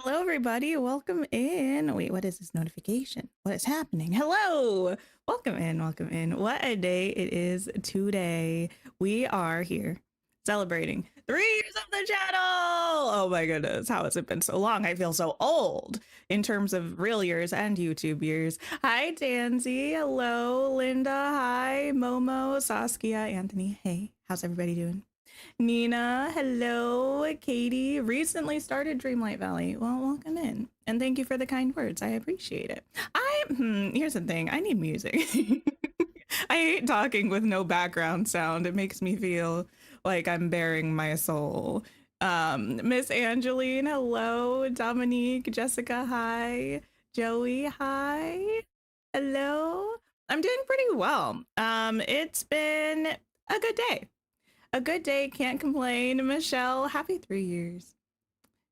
Hello, everybody. Welcome in. Wait, what is this notification? What is happening? Hello. Welcome in. Welcome in. What a day it is today. We are here celebrating 3 years of the channel. Oh my goodness. How has it been so long? I feel so old in terms of real years and YouTube years. Hi, Tansy. Hello, Linda. Hi, Momo, Saskia, Anthony. Hey, how's everybody doing? Nina, hello. Katie recently started Dreamlight Valley. Well, welcome in. And thank you for the kind words. I appreciate it. Here's the thing. I need music. I hate talking with no background sound. It makes me feel like I'm bearing my soul. Miss Angeline, hello. Dominique, Jessica, hi. Joey, hi. Hello. I'm doing pretty well. It's been a good day. A good day, can't complain. Michelle, happy 3 years.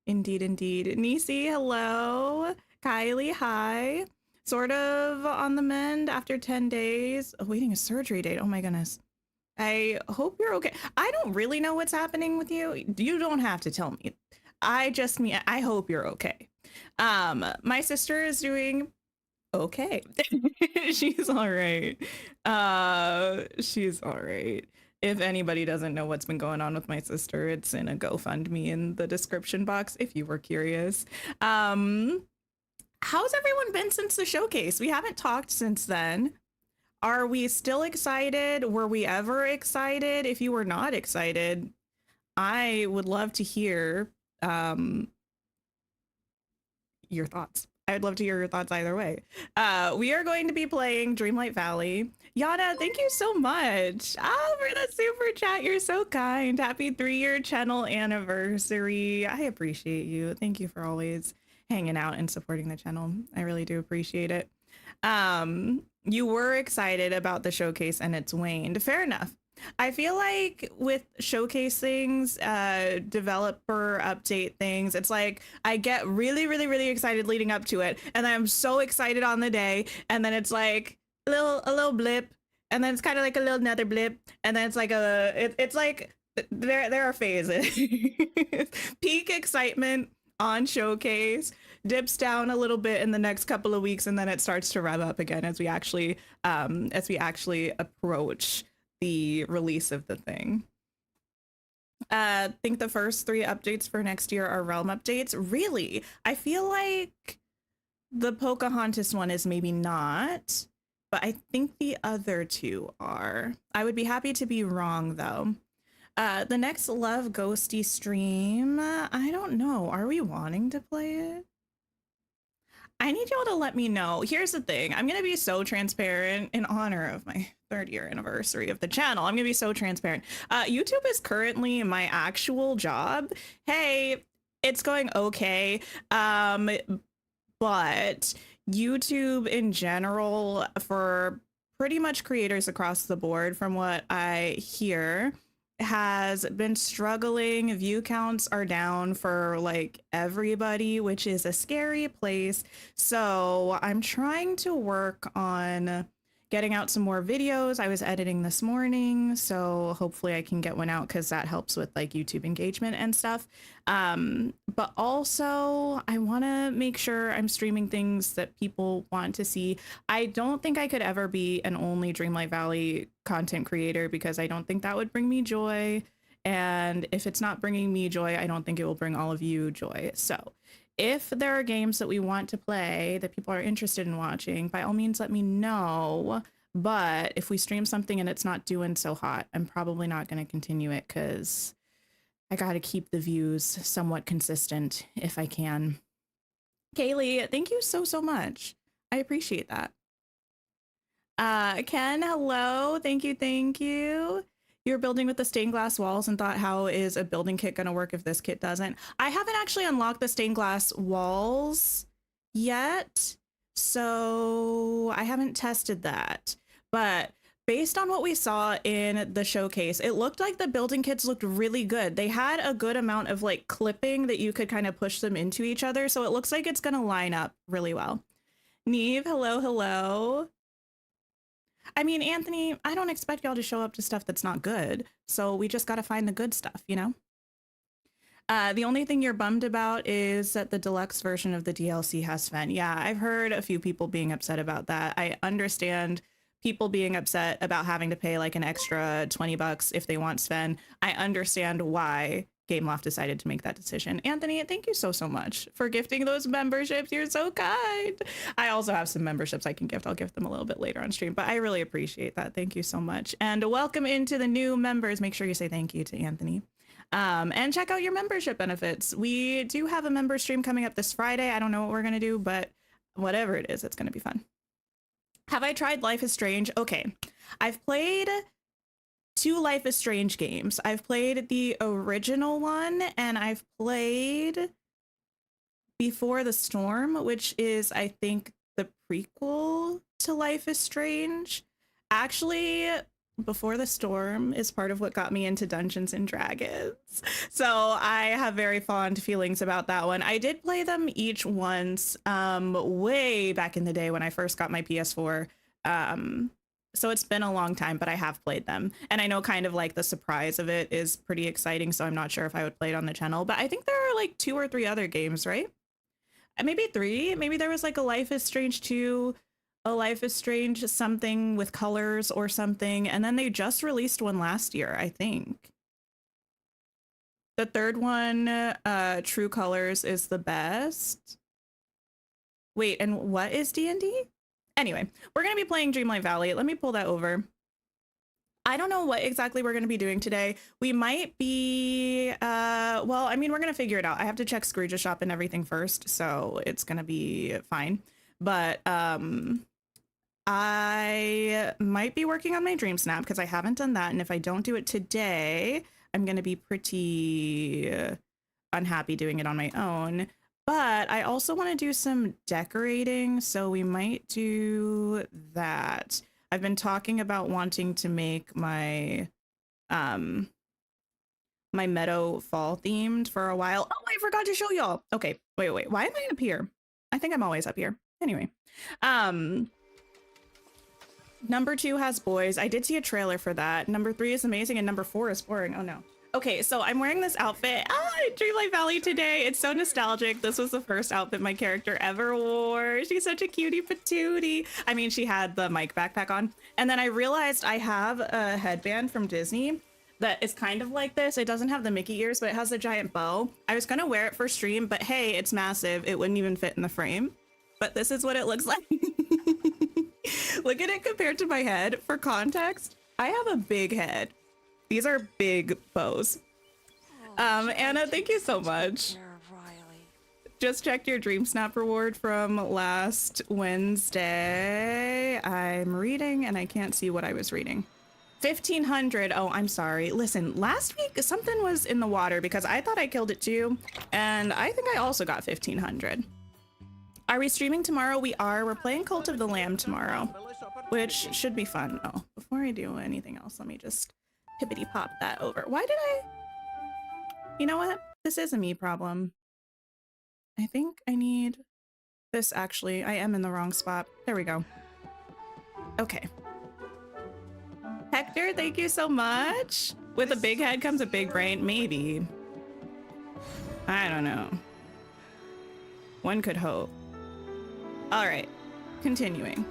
Indeed, indeed. Nisi, hello. Kylie, hi. Sort of on the mend after 10 days. Awaiting a surgery date. Oh my goodness. I hope you're okay. I don't really know what's happening with you. You don't have to tell me. I hope you're okay. My sister is doing okay. She's all right. She's all right. If anybody doesn't know what's been going on with my sister, it's in a GoFundMe in the description box if you were curious. How's everyone been since the showcase? We haven't talked since then. Are we still excited? Were we ever excited? If you were not excited, I would love to hear your thoughts. I would love to hear your thoughts either way. We are going to be playing Dreamlight Valley. Yana, thank you so much. For the super chat. You're so kind. Happy 3-year channel anniversary. I appreciate you. Thank you for always hanging out and supporting the channel. I really do appreciate it. You were excited about the showcase and it's waned. Fair enough. I feel like with showcase things, developer update things, it's like I get really, really, really excited leading up to it, and I'm so excited on the day, and then it's like a little blip, and then it's kind of like a little another blip, and then it's like it's like there are phases. Peak excitement on showcase, dips down a little bit in the next couple of weeks, and then it starts to rev up again as we actually approach the release of the thing. I think the first 3 updates for next year are realm updates. Really? I feel like the Pocahontas one is maybe not, but I think the other 2 are. I would be happy to be wrong though. The next Love Ghosty stream, I don't know. Are we wanting to play it? I need y'all to let me know. Here's the thing. I'm going to be so transparent in honor of my 3rd-year anniversary of the channel. I'm going to be so transparent. YouTube is currently my actual job. Hey, it's going okay. But YouTube in general, for pretty much creators across the board, from what I hear, has been struggling. View counts are down for like everybody, which is a scary place. So I'm trying to work on getting out some more videos. I was editing this morning, so hopefully I can get one out because that helps with like YouTube engagement and stuff. But also I want to make sure I'm streaming things that people want to see. I don't think I could ever be an only Dreamlight Valley content creator because I don't think that would bring me joy. And if it's not bringing me joy, I don't think it will bring all of you joy. So if there are games that we want to play that people are interested in watching, by all means, let me know. But if we stream something and it's not doing so hot, I'm probably not going to continue it because I got to keep the views somewhat consistent if I can. Kaylee, thank you so, so much. I appreciate that. Ken, hello. Thank you. Thank you. You're building with the stained glass walls and thought, how is a building kit going to work if this kit doesn't? I haven't actually unlocked the stained glass walls yet, so I haven't tested that. But based on what we saw in the showcase, it looked like the building kits looked really good. They had a good amount of like clipping that you could kind of push them into each other, so it looks like it's going to line up really well. Neve, hello, hello. I mean, Anthony, I don't expect y'all to show up to stuff that's not good. So we just got to find the good stuff, you know? The only thing you're bummed about is that the deluxe version of the DLC has Sven. Yeah, I've heard a few people being upset about that. I understand people being upset about having to pay like an extra 20 bucks if they want Sven. I understand why Gameloft decided to make that decision. Anthony, thank you so much for gifting those memberships. You're so kind. I also have some memberships I can gift. I'll gift them a little bit later on stream, but I really appreciate that. Thank you so much. And welcome into the new members. Make sure you say thank you to Anthony. And check out your membership benefits. We do have a member stream coming up this Friday. I don't know what we're going to do, but whatever it is, it's going to be fun. Have I tried Life is Strange? Okay. I've played 2 Life is Strange games. I've played the original one, and I've played Before the Storm, which is, I think, the prequel to Life is Strange. Actually, Before the Storm is part of what got me into Dungeons and Dragons. So I have very fond feelings about that one. I did play them each once way back in the day when I first got my PS4. So it's been a long time, but I have played them. And I know kind of like the surprise of it is pretty exciting. So I'm not sure if I would play it on the channel, but I think there are like 2 or 3 other games, right? Maybe 3. Maybe there was like a Life is Strange 2, a Life is Strange something with colors or something. And then they just released one last year, I think. The 3rd one, True Colors, is the best. Wait, and what is D&D? Anyway, we're going to be playing Dreamlight Valley. Let me pull that over. I don't know what exactly we're going to be doing today. We might be, well, I mean, we're going to figure it out. I have to check Scrooge's shop and everything first, so it's going to be fine. But I might be working on my Dream Snap because I haven't done that. And if I don't do it today, I'm going to be pretty unhappy doing it on my own. But I also want to do some decorating, so we might do that. I've been talking about wanting to make my my Meadow fall themed for a while. Oh, I forgot to show y'all. Okay, wait. Why am I up here? I think I'm always up here. Anyway, number 2 has boys. I did see a trailer for that. Number 3 is amazing, and number 4 is boring. Oh no. Okay, so I'm wearing this outfit at Dreamlight Valley today. It's so nostalgic. This was the first outfit my character ever wore. She's such a cutie patootie. I mean, she had the mic backpack on. And then I realized I have a headband from Disney that is kind of like this. It doesn't have the Mickey ears, but it has a giant bow. I was gonna wear it for stream, but hey, it's massive. It wouldn't even fit in the frame. But this is what it looks like. Look at it compared to my head. For context, I have a big head. These are big bows. Anna, thank you so much. Just checked your Dream Snap reward from last Wednesday. I'm reading and I can't see what I was reading. 1,500. Oh, I'm sorry. Listen, last week something was in the water because I thought I killed it too. And I think I also got 1,500. Are we streaming tomorrow? We are. We're playing Cult of the Lamb tomorrow, which should be fun. Oh, before I do anything else, let me just hippity pop that over. Why did I? You know what? This is a me problem. I think I need this actually. I am in the wrong spot. There we go. Okay. Hector, thank you so much. With a big head comes a big brain. Maybe. I don't know. One could hope. All right. Continuing.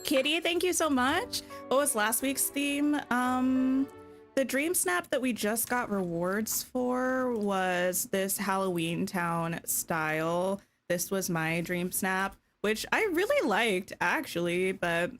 Kitty, thank you so much. What was last week's theme? The Dream Snap that we just got rewards for was this Halloween Town style. This was my Dream Snap, which I really liked actually, but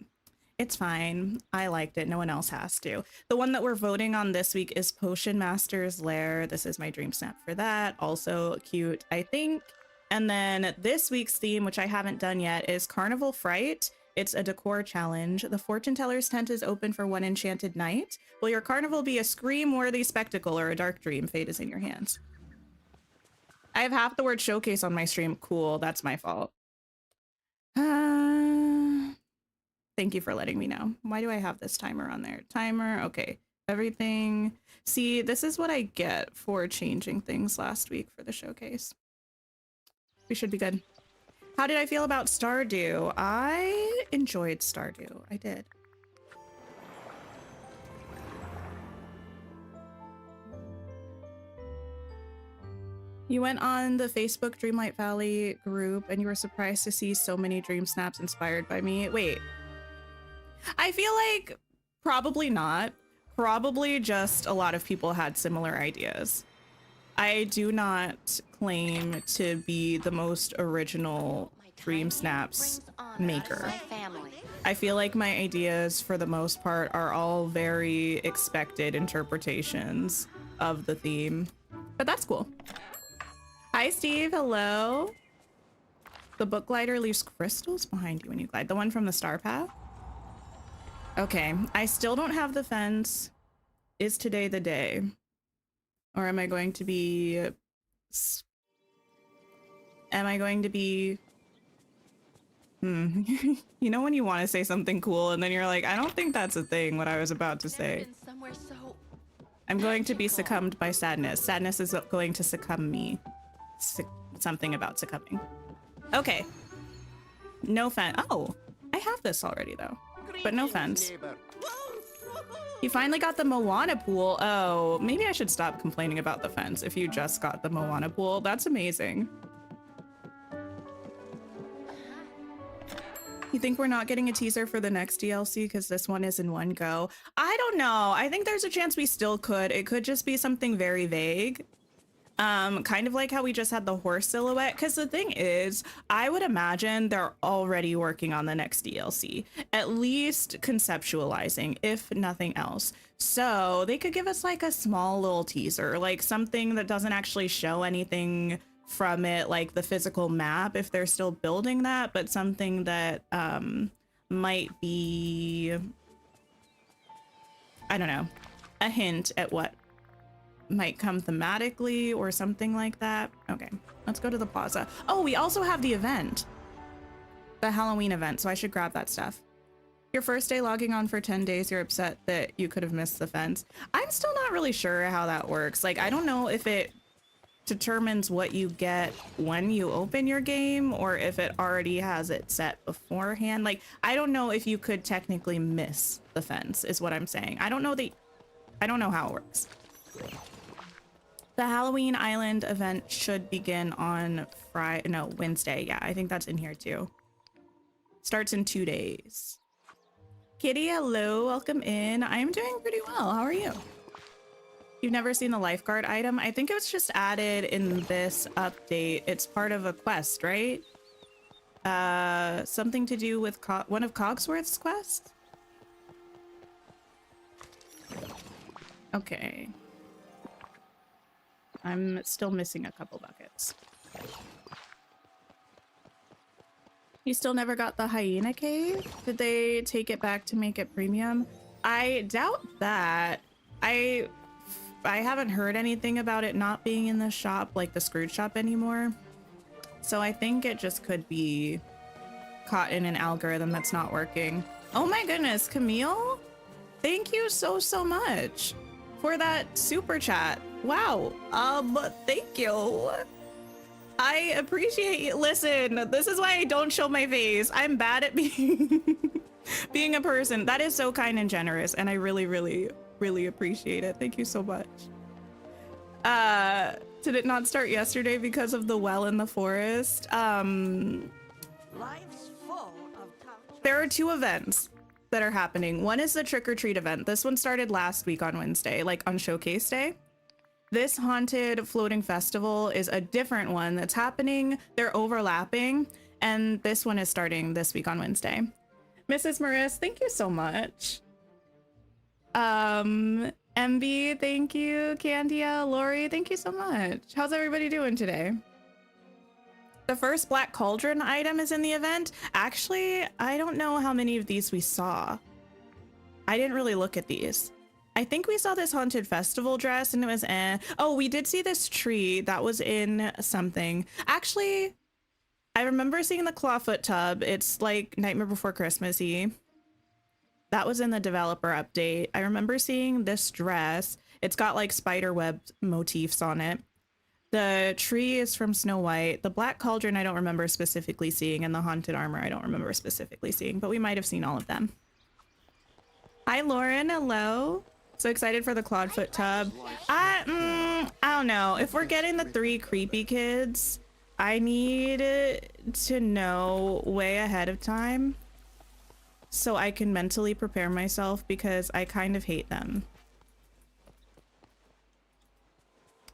it's fine. I liked it. No one else has to. The one that we're voting on this week is Potion Master's Lair. This is my Dream Snap for that. Also cute, I think. And then this week's theme, which I haven't done yet, is Carnival Fright. It's a decor challenge. The fortune teller's tent is open for one enchanted night. Will your carnival be a scream-worthy spectacle or a dark dream? Fate is in your hands. I have half the word showcase on my stream. Cool, that's my fault. Thank you for letting me know. Why do I have this timer on there? Timer, okay. Everything. See, this is what I get for changing things last week for the showcase. We should be good. How did I feel about Stardew? I enjoyed Stardew. I did. You went on the Facebook Dreamlight Valley group and you were surprised to see so many dream snaps inspired by me. Wait, I feel like probably not. Probably just a lot of people had similar ideas. I do not claim to be the most original dream snaps maker. I feel like my ideas for the most part are all very expected interpretations of the theme, but that's cool. Hi, Steve. Hello. The book glider leaves crystals behind you when you glide. The one from the star path? Okay. I still don't have the fence. Is today the day? Or am I going to be... You know when you want to say something cool and then you're like, I don't think that's a thing, what I was about to say. I'm going to be succumbed by sadness. Sadness is going to succumb me. Something about succumbing. Okay. No fence. Oh, I have this already though, but no fence. You finally got the Moana pool. Oh, maybe I should stop complaining about the fence if you just got the Moana pool. That's amazing. You think we're not getting a teaser for the next DLC because this one is in one go? I don't know. I think there's a chance we still could. It could just be something very vague. Kind of like how we just had the horse silhouette, because the thing is, I would imagine they're already working on the next DLC, at least conceptualizing, if nothing else. So they could give us like a small little teaser, like something that doesn't actually show anything from it, like the physical map, if they're still building that, but something that might be, I don't know, a hint at what might come thematically or something like that. Okay, let's go to the plaza. Oh, we also have the event, the Halloween event, so I should grab that stuff. Your first day logging on for 10 days, you're upset that you could have missed the fence. I'm still not really sure how that works. Like, I don't know if it determines what you get when you open your game or if it already has it set beforehand. Like, I don't know if you could technically miss the fence is what I'm saying. I don't know how it works. The Halloween Island event should begin on Wednesday. Yeah, I think that's in here too. Starts in 2 days. Kitty, hello, welcome in. I am doing pretty well. How are you? You've never seen the lifeguard item? I think it was just added in this update. It's part of a quest, right? Something to do with one of Cogsworth's quests? Okay. I'm still missing a couple buckets. You still never got the hyena cave? Did they take it back to make it premium? I doubt that. I haven't heard anything about it not being in the shop, like the Scrooge shop anymore. So I think it just could be caught in an algorithm that's not working. Oh my goodness, Camille? Thank you so much for that super chat. Wow. Thank you. I appreciate you. Listen, this is why I don't show my face. I'm bad at being a person. That is so kind and generous, and I really appreciate it. Thank you so much. Did it not start yesterday because of the well in the forest? Life's full of there are 2 events that are happening. One is the trick-or-treat event. This one started last week on Wednesday, like on showcase day. This haunted floating festival is a different one that's happening. They're overlapping, and this one is starting this week on Wednesday. Mrs. Maris, thank you so much. MB, thank you. Candia, Lori, thank you so much. How's everybody doing today? The first Black Cauldron item is in the event. Actually, I don't know how many of these we saw. I didn't really look at these. I think we saw this haunted festival dress and it was Oh, we did see this tree that was in something. Actually, I remember seeing the clawfoot tub. It's like Nightmare Before Christmas-y. That was in the developer update. I remember seeing this dress. It's got like spider web motifs on it. The tree is from Snow White. The Black Cauldron I don't remember specifically seeing, and the haunted armor I don't remember specifically seeing, but we might have seen all of them. Hi Lauren, hello. So excited for the clawfoot tub. I don't know. If we're getting the 3 creepy kids, I need to know way ahead of time so I can mentally prepare myself because I kind of hate them.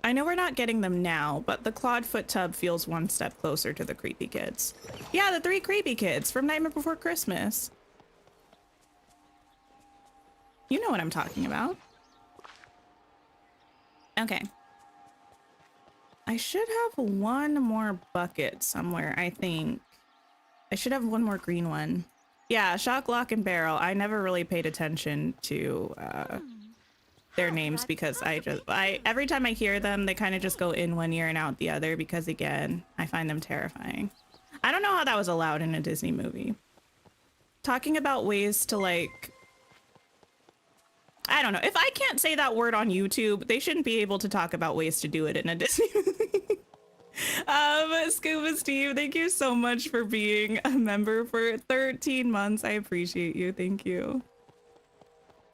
I know we're not getting them now, but the clawed foot tub feels one step closer to the creepy kids. Yeah, the 3 creepy kids from Nightmare Before Christmas. You know what I'm talking about. Okay. I should have one more bucket somewhere, I think. I should have one more green one. Yeah, shock, lock, and barrel. I never really paid attention to their names because every time I hear them, they kind of just go in one ear and out the other because, again, I find them terrifying. I don't know how that was allowed in a Disney movie. Talking about ways to, like... I don't know. If I can't say that word on YouTube, they shouldn't be able to talk about ways to do it in a Disney movie. Scuba Steve, thank you so much for being a member for 13 months. I appreciate you. Thank you.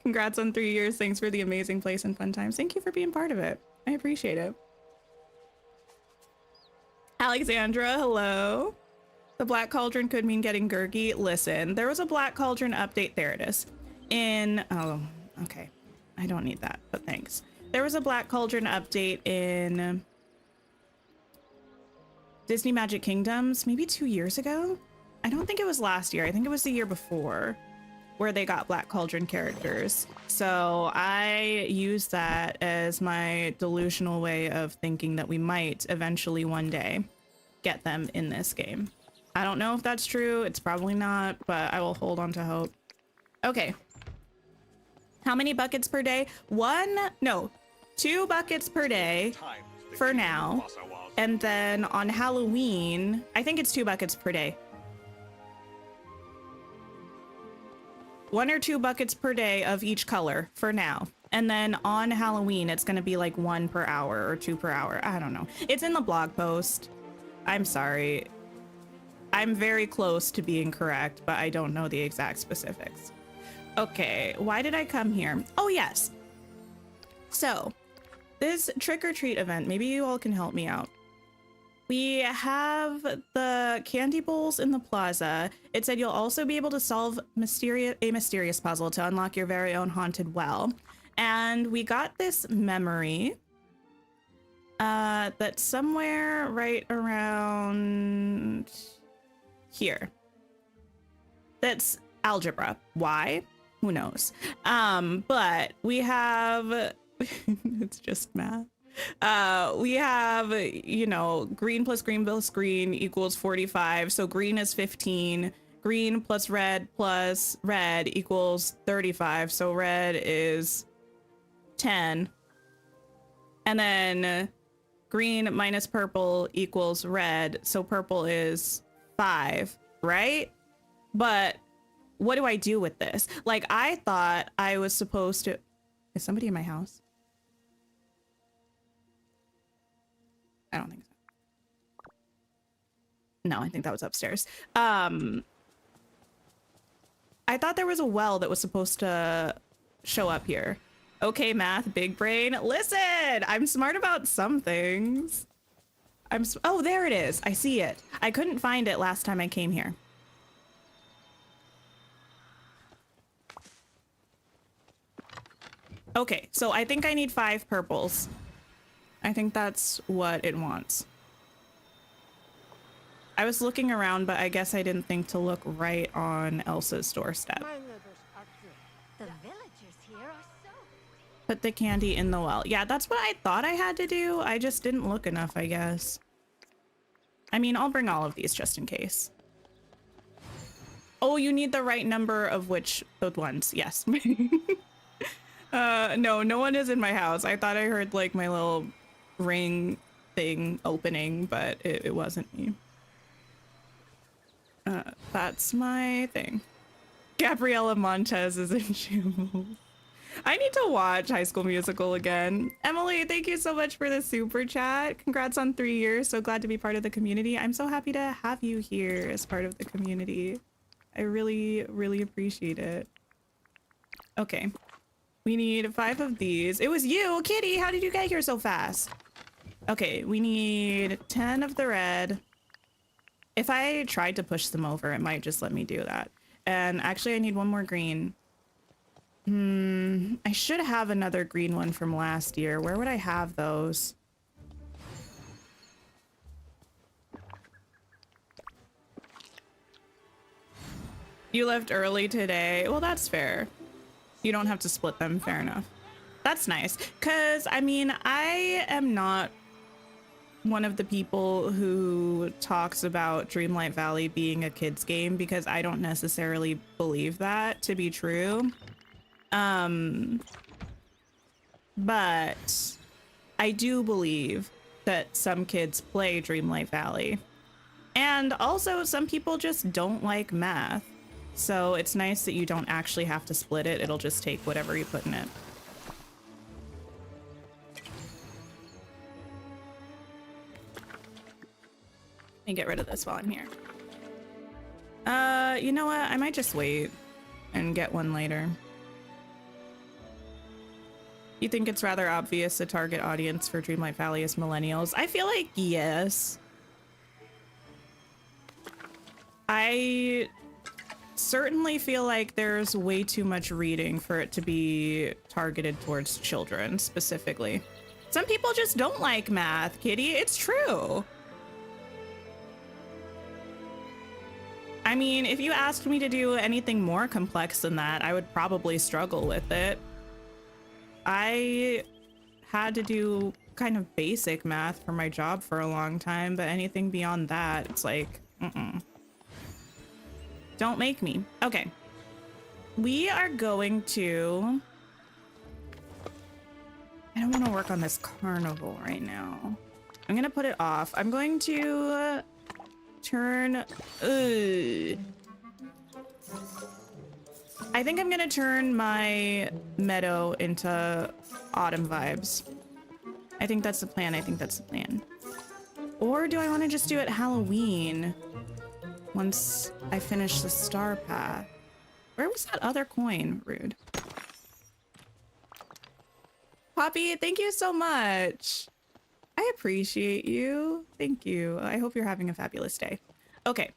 Congrats on 3 years. Thanks for the amazing place and fun times. Thank you for being part of it. I appreciate it. Alexandra, hello. The Black Cauldron could mean getting gurgy. Listen, there was a Black Cauldron update. There it is. Oh, okay. I don't need that, but thanks. There was a Black Cauldron update in Disney Magic Kingdoms maybe 2 years ago. I don't think it was last year. I think it was the year before where they got Black Cauldron characters. So I use that as my delusional way of thinking that we might eventually one day get them in this game. I don't know if that's true. It's probably not, but I will hold on to hope. Okay. How many buckets per day? 2 buckets per day for now. And then on Halloween, I think it's 2 buckets per day. 1 or 2 buckets per day of each color for now. And then on Halloween, it's going to be like 1 per hour or 2 per hour. I don't know. It's in the blog post. I'm sorry. I'm very close to being correct, but I don't know the exact specifics. Okay, why did I come here? Oh, yes. So, this trick-or-treat event, maybe you all can help me out. We have the candy bowls in the plaza. It said you'll also be able to solve a mysterious puzzle to unlock your very own haunted well. And we got this memory that's somewhere right around here. That's algebra. Why? Who knows? But we have... it's just math. We have, you know, green plus green plus green equals 45. So green is 15. Green plus red equals 35. So red is 10. And then green minus purple equals red. So purple is 5, right? But what do I do with this? Like, I thought I was supposed to... Is somebody in my house? I don't think so. No, I think that was upstairs. I thought there was a well that was supposed to show up here. Okay, math, big brain. Listen, I'm smart about some things. Oh, there it is. I see it. I couldn't find it last time I came here. Okay, so I think I need 5 purples. I think that's what it wants. I was looking around, but I guess I didn't think to look right on Elsa's doorstep. The villagers here are so... Put the candy in the well. Yeah, that's what I thought I had to do. I just didn't look enough, I guess. I mean, I'll bring all of these just in case. Oh, you need the right number of which both ones. Yes. No one is in my house. I thought I heard like my little ring thing opening, but it wasn't me. That's my thing. Gabriela Montez is in shambles. I need to watch High School Musical again. Emily, thank you so much for the super chat. Congrats on 3 years. So glad to be part of the community. I'm so happy to have you here as part of the community. I really, really appreciate it. Okay. We need 5 of these. It was you, Kitty. How did you get here so fast? Okay, we need 10 of the red. If I tried to push them over, it might just let me do that. And actually, I need 1 more green. I should have another green one from last year. Where would I have those? You left early today. Well, that's fair. You don't have to split them. Fair enough. That's nice. Because, I mean, I am not one of the people who talks about Dreamlight Valley being a kid's game, because I don't necessarily believe that to be true. But I do believe that some kids play Dreamlight Valley. And also some people just don't like math. So it's nice that you don't actually have to split it. It'll just take whatever you put in it. Let me get rid of this while I'm here. You know what? I might just wait and get one later. You think it's rather obvious the target audience for Dreamlight Valley is millennials? I feel like yes. I certainly feel like there's way too much reading for it to be targeted towards children specifically. Some people just don't like math, Kitty. It's true. I mean, if you asked me to do anything more complex than that, I would probably struggle with it. I had to do kind of basic math for my job for a long time, but anything beyond that, it's like, Don't make me. Okay. We are going to... I don't want to work on this carnival right now. I'm going to put it off. I'm going to turn... I think I'm going to turn my Meadow into autumn vibes. I think that's the plan. I think that's the plan. Or do I want to just do it Halloween once I finish the star path? Where was that other coin? Rude. Poppy, thank you so much. I appreciate you. Thank you. I hope you're having a fabulous day. Okay.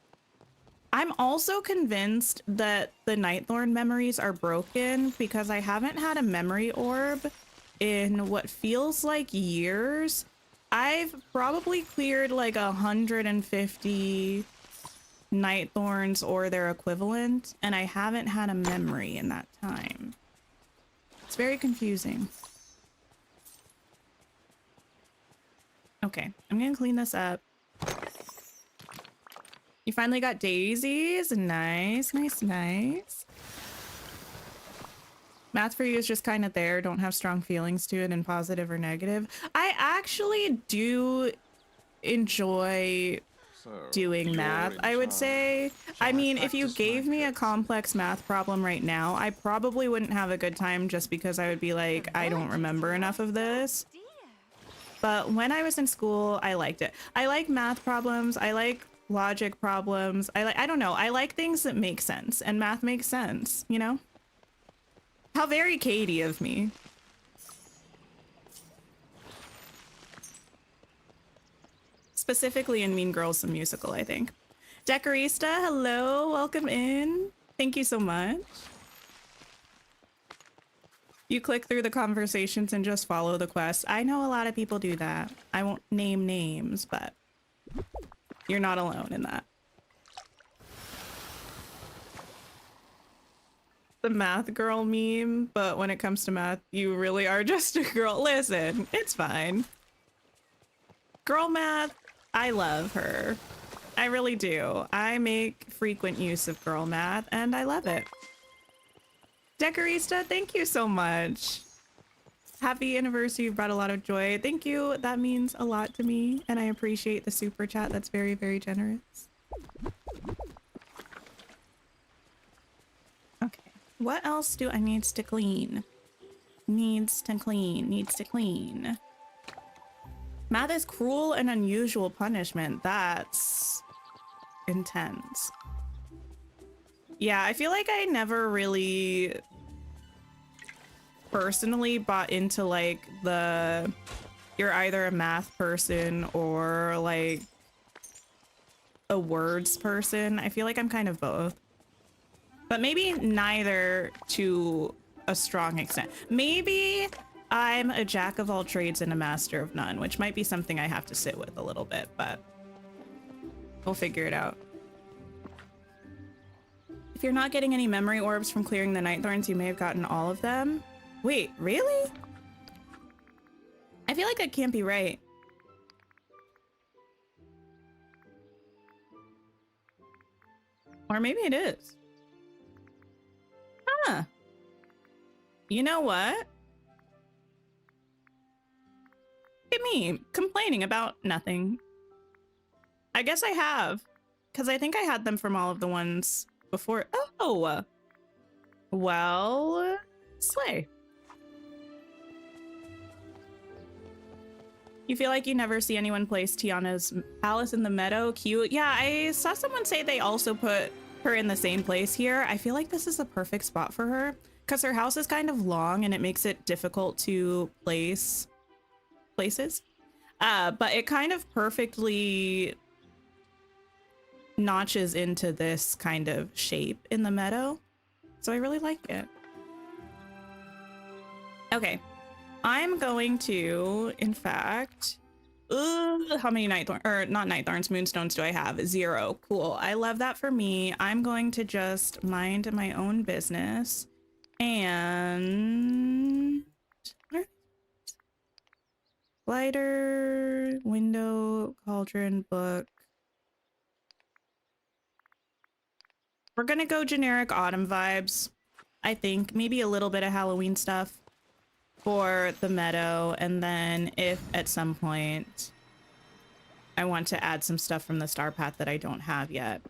I'm also convinced that the Nightthorn memories are broken because I haven't had a memory orb in what feels like years. I've probably cleared like 150 Nightthorns or their equivalent, and I haven't had a memory in that time. It's very confusing. Okay, I'm gonna clean this up. You finally got daisies. Nice, nice, nice. Math for you is just kind of there. Don't have strong feelings to it in positive or negative. I actually do enjoy doing math, I would say. I mean, if you gave me a complex math problem right now, I probably wouldn't have a good time just because I would be like, I don't remember enough of this. But when I was in school, I liked it. I like math problems. I like logic problems. I don't know. I like things that make sense, and math makes sense, you know? How very Katie of me. Specifically in Mean Girls the Musical, I think. Decorista, hello, welcome in. Thank you so much. You click through the conversations and just follow the quest. I know a lot of people do that. I won't name names, but you're not alone in that. The math girl meme, but when it comes to math, you really are just a girl. Listen, it's fine. Girl math, I love her. I really do. I make frequent use of girl math, and I love it. Decorista, thank you so much. Happy anniversary. You've brought a lot of joy. Thank you. That means a lot to me, and I appreciate the super chat. That's very, very generous. Okay. What else do I need to clean? Needs to clean. Needs to clean. Math is cruel and unusual punishment. That's intense. Yeah, I feel like I never really personally bought into like you're either a math person or like a words person. I feel like I'm kind of both, but maybe neither to a strong extent. Maybe I'm a jack of all trades and a master of none, which might be something I have to sit with a little bit, but we'll figure it out. If you're not getting any memory orbs from clearing the night thorns, you may have gotten all of them. Wait, really? I feel like that can't be right. Or maybe it is. Huh. You know what? Look at me complaining about nothing. I guess I have, because I think I had them from all of the ones before. Oh, well, slay. You feel like you never see anyone place Tiana's palace in the meadow? Cute. Yeah, I saw someone say they also put her in the same place here. I feel like this is a perfect spot for her because her house is kind of long and it makes it difficult to place places. But it kind of perfectly notches into this kind of shape in the meadow. So I really like it. Okay. I'm going to, in fact, how many moonstones do I have? 0. Cool. I love that for me. I'm going to just mind my own business and lighter, window, cauldron, book. We're gonna go generic autumn vibes. I think maybe a little bit of Halloween stuff for the meadow, and then if at some point I want to add some stuff from the star path that I don't have yet,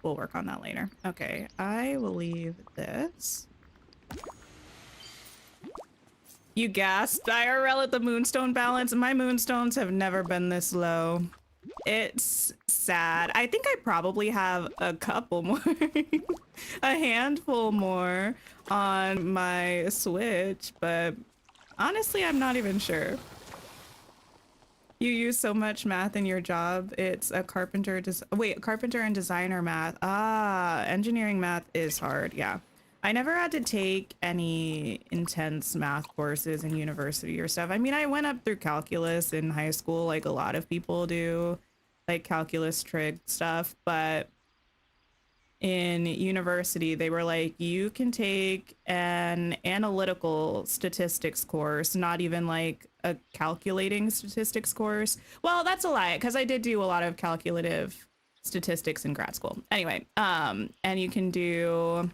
we'll work on that later. Okay, I will leave this. You gasped IRL at the moonstone balance. My moonstones have never been this low. It's sad. I think I probably have a couple more, a handful more on my Switch, but honestly, I'm not even sure. You use so much math in your job. It's a carpenter and designer math. Ah, engineering math is hard. Yeah. I never had to take any intense math courses in university or stuff. I mean, I went up through calculus in high school, like a lot of people do, like calculus trig stuff, but in university, they were like, you can take an analytical statistics course, not even like a calculating statistics course. Well, that's a lie, because I did do a lot of calculative statistics in grad school. Anyway, and you can do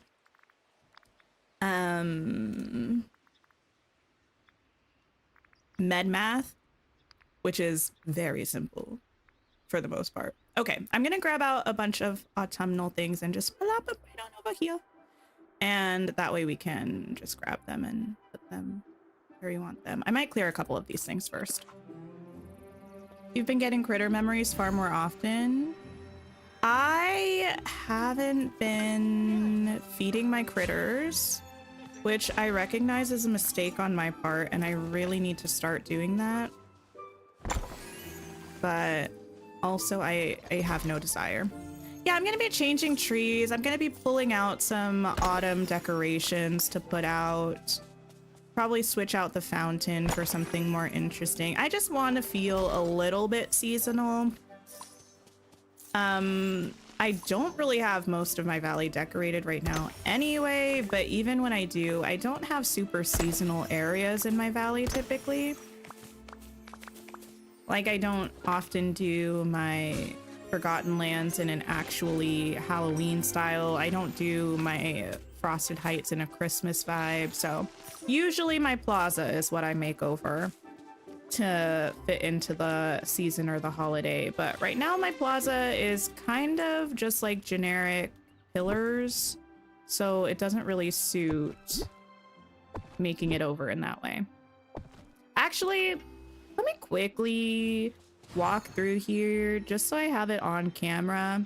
med math, which is very simple for the most part. Okay, I'm gonna grab out a bunch of autumnal things and just plop them right on over here. And that way we can just grab them and put them where we want them. I might clear a couple of these things first. You've been getting critter memories far more often. I haven't been feeding my critters, which I recognize as a mistake on my part, and I really need to start doing that. But also I have no desire. Yeah, I'm gonna be changing trees. I'm gonna be pulling out some autumn decorations to put out. Probably switch out the fountain for something more interesting. I just want to feel a little bit seasonal. I don't really have most of my valley decorated right now anyway, but even when I do, I don't have super seasonal areas in my valley typically. Like, I don't often do my Forgotten Lands in an actually Halloween style. I don't do my Frosted Heights in a Christmas vibe. So usually my plaza is what I make over to fit into the season or the holiday. But right now my plaza is kind of just like generic pillars. So it doesn't really suit making it over in that way. Actually, let me quickly walk through here just so I have it on camera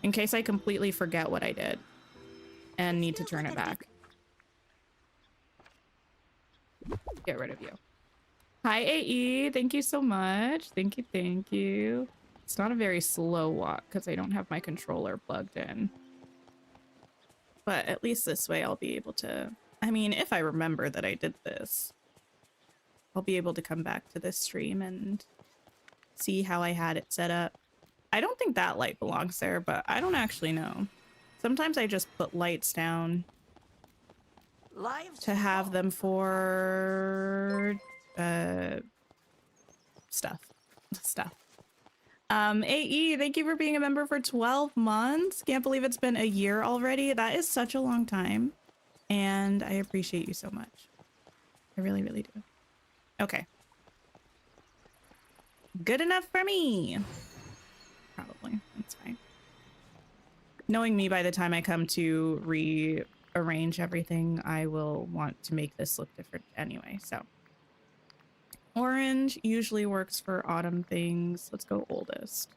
in case I completely forget what I did and need to turn it back. get rid of you. Hi, AE. Thank you so much. Thank you, thank you. It's not a very slow walk because I don't have my controller plugged in. But at least this way I'll be able to... I mean, if I remember that I did this, I'll be able to come back to this stream and see how I had it set up. I don't think that light belongs there, but I don't actually know. Sometimes I just put lights down to have them for stuff. AE, thank you for being a member for 12 months. Can't believe it's been a year already. That is such a long time. And I appreciate you so much. I really, really do. Okay. Good enough for me. Probably. That's fine. Knowing me, by the time I come to rearrange everything, I will want to make this look different anyway, so. Orange usually works for autumn things. Let's go oldest.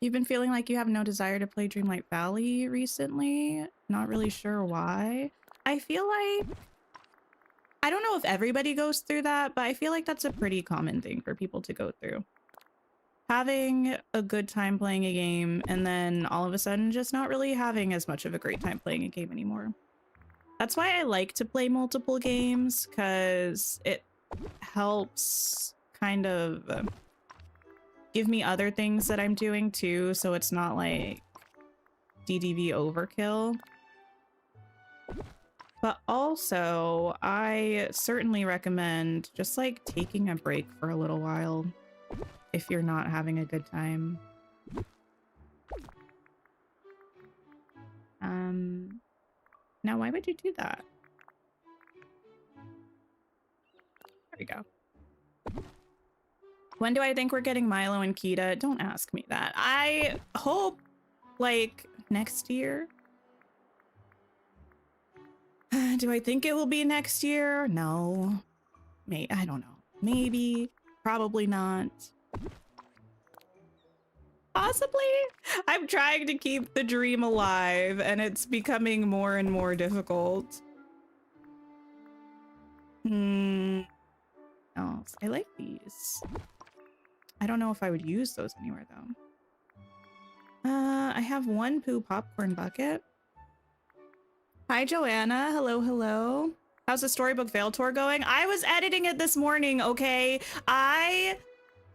You've been feeling like you have no desire to play Dreamlight Valley recently? Not really sure why. I feel like... I don't know if everybody goes through that, but I feel like that's a pretty common thing for people to go through. Having a good time playing a game and then all of a sudden just not really having as much of a great time playing a game anymore. That's why I like to play multiple games, because it helps kind of give me other things that I'm doing too, so it's not like DDV overkill. But also, I certainly recommend just like taking a break for a little while if you're not having a good time. Now why would you do that? There we go. When do I think we're getting Milo and Kita? Don't ask me that. I hope like next year. Do I think it will be next year? No. I don't know. Maybe. Probably not. Possibly. I'm trying to keep the dream alive and it's becoming more and more difficult. Oh, I like these. I don't know if I would use those anywhere though. I have one poo popcorn bucket. Hi, Joanna. Hello, hello. How's the Storybook Veil tour going? I was editing it this morning, okay?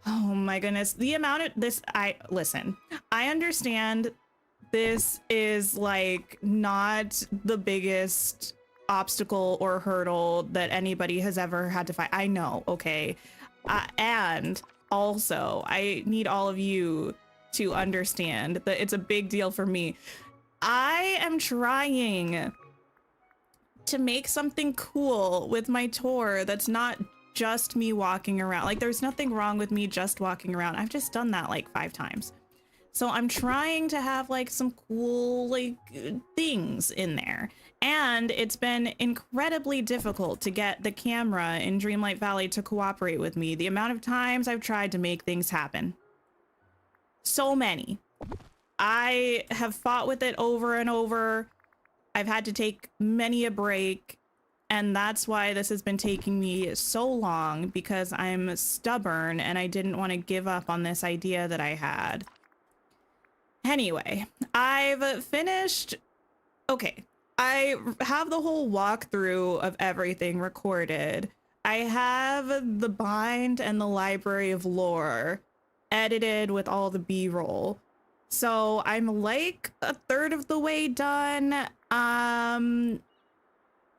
Oh my goodness. The amount of this, listen, I understand this is like not the biggest obstacle or hurdle that anybody has ever had to fight. I know, okay? And also, I need all of you to understand that it's a big deal for me. I am trying to make something cool with my tour that's not just me walking around. Like, there's nothing wrong with me just walking around. I've just done that like 5 times. So I'm trying to have like some cool like things in there. And it's been incredibly difficult to get the camera in Dreamlight Valley to cooperate with me. The amount of times I've tried to make things happen. So many. I have fought with it over and over. I've had to take many a break. And that's why this has been taking me so long, because I'm stubborn and I didn't want to give up on this idea that I had. Anyway, I've finished. Okay, I have the whole walkthrough of everything recorded. I have the bind and the library of lore edited with all the B-roll. So I'm like a third of the way done.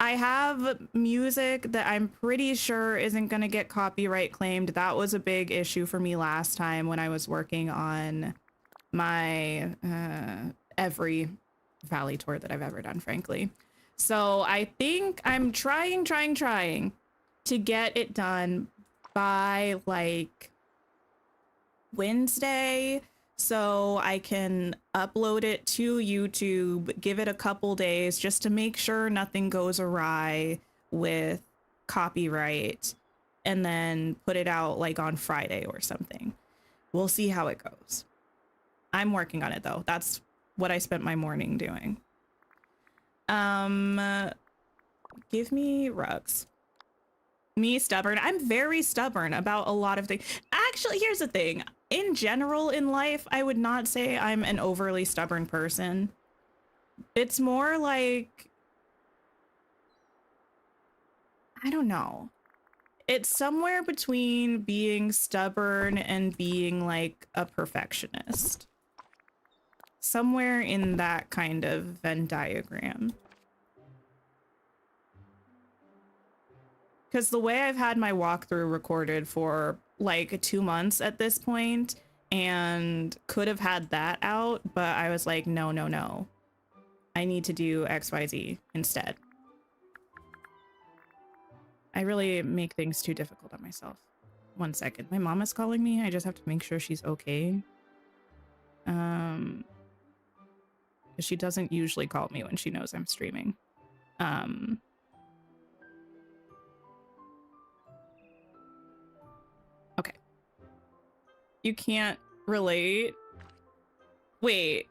I have music that I'm pretty sure isn't going to get copyright claimed. That was a big issue for me last time when I was working on my every Valley tour that I've ever done, frankly. So I think I'm trying to get it done by like Wednesday, so I can upload it to YouTube, give it a couple days just to make sure nothing goes awry with copyright, and then put it out like on Friday or something. We'll see how it goes. I'm working on it though. That's what I spent my morning doing. Give me rugs. Me stubborn. I'm very stubborn about a lot of things. Actually, here's the thing. In general in life, I would not say I'm an overly stubborn person. It's more like, I don't know. It's somewhere between being stubborn and being like a perfectionist. Somewhere in that kind of Venn diagram. Because the way I've had my walkthrough recorded for like 2 months at this point, and could have had that out, but I was like, no, no, no. I need to do XYZ instead. I really make things too difficult on myself. 1 second. My mom is calling me. I just have to make sure she's okay. Because she doesn't usually call me when she knows I'm streaming. Okay. You can't relate. Wait.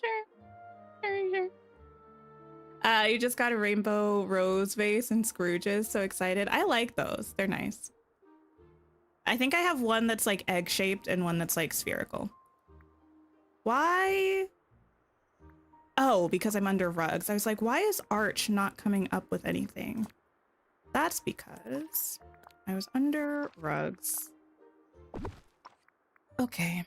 Sure. You just got a rainbow rose vase and Scrooge's. So excited. I like those. They're nice. I think I have one that's like egg shaped and one that's like spherical. Why? Oh, because I'm under rugs. I was like, why is Arch not coming up with anything? That's because I was under rugs. Okay.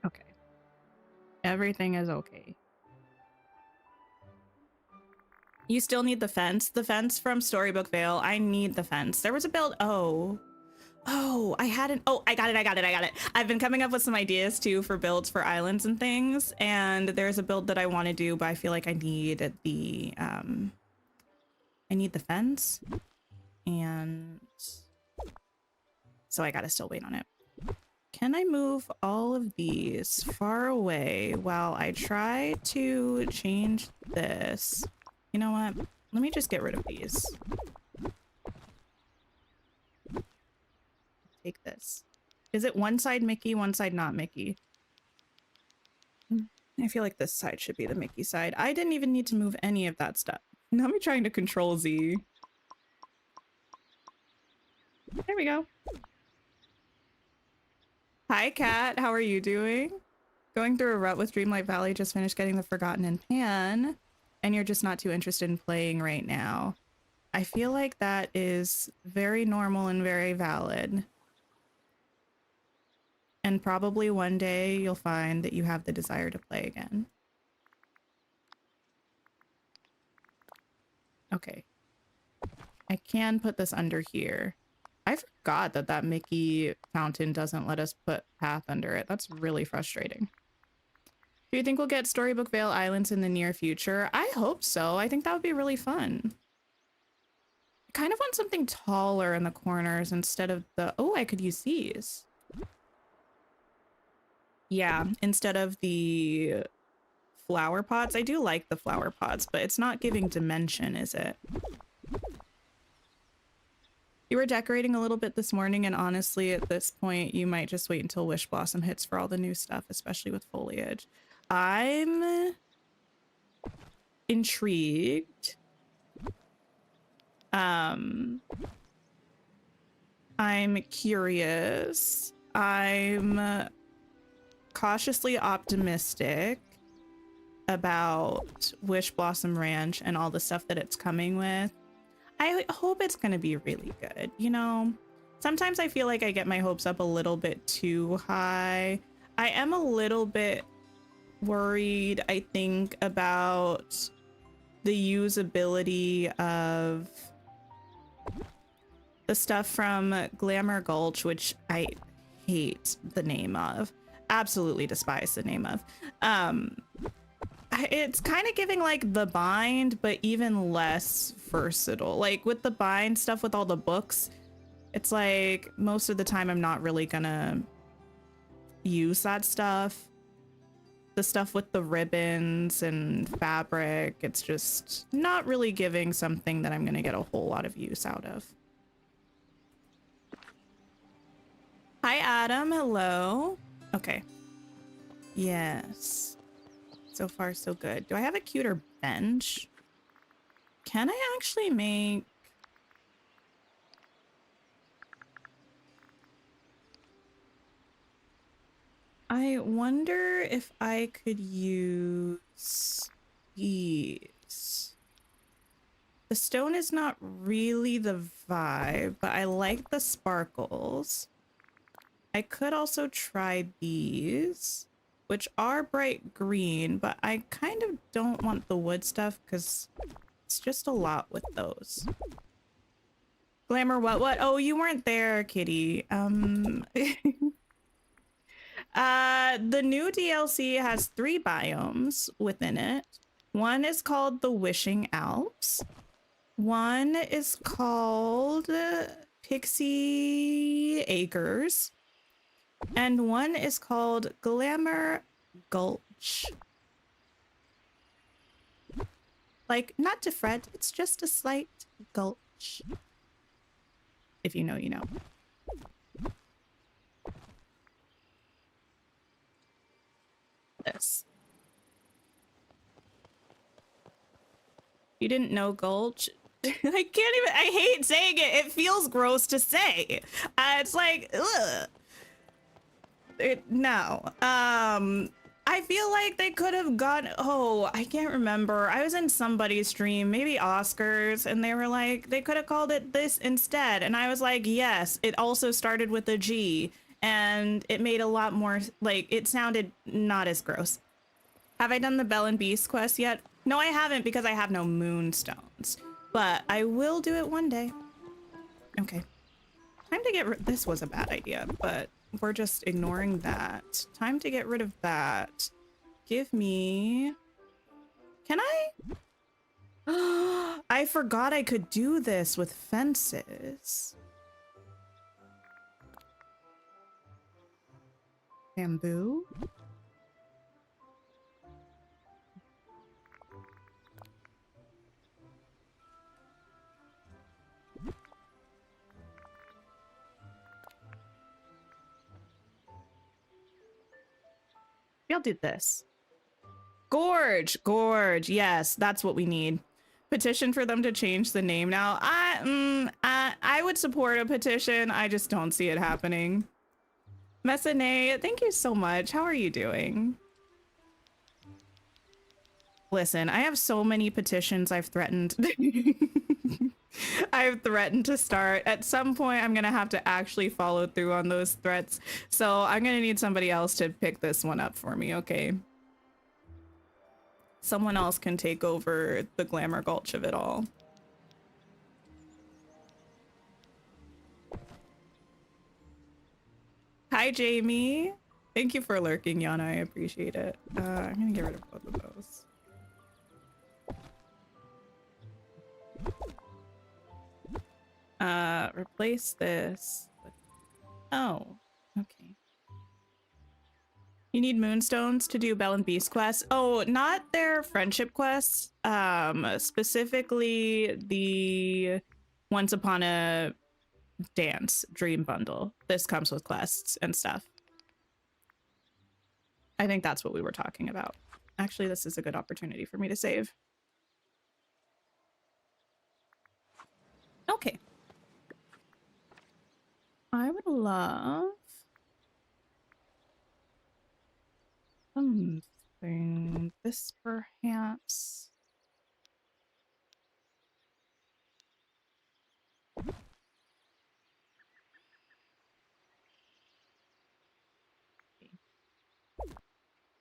Okay. Everything is okay. You still need the fence? The fence from Storybook Vale. I need the fence. There was a build. Oh, I hadn't. Oh, I got it. I've been coming up with some ideas too for builds for islands and things. And there's a build that I want to do, but I feel like I need the fence. And so I gotta still wait on it. Can I move all of these far away while I try to change this? You know what? Let me just get rid of these. Take this. Is it one side Mickey, one side not Mickey? I feel like this side should be the Mickey side. I didn't even need to move any of that stuff. Now I'm trying to control Z. There we go. Hi, Kat. How are you doing? Going through a rut with Dreamlight Valley. Just finished getting the Forgotten in Pan. And you're just not too interested in playing right now. I feel like that is very normal and very valid. And probably one day you'll find that you have the desire to play again. Okay. I can put this under here. I forgot that that Mickey fountain doesn't let us put path under it. That's really frustrating. Do you think we'll get Storybook Vale Islands in the near future? I hope so. I think that would be really fun. I kind of want something taller in the corners instead of the... Oh, I could use these. Yeah, instead of the flower pots. I do like the flower pots, but it's not giving dimension, is it? You were decorating a little bit this morning, and honestly, at this point, you might just wait until Wish Blossom hits for all the new stuff, especially with foliage. I'm intrigued. I'm curious. I'm cautiously optimistic about Wish Blossom Ranch and all the stuff that it's coming with. I hope it's going to be really good. You know, sometimes I feel like I get my hopes up a little bit too high. I am a little bit worried, I think, about the usability of the stuff from Glamour Gulch, which I hate the name of. Absolutely despise the name of. It's kind of giving like the bind, but even less versatile. Like with the bind stuff with all the books, it's like most of the time I'm not really gonna use that stuff. the stuff with the ribbons and fabric, it's just not really giving something that I'm gonna get a whole lot of use out of. Hi, Adam. Hello. Okay. Yes. So far, so good. Do I have a cuter bench? Can I actually make... I wonder if I could use these. The stone is not really the vibe, but I like the sparkles. I could also try these, which are bright green, but I kind of don't want the wood stuff because it's just a lot with those. Glamour what? Oh, you weren't there, kitty. The new DLC has 3 biomes within it. One is called the Wishing Alps. One is called Pixie Acres. And one is called Glamour Gulch. Like, not to fret, it's just a slight gulch. If you know, you know. This. You didn't know Gulch? I can't even, I hate saying it. It feels gross to say. It's like, ugh. No. I feel like they could have gone, oh, I can't remember. I was in somebody's stream, maybe Oscars, and they were like, they could have called it this instead. And I was like, yes, it also started with a G. And it made a lot more, like, it sounded not as gross. Have I done the Bell and Beast quest yet? No, I haven't because I have no moonstones. But I will do it one day. Okay. Time to get rid, this was a bad idea, but we're just ignoring that. Time to get rid of that. Give me... Can I? I forgot I could do this with fences. Bamboo? I'll do this. Gorge, gorge. Yes, that's what we need. Petition for them to change the name now. I would support a petition. I just don't see it happening. Messane, thank you so much. How are you doing? Listen, I have so many petitions I've threatened. I've threatened to start. At some point, I'm going to have to actually follow through on those threats. So I'm going to need somebody else to pick this one up for me, okay? Someone else can take over the Glamour Gulch of it all. Hi, Jamie. Thank you for lurking, Yana. I appreciate it. I'm going to get rid of both of those. Replace this with... Oh, okay. You need moonstones to do Bell and Beast quests. Oh, not their friendship quests. Specifically the Once Upon a Dance Dream Bundle. This comes with quests and stuff. I think that's what we were talking about. Actually, this is a good opportunity for me to save. Okay. I would love something. This perhaps.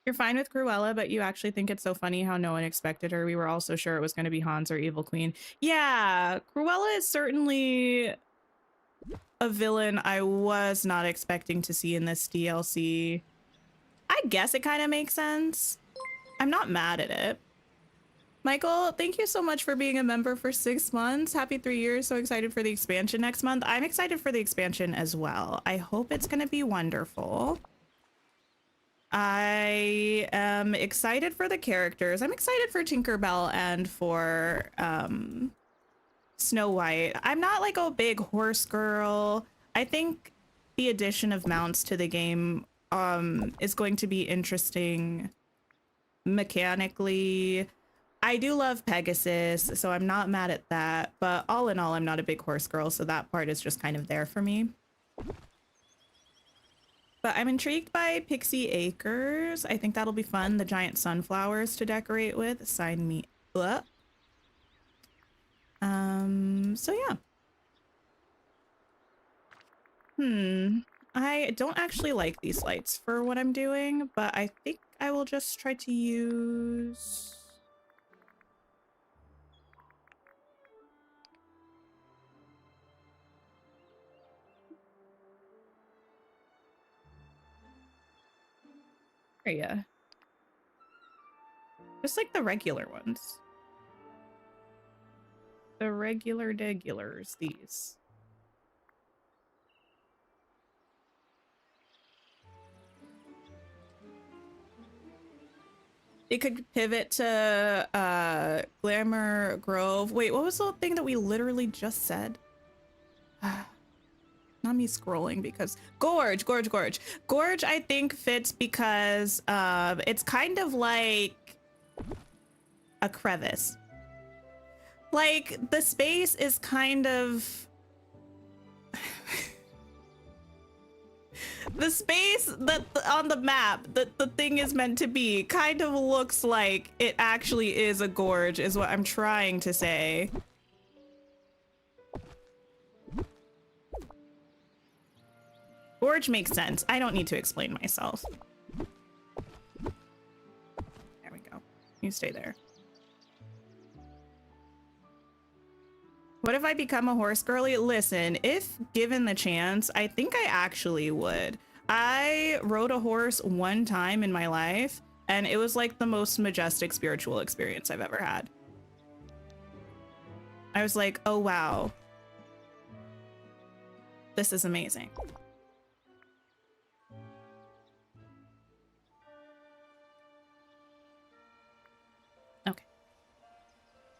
You're fine with Cruella, but you actually think it's so funny how no one expected her. We were also sure it was going to be Hans or Evil Queen. Yeah, Cruella is certainly a villain I was not expecting to see in this DLC. I guess it kind of makes sense. I'm not mad at it. Michael, thank you so much for being a member for 6 months. Happy 3 years. So excited for the expansion next month. I'm excited for the expansion as well. I hope it's going to be wonderful. I am excited for the characters. I'm excited for Tinkerbell and for Snow White. I'm not like a big horse girl. I think the addition of mounts to the game is going to be interesting mechanically. I do love Pegasus, so I'm not mad at that. But all in all, I'm not a big horse girl, so that part is just kind of there for me. But I'm intrigued by Pixie Acres. I think that'll be fun. The giant sunflowers to decorate with. Sign me up. So yeah. I don't actually like these lights for what I'm doing, but I think I will just try to use... Yeah. Just like the regular ones. The regular degulars, these. It could pivot to Glamour Grove. Wait, what was the thing that we literally just said? Not me scrolling because Gorge. Gorge I think fits because it's kind of like a crevice. Like the space is kind of the space that on the map that the thing is meant to be kind of looks like it actually is a gorge, is what I'm trying to say. Gorge makes sense. I don't need to explain myself. There we go. You stay there. What if I become a horse girly? Listen, if given the chance, I think I actually would. I rode a horse one time in my life, and it was like the most majestic spiritual experience I've ever had. I was like, oh wow, this is amazing. Okay.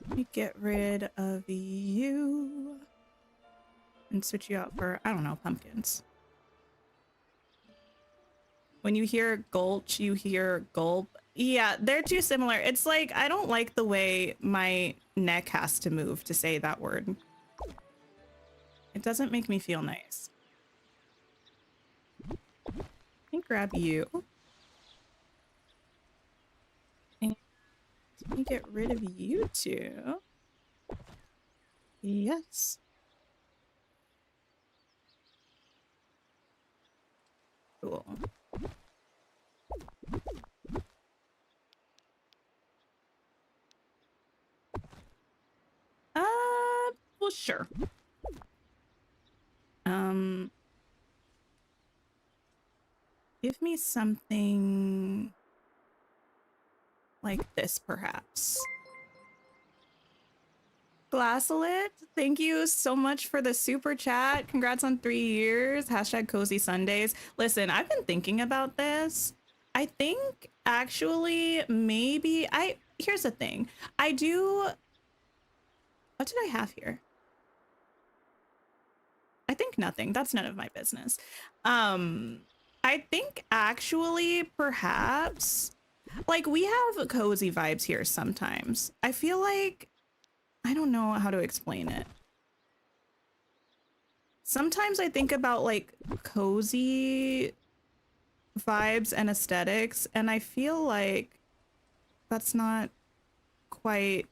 Let me get rid of you and switch you out for, I don't know, pumpkins. When you hear gulch, you hear gulp. Yeah, they're too similar. It's like, I don't like the way my neck has to move to say that word. It doesn't make me feel nice. Let me grab you. And let me get rid of you two. Yes. Cool. Well, sure. Give me something like this, perhaps. Glassolit, thank you so much for the super chat. Congrats on 3 years. Hashtag cozy Sundays. Listen, I've been thinking about this. I think actually maybe here's the thing. What did I have here? I think nothing. That's none of my business. I think actually perhaps like we have cozy vibes here sometimes. I feel like I don't know how to explain it. Sometimes I think about like cozy vibes and aesthetics, and I feel like that's not quite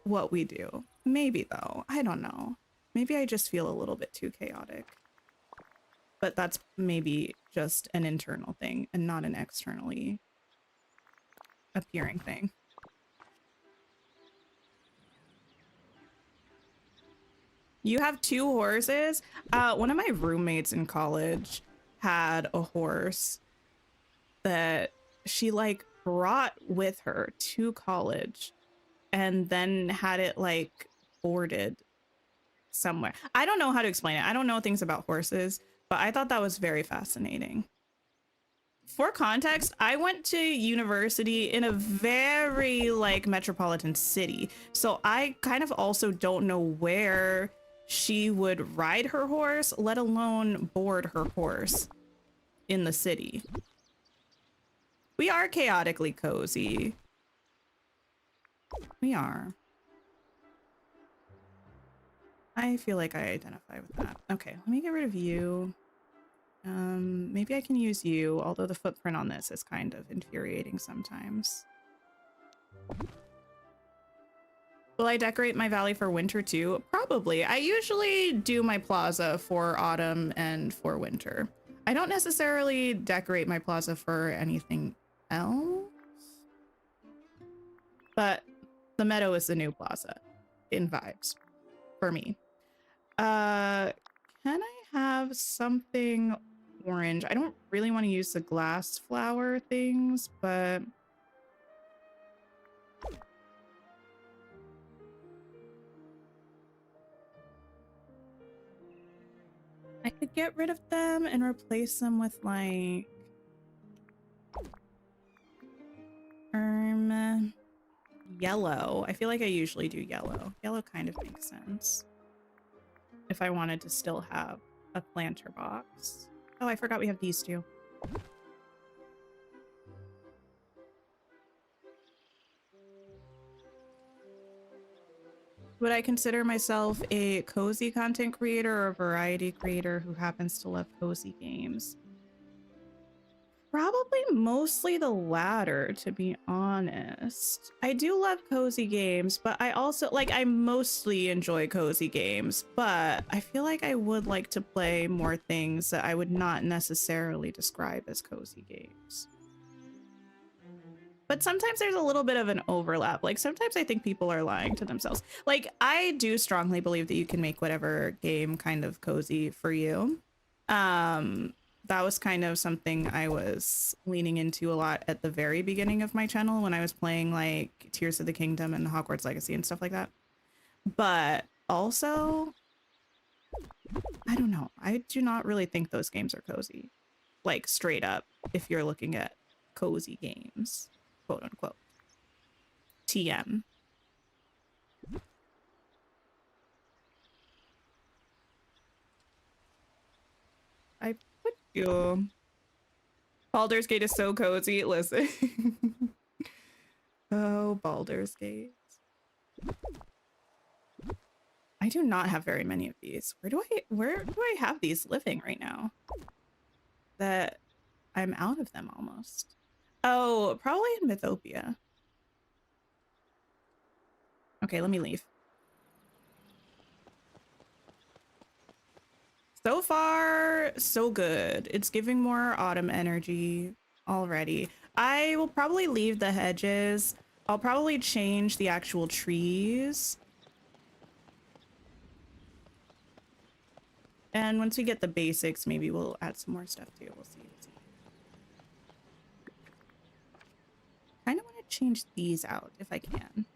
what we do. Maybe though, I don't know. Maybe I just feel a little bit too chaotic. But that's maybe just an internal thing and not an externally appearing thing. You have 2 horses? One of my roommates in college had a horse that she like brought with her to college and then had it like boarded somewhere. I don't know how to explain it. I don't know things about horses, but I thought that was very fascinating. for context, I went to university in a very like metropolitan city. So I kind of also don't know where she would ride her horse, let alone board her horse in the city. We are chaotically cozy. We are. I feel like I identify with that. Okay, let me get rid of you. Maybe I can use you, although the footprint on this is kind of infuriating sometimes. Will I decorate my valley for winter too? Probably. I usually do my plaza for autumn and for winter. I don't necessarily decorate my plaza for anything else, but the Meadow is the new plaza in vibes for me. Can I have something orange? I don't really want to use the glass flower things, but I could get rid of them and replace them with like yellow. I feel like I usually do yellow. Yellow kind of makes sense if I wanted to still have a planter box. Oh, I forgot we have these two. Would I consider myself a cozy content creator or a variety creator who happens to love cozy games? Probably mostly the latter, to be honest. I do love cozy games, but I also, like, I mostly enjoy cozy games, but I feel like I would like to play more things that I would not necessarily describe as cozy games. But sometimes there's a little bit of an overlap. Like, sometimes I think people are lying to themselves. Like, I do strongly believe that you can make whatever game kind of cozy for you. That was kind of something I was leaning into a lot at the very beginning of my channel when I was playing like Tears of the Kingdom and Hogwarts Legacy and stuff like that. But also, I don't know. I do not really think those games are cozy. Like, straight up, if you're looking at cozy games, quote unquote. TM. I put you. Baldur's Gate is so cozy. Listen. Oh, Baldur's Gate. I do not have very many of these. Where do I have these living right now? That I'm out of them almost. Oh, probably in Mythopia. Okay, let me leave. So far, so good. It's giving more autumn energy already. I will probably leave the hedges. I'll probably change the actual trees. And once we get the basics, maybe we'll add some more stuff too. We'll see. Kind of want to change these out if I can.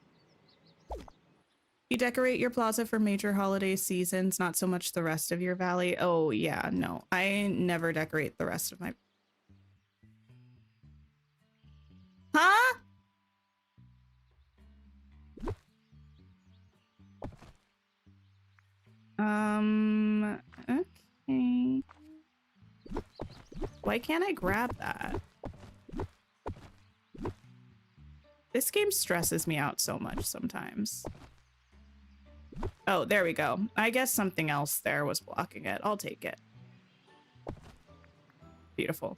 You decorate your plaza for major holiday seasons, not so much the rest of your valley. Oh yeah, no, I never decorate the rest of my... Huh? Okay. Why can't I grab that? This game stresses me out so much sometimes. Oh, there we go. I guess something else there was blocking it. I'll take it. Beautiful.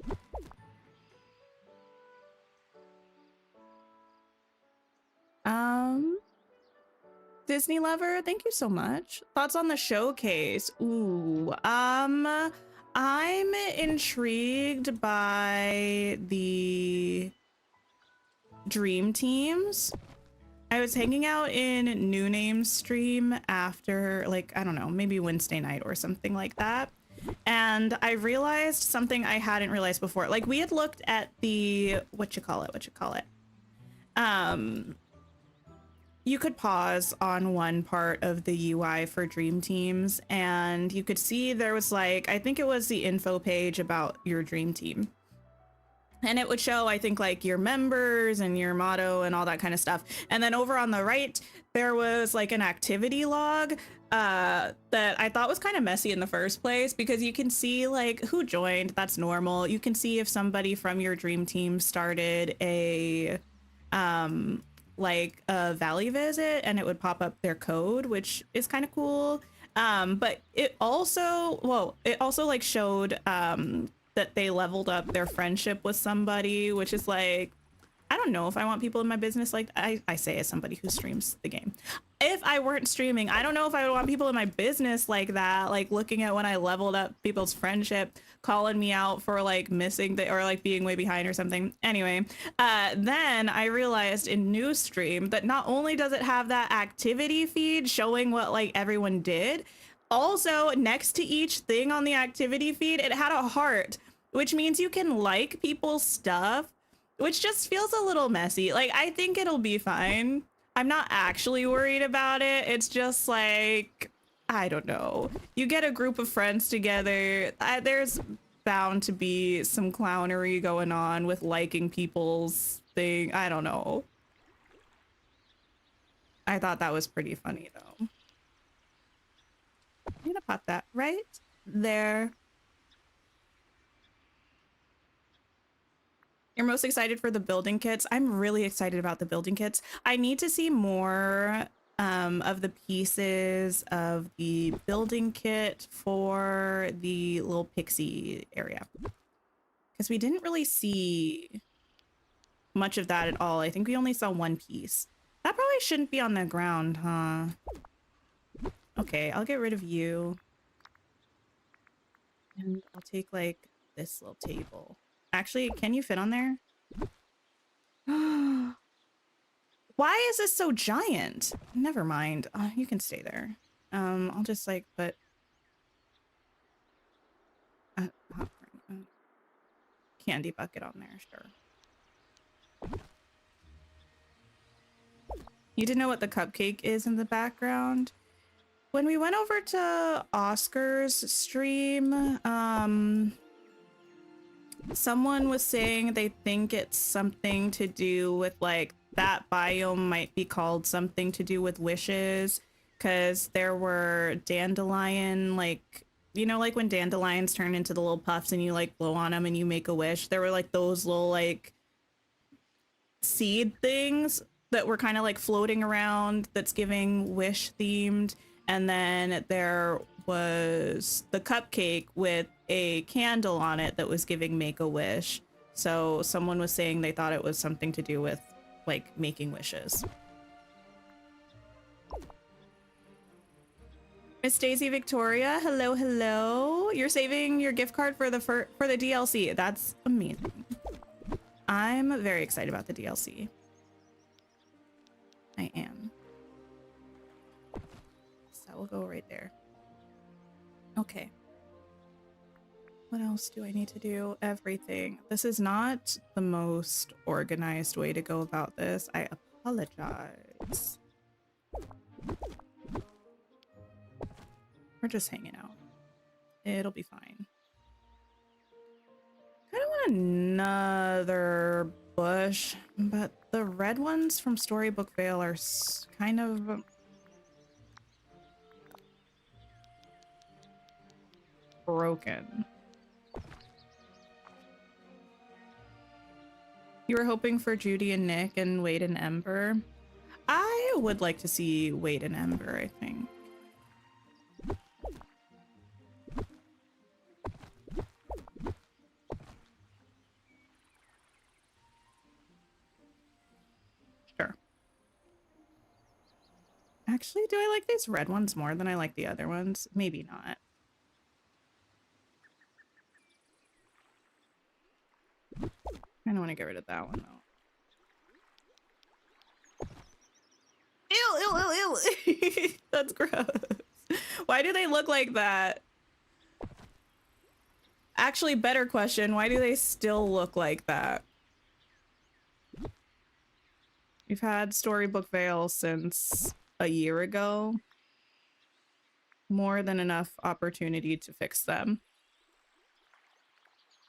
Disney lover, thank you so much. Thoughts on the showcase? Ooh, I'm intrigued by the dream teams. I was hanging out in New Name's stream after, like, I don't know, maybe Wednesday night or something like that. And I realized something I hadn't realized before. Like, we had looked at the, what you call it? You could pause on one part of the UI for dream teams, and you could see there was like, I think it was the info page about your dream team. and it would show, I think, like your members and your motto and all that kind of stuff. And then over on the right, there was like an activity log that I thought was kind of messy in the first place, because you can see like who joined. That's normal. You can see if somebody from your dream team started a like a valley visit, and it would pop up their code, which is kind of cool. But it also, well, it also like showed that they leveled up their friendship with somebody, which is like, I don't know if I want people in my business. Like I say as somebody who streams the game, if I weren't streaming, I don't know if I would want people in my business like that, like looking at when I leveled up people's friendship, calling me out for like missing the, or like being way behind or something. Anyway, then I realized in new stream that not only does it have that activity feed showing what like everyone did, also next to each thing on the activity feed, it had a heart, which means you can like people's stuff, which just feels a little messy. Like, I think it'll be fine. I'm not actually worried about it. It's just like, I don't know. You get a group of friends together, there's bound to be some clownery going on with liking people's thing. I don't know. I thought that was pretty funny though. I'm gonna pop that right there. You're most excited for the building kits. I'm really excited about the building kits. I need to see more of the pieces of the building kit for the little pixie area, because we didn't really see much of that at all. I think we only saw one piece. That probably shouldn't be on the ground, huh? Okay, I'll get rid of you. And I'll take like this little table. Actually, can you fit on there? Why is this so giant? Never mind. You can stay there. I'll just like put a candy bucket on there, sure. You didn't know what the cupcake is in the background? When we went over to Oscar's stream, someone was saying they think it's something to do with like that biome might be called something to do with wishes, because there were dandelion, like, you know, like when dandelions turn into the little puffs and you like blow on them and you make a wish. There were like those little like seed things that were kind of like floating around that's giving wish themed. And then there was the cupcake with a candle on it that was giving make a wish. So someone was saying they thought it was something to do with like making wishes. Miss Daisy Victoria, hello, hello. You're saving your gift card for the DLC. That's amazing. I'm very excited about the DLC. I am. So we'll go right there. Okay. What else do I need to do? Everything. This is not the most organized way to go about this. I apologize. We're just hanging out. It'll be fine. I don't want another bush, but the red ones from Storybook Vale are kind of broken. You were hoping for Judy and Nick and Wade and Ember. I would like to see Wade and Ember, I think. Sure. Actually, do I like these red ones more than I like the other ones? Maybe not. I don't want to get rid of that one though. Ew, ew, ew, ew. That's gross. Why do they look like that? Actually, better question. Why do they still look like that? We've had Storybook Vale since a year ago. More than enough opportunity to fix them.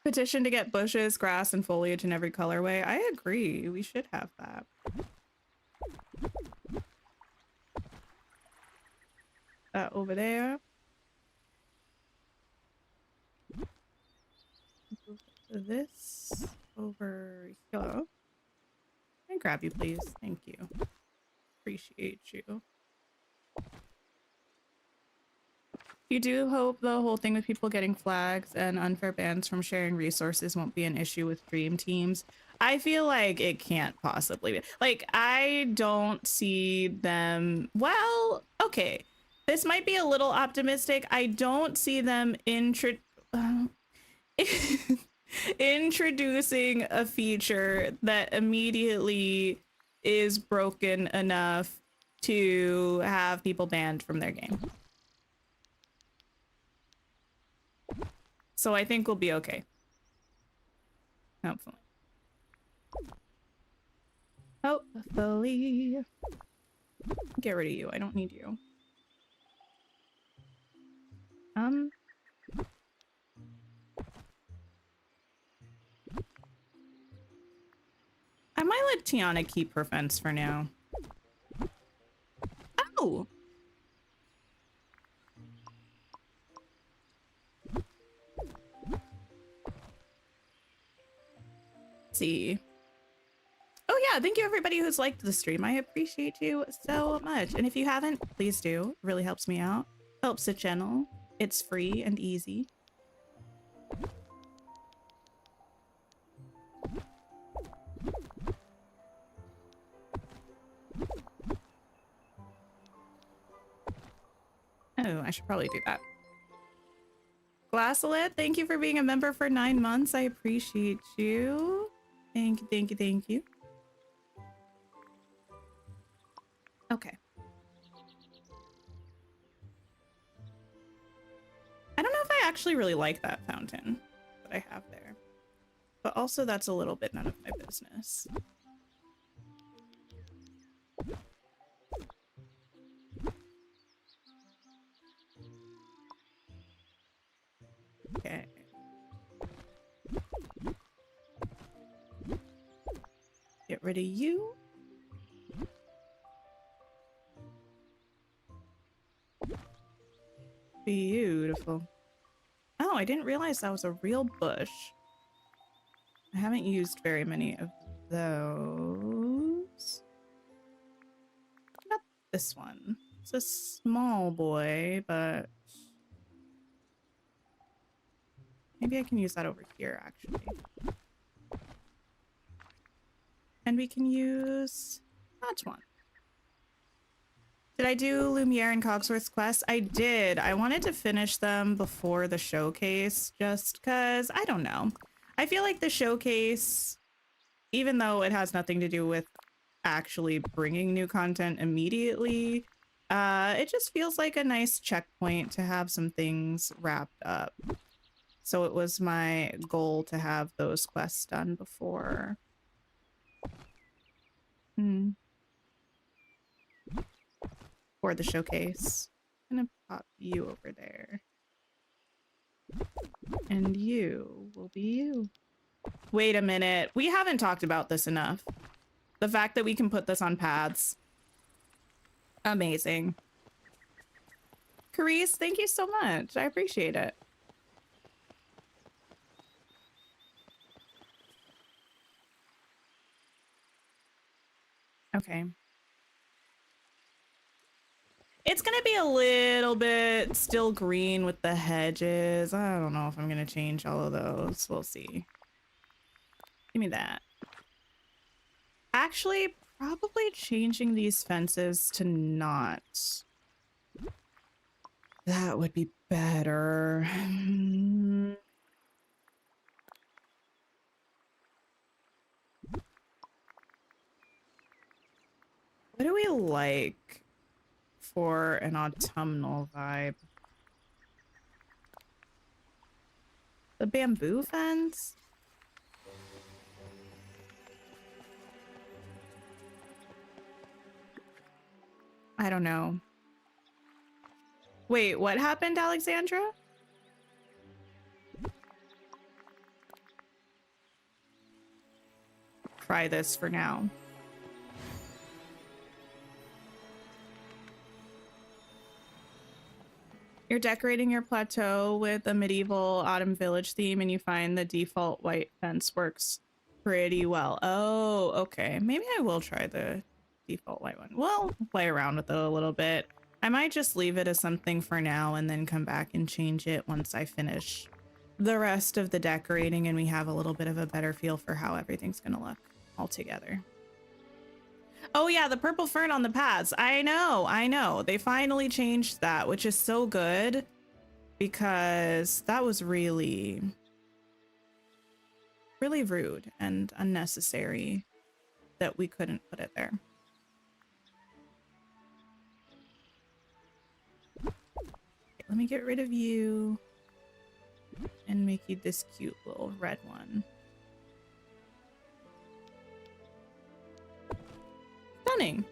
Petition to get bushes, grass, and foliage in every colorway. I agree. We should have that. Over there. This over here. Can I grab you, please? Thank you. Appreciate you. You do hope the whole thing with people getting flags and unfair bans from sharing resources won't be an issue with dream teams. I feel like it can't possibly be. Like, I don't see them. Well, okay. This might be a little optimistic. I don't see them introducing a feature that immediately is broken enough to have people banned from their game. So I think we'll be okay. Hopefully. Hopefully. Get rid of you. I don't need you. I might let Tiana keep her fence for now. Oh! Let's see. Oh yeah, thank you everybody who's liked the stream. I appreciate you so much. And if you haven't, please do. It really helps me out. Helps the channel. It's free and easy. Oh, I should probably do that. Glassolet, thank you for being a member for 9 months. I appreciate you. Thank you, thank you, thank you. Okay. I don't know if I actually really like that fountain that I have there. But also that's a little bit none of my business. Okay. Get rid of you. Beautiful. Oh, I didn't realize that was a real bush. I haven't used very many of those. Not this one. It's a small boy, but maybe I can use that over here, actually. And we can use that one. Did I do Lumiere and Cogsworth's quest? I did. I wanted to finish them before the showcase, just because, I don't know. I feel like the showcase, even though it has nothing to do with actually bringing new content immediately, it just feels like a nice checkpoint to have some things wrapped up. So it was my goal to have those quests done before. For the showcase. I'm gonna pop you over there. And you will be you. Wait a minute. We haven't talked about this enough. The fact that we can put this on paths. Amazing. Carice, thank you so much. I appreciate it. Okay. It's gonna be a little bit still green with the hedges. I don't know if I'm gonna change all of those. We'll see. Give me that. Actually, probably changing these fences to not. That would be better. What do we like for an autumnal vibe? The bamboo fence? I don't know. Wait, what happened, Alexandra? try this for now. You're decorating your plateau with a medieval autumn village theme and you find the default white fence works pretty well. Oh, okay. Maybe I will try the default white one. We'll play around with it a little bit. I might just leave it as something for now and then come back and change it once I finish the rest of the decorating and we have a little bit of a better feel for how everything's gonna look all together. Oh yeah, the purple fern on the paths. I know. They finally changed that, which is so good because that was really, really rude and unnecessary that we couldn't put it there. Okay, let me get rid of you and make you this cute little red one. Stunning.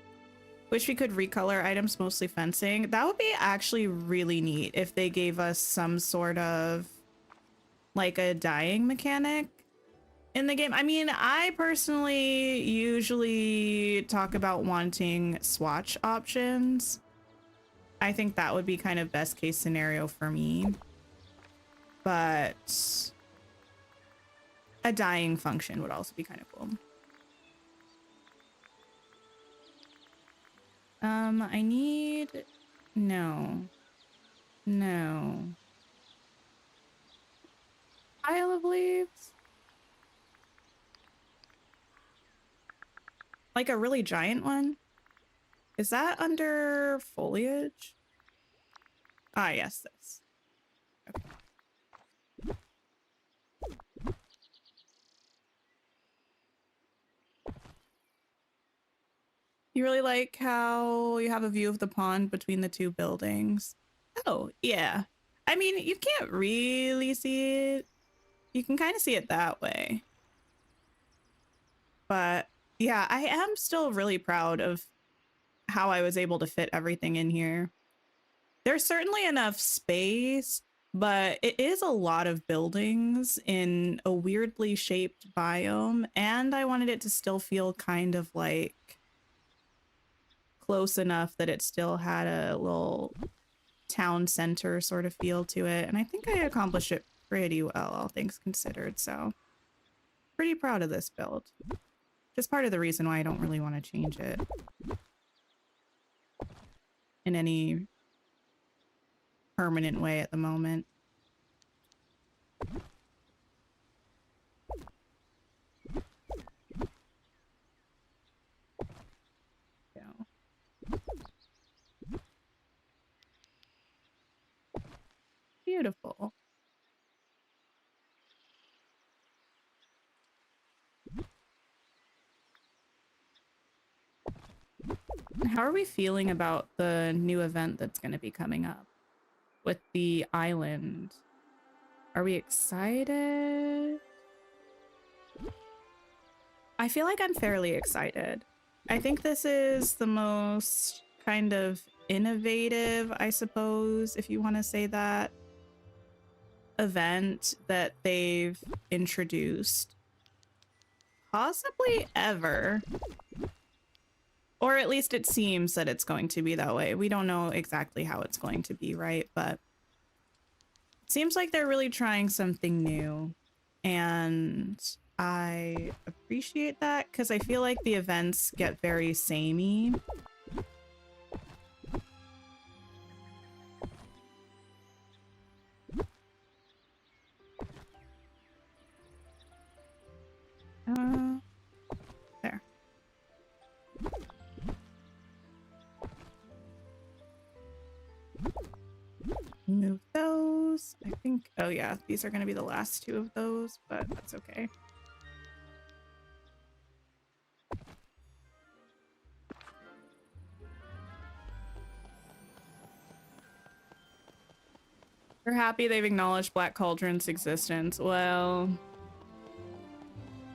Wish we could recolor items, mostly fencing. That would be actually really neat if they gave us some sort of like a dyeing mechanic in the game. I mean, I personally usually talk about wanting swatch options. I think that would be kind of best case scenario for me. But a dyeing function would also be kind of cool. I need... No. Pile of leaves? Like a really giant one? Is that under foliage? Ah, yes, this. Okay. You really like how you have a view of the pond between the two buildings? Oh, yeah. I mean, you can't really see it. You can kind of see it that way. But yeah, I am still really proud of how I was able to fit everything in here. There's certainly enough space, but it is a lot of buildings in a weirdly shaped biome, and I wanted it to still feel kind of like close enough that it still had a little town center sort of feel to it, and I think I accomplished it pretty well, all things considered, so pretty proud of this build. Just part of the reason why I don't really want to change it in any permanent way at the moment. Beautiful. How are we feeling about the new event that's going to be coming up with the island? Are we excited? I feel like I'm fairly excited. I think this is the most kind of innovative, I suppose, if you want to say that, event that they've introduced possibly ever. Or at least it seems that it's going to be that way. We don't know exactly how it's going to be, right? But it seems like they're really trying something new. And I appreciate that because I feel like the events get very samey. There. Move those. I think, oh yeah, these are going to be the last two of those, but that's okay. We're happy they've acknowledged Black Cauldron's existence. Well...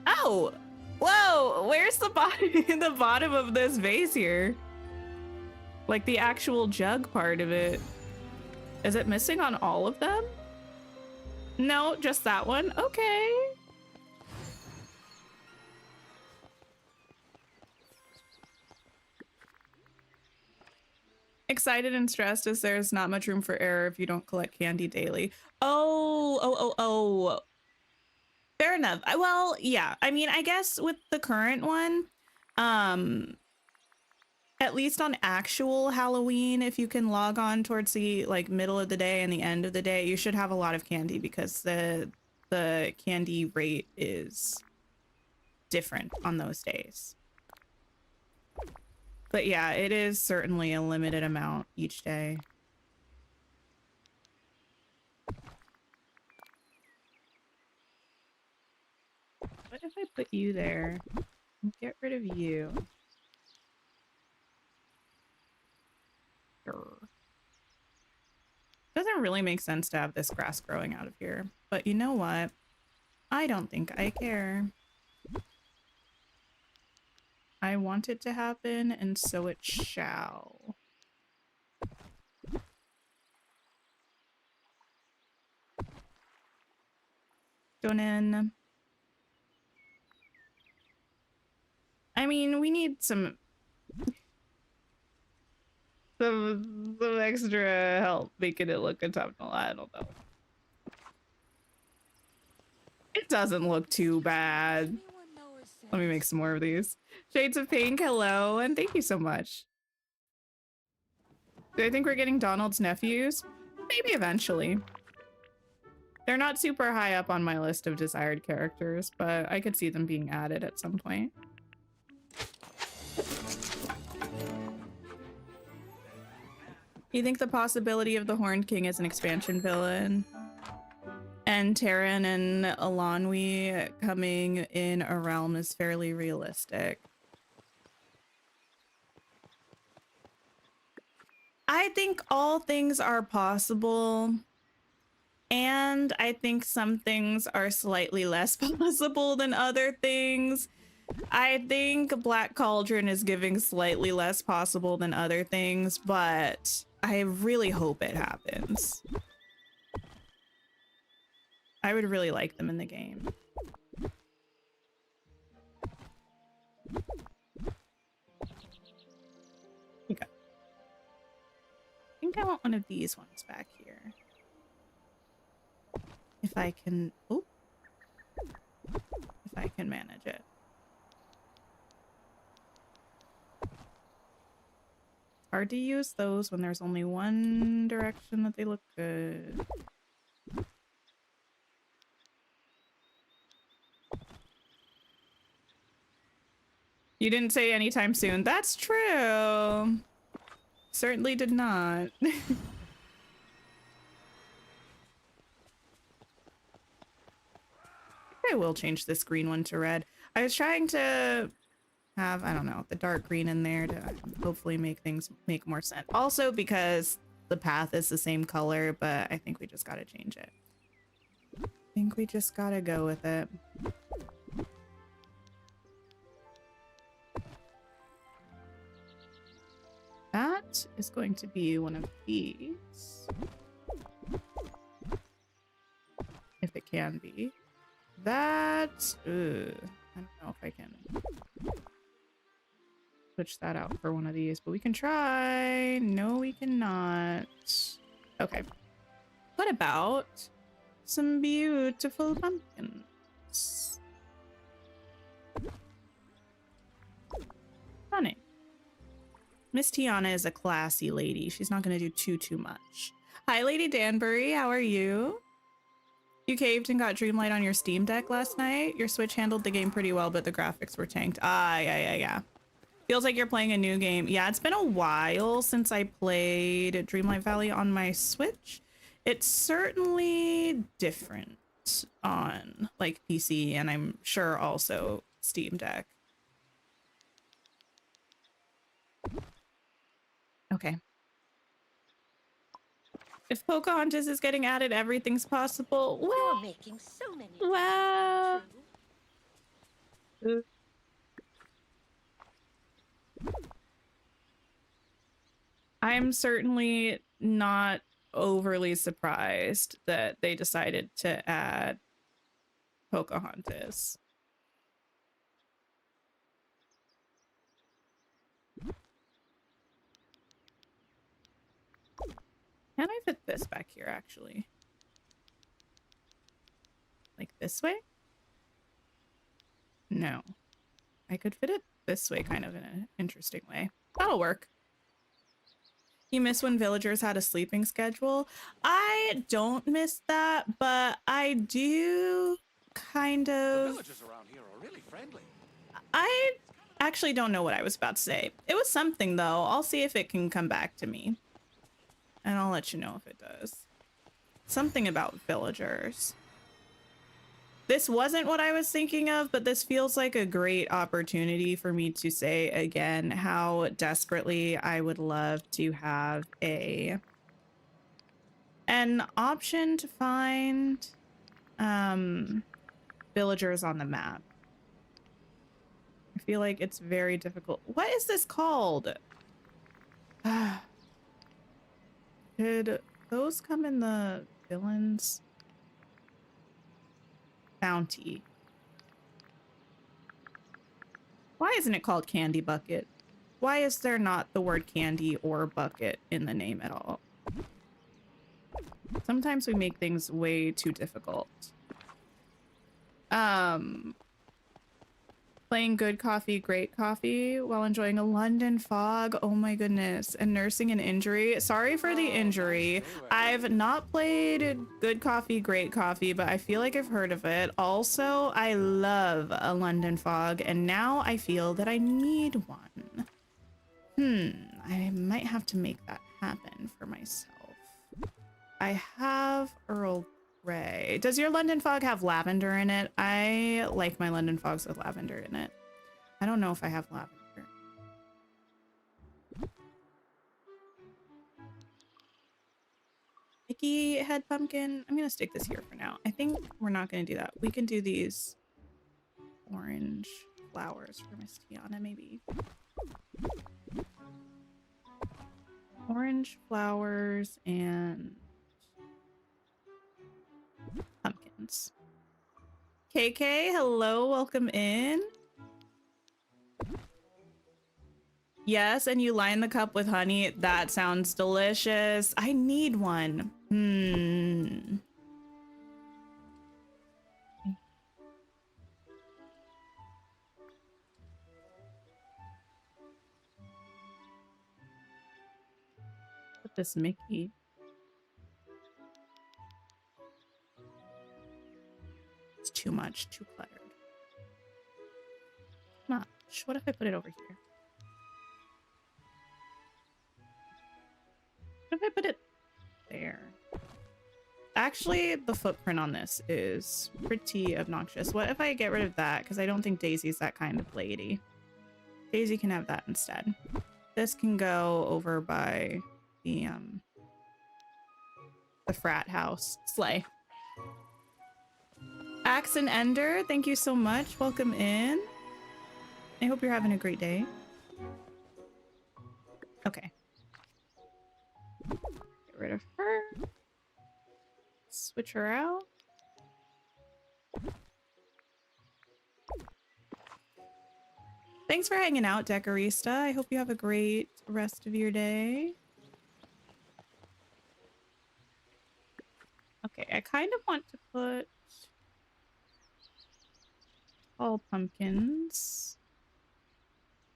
Oh! Whoa! Where's the bottom, the bottom of this vase here? Like the actual jug part of it. Is it missing on all of them? No, just that one? Okay. Excited and stressed as there's not much room for error if you don't collect candy daily. Oh. Fair enough. Well, yeah. I mean, I guess with the current one, um, at least on actual Halloween, if you can log on towards the like middle of the day and the end of the day, you should have a lot of candy because the candy rate is different on those days. But yeah, it is certainly a limited amount each day. What if I put you there and get rid of you? Sure. Doesn't really make sense to have this grass growing out of here. But you know what? I don't think I care. I want it to happen, and so it shall. Going in. I mean, we need some extra help making it look autumnal. I don't know. It doesn't look too bad. Let me make some more of these. Shades of Pink, hello, and thank you so much. Do I think we're getting Donald's nephews? Maybe eventually. They're not super high up on my list of desired characters, but I could see them being added at some point. You think the possibility of the Horned King as an expansion villain and Terran and Elanwi coming in a realm is fairly realistic? I think all things are possible, and I think some things are slightly less possible than other things. I think Black Cauldron is giving slightly less possible than other things, but I really hope it happens. I would really like them in the game. Okay. I think I want one of these ones back here. If I can, oh, if I can manage it. Hard to use those when there's only one direction that they look good. You didn't say anytime soon. That's true. Certainly did not. I will change this green one to red. I was trying to have, I don't know, the dark green in there to hopefully make things make more sense. Also because the path is the same color, but I think we just gotta change it. I think we just gotta go with it. That is going to be one of these. If it can be. That, I don't know if I can switch that out for one of these, but we can try. No, we cannot. Okay. What about some beautiful pumpkins? Stunning. Miss Tiana is a classy lady. She's not going to do too much. Hi, Lady Danbury. How are you? You caved and got Dreamlight on your Steam Deck last night. Your Switch handled the game pretty well, but the graphics were tanked. Ah, yeah. Feels like you're playing a new game. Yeah, it's been a while since I played Dreamlight Valley on my Switch. It's certainly different on like PC, and I'm sure also Steam Deck. Okay. If Pocahontas is getting added, everything's possible. Well, You're making so many wow. I'm certainly not overly surprised that they decided to add Pocahontas. Can I fit this back here, actually? Like this way? No. I could fit it this way, kind of in an interesting way. That'll work. You miss when villagers had a sleeping schedule? I don't miss that, but I do kind of... The villagers around here are really friendly. I actually don't know what I was about to say. It was something, though. I'll see if it can come back to me. And I'll let you know if it does. Something about villagers. This wasn't what I was thinking of, but this feels like a great opportunity for me to say again how desperately I would love to have an option to find villagers on the map. I feel like it's very difficult. What is this called? Did those come in the villains? Bounty. Why isn't it called Candy Bucket? Why is there not the word candy or bucket in the name at all? Sometimes we make things way too difficult. Playing good coffee, great coffee while enjoying a London fog. Oh my goodness. And nursing an injury. Sorry for the injury. I've not played good coffee, great coffee, but I feel like I've heard of it. Also, I love a London fog, and now I feel that I need one. I might have to make that happen for myself. I have Earl Grey. Does your London fog have lavender in it? I like my London fogs with lavender in it. I don't know if I have lavender. Icky head pumpkin. I'm gonna stick this here for now. I think we're not gonna do that. We can do these orange flowers for Miss Tiana, maybe. Orange flowers and pumpkins. KK, hello, welcome in. Yes, and you line the cup with honey. That sounds delicious. I need one. Put this Mickey. It's too much, too cluttered. Much. What if I put it over here? What if I put it there? Actually, the footprint on this is pretty obnoxious. What if I get rid of that? Because I don't think Daisy's that kind of lady. Daisy can have that instead. This can go over by the frat house. Slay. Axe and Ender, thank you so much. Welcome in. I hope you're having a great day. Okay. Get rid of her. Switch her out. Thanks for hanging out, Decorista. I hope you have a great rest of your day. Okay, I kind of want to put all pumpkins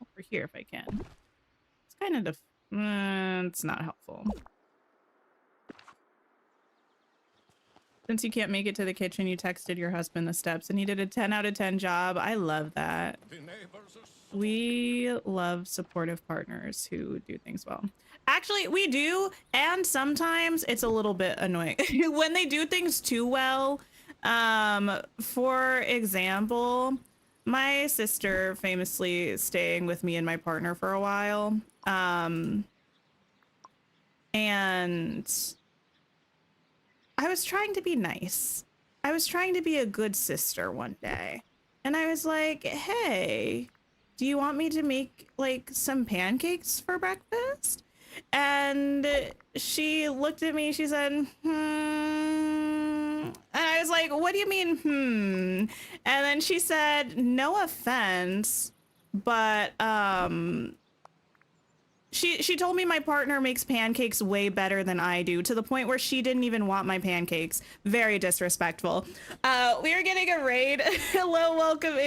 over here if I can. It's kind of it's not helpful. Since you can't make it to the kitchen, you texted your husband the steps and he did a 10 out of 10 job. I love that. We love supportive partners who do things well. Actually, we do, and sometimes it's a little bit annoying when they do things too well. For example, my sister famously staying with me and my partner for a while. And I was trying to be nice. I was trying to be a good sister one day. And I was like, hey, do you want me to make like some pancakes for breakfast? And she looked at me, she said, And I was like, what do you mean, And then she said, no offense, but She told me my partner makes pancakes way better than I do, to the point where she didn't even want my pancakes. Very disrespectful. We are getting a raid. Hello, welcome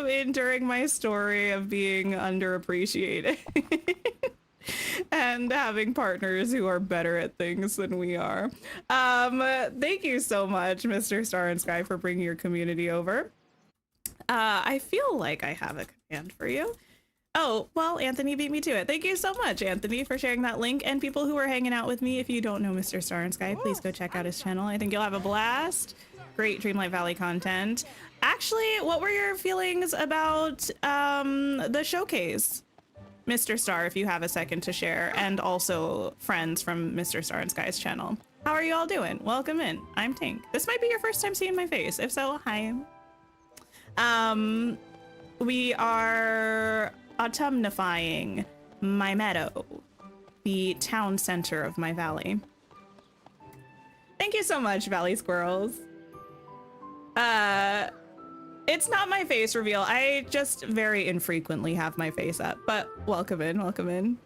in during my story of being underappreciated and having partners who are better at things than we are. Thank you so much, Mr. Star and Sky, for bringing your community over. I feel like I have a command for you. Oh, well, Anthony beat me to it. Thank you so much, Anthony, for sharing that link. And people who are hanging out with me, if you don't know Mr. Star and Sky, please go check out his channel. I think you'll have a blast. Great Dreamlight Valley content. Actually, what were your feelings about the showcase, Mr. Star, if you have a second to share, and also friends from Mr. Star and Sky's channel? How are you all doing? Welcome in. I'm Tink. This might be your first time seeing my face. If so, hi. We are autumnifying my meadow, the town center of my valley. Thank you so much, Valley Squirrels. It's not my face reveal. I just very infrequently have my face up, but welcome in, welcome in.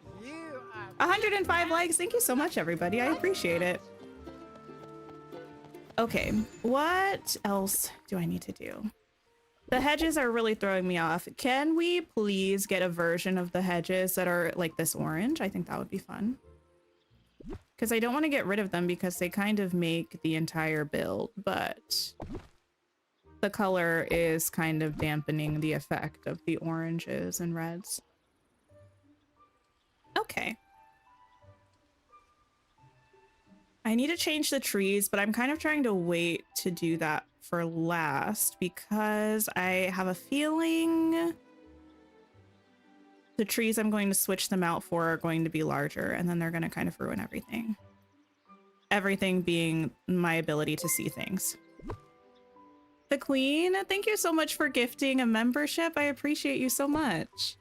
105 likes. Thank you so much, everybody. I appreciate it. Okay, what else do I need to do? The hedges are really throwing me off. Can we please get a version of the hedges that are like this orange? I think that would be fun. Because I don't want to get rid of them because they kind of make the entire build, but the color is kind of dampening the effect of the oranges and reds. Okay. I need to change the trees, but I'm kind of trying to wait to do that for last because I have a feeling the trees I'm going to switch them out for are going to be larger, and then they're going to kind of ruin everything. Everything being my ability to see things. The Queen, thank you so much for gifting a membership. I appreciate you so much.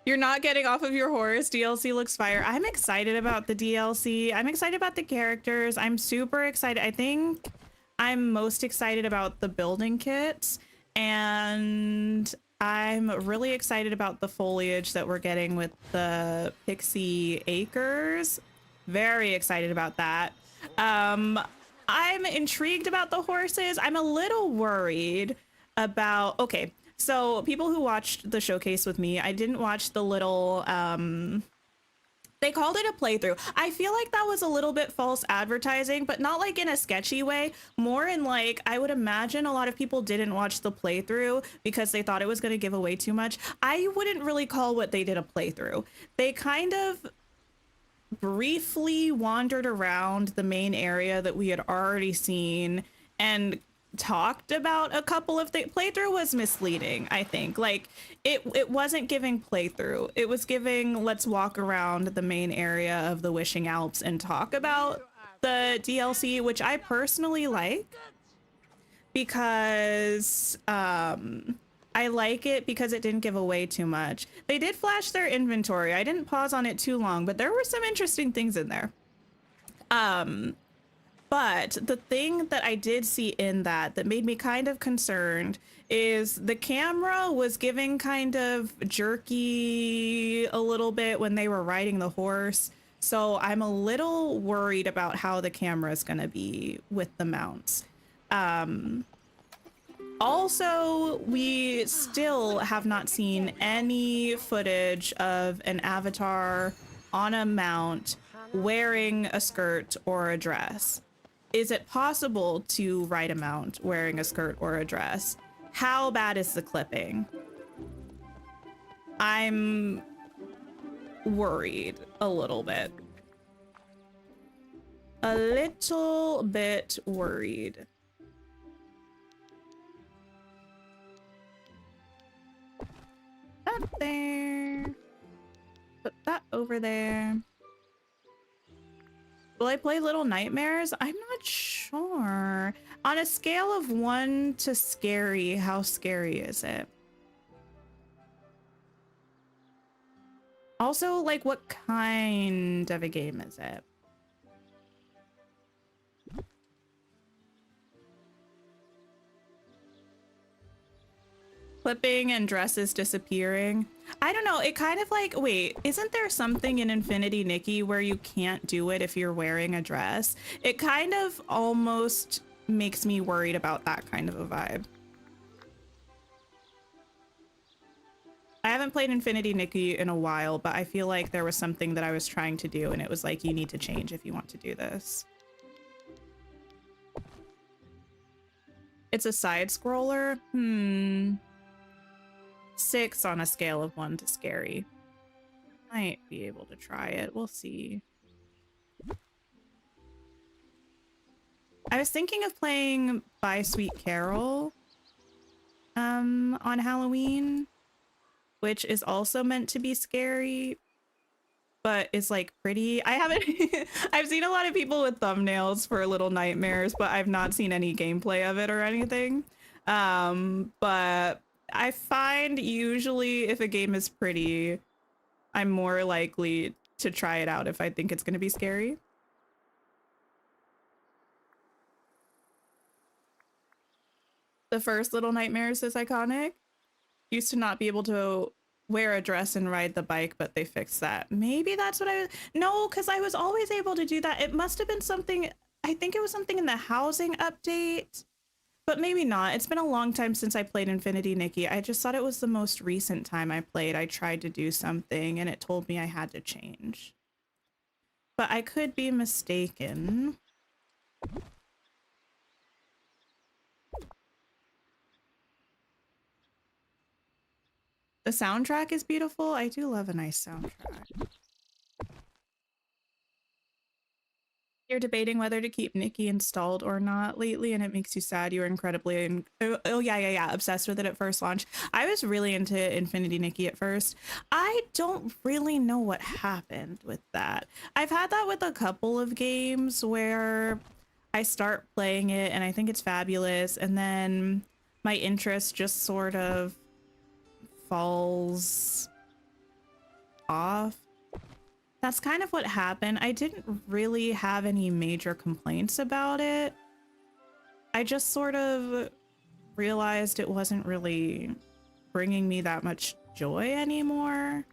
You're not getting off of your horse. DLC looks fire. I'm excited about the DLC. I'm excited about the characters. I'm super excited. I think I'm most excited about the building kits, and I'm really excited about the foliage that we're getting with the Pixie Acres. Very excited about that. I'm intrigued about the horses. I'm a little worried about, okay, so people who watched the showcase with me, I didn't watch the little, they called it a playthrough. I feel like that was a little bit false advertising, but not like in a sketchy way, more in like, I would imagine a lot of people didn't watch the playthrough because they thought it was going to give away too much. I wouldn't really call what they did a playthrough. They kind of briefly wandered around the main area that we had already seen and talked about a couple of things. Playthrough was misleading, I think. Like it wasn't giving playthrough. It was giving let's walk around the main area of the Wishing Alps and talk about the DLC, which I personally like because I like it because it didn't give away too much. They did flash their inventory. I didn't pause on it too long, but there were some interesting things in there. But the thing that I did see in that made me kind of concerned is the camera was giving kind of jerky a little bit when they were riding the horse. So I'm a little worried about how the camera is going to be with the mounts. Also, we still have not seen any footage of an avatar on a mount wearing a skirt or a dress. Is it possible to ride a mount wearing a skirt or a dress? How bad is the clipping? I'm worried a little bit. A little bit worried. That there. Put that over there. Will I play Little Nightmares? I'm not sure. On a scale of 1 to scary, how scary is it? Also, like, what kind of a game is it? Clipping and dresses disappearing. I don't know. It kind of like, wait, isn't there something in Infinity Nikki where you can't do it if you're wearing a dress? It kind of almost makes me worried about that kind of a vibe. I haven't played Infinity Nikki in a while, but I feel like there was something that I was trying to do and it was like, you need to change if you want to do this. It's a side scroller. 6 on a scale of 1 to scary. Might be able to try it. We'll see. I was thinking of playing By Sweet Carol on Halloween, which is also meant to be scary, but it's like pretty. I haven't I've seen a lot of people with thumbnails for Little Nightmares, but I've not seen any gameplay of it or anything. But I find usually if a game is pretty, I'm more likely to try it out if I think it's going to be scary. The first Little Nightmares is iconic. Used to not be able to wear a dress and ride the bike, but they fixed that. Maybe that's what I was. No, because I was always able to do that. It must have been something. I think it was something in the housing update, but maybe not. It's been a long time since I played Infinity Nikki. I just thought it was the most recent time I played. I tried to do something and it told me I had to change. But I could be mistaken. The soundtrack is beautiful. I do love a nice soundtrack. You're debating whether to keep Nikki installed or not lately, and it makes you sad. You were incredibly yeah, obsessed with it at first launch. I was really into Infinity Nikki at first. I don't really know what happened with that. I've had that with a couple of games where I start playing it and I think it's fabulous, and then my interest just sort of falls off. That's kind of what happened. I didn't really have any major complaints about it. I just sort of realized it wasn't really bringing me that much joy anymore.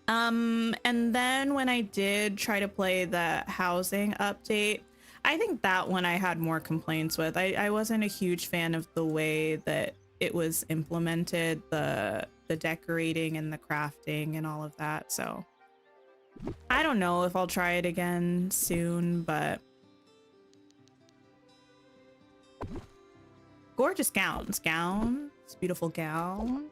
And then when I did try to play the housing update, I think that one I had more complaints with. I wasn't a huge fan of the way that it was implemented, the decorating and the crafting and all of that. So I don't know if I'll try it again soon, but gorgeous gowns, beautiful gowns.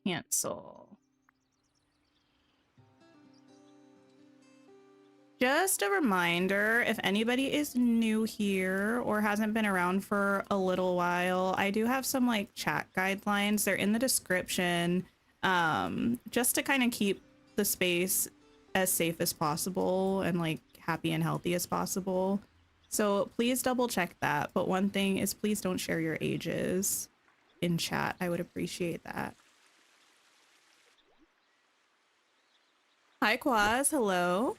Cancel. Just a reminder, if anybody is new here or hasn't been around for a little while, I do have some like chat guidelines. They're in the description, just to kind of keep the space as safe as possible and like happy and healthy as possible. So please double check that. But one thing is, please don't share your ages in chat. I would appreciate that. Hi Quaz, hello.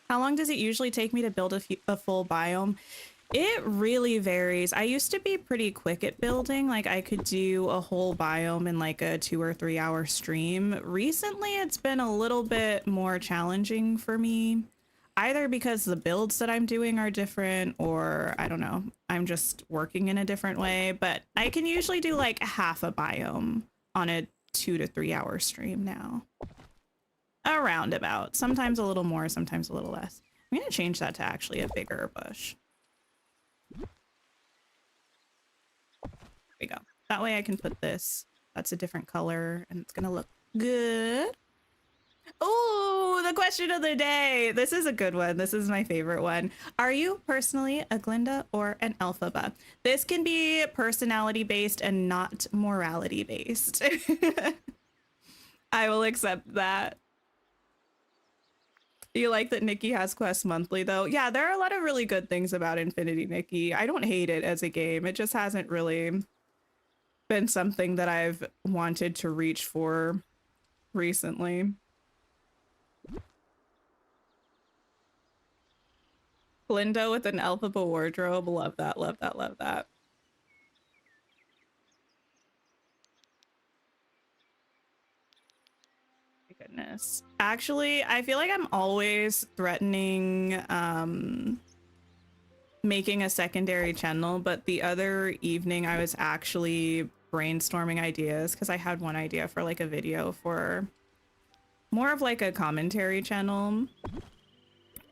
How long does it usually take me to build a full biome? It really varies. I used to be pretty quick at building. Like I could do a whole biome in like a 2 or 3 hour stream. Recently, it's been a little bit more challenging for me, either because the builds that I'm doing are different, or I don't know, I'm just working in a different way. But I can usually do like half a biome on a 2 to 3 hour stream now. Around about, sometimes a little more, sometimes a little less. I'm gonna change that to actually a bigger bush. There we go. That way I can put this. That's a different color and it's gonna look good. Oh, the question of the day. This is a good one. This is my favorite one. Are you personally a Glinda or an Elphaba? This can be personality based and not morality based. I will accept that. You like that Nikki has quests monthly, though? Yeah, there are a lot of really good things about Infinity Nikki. I don't hate it as a game. It just hasn't really been something that I've wanted to reach for recently. Glinda with an Elphaba wardrobe. Love that, love that, love that. My goodness. Actually, I feel like I'm always threatening making a secondary channel, but the other evening I was actually brainstorming ideas because I had one idea for like a video for more of like a commentary channel.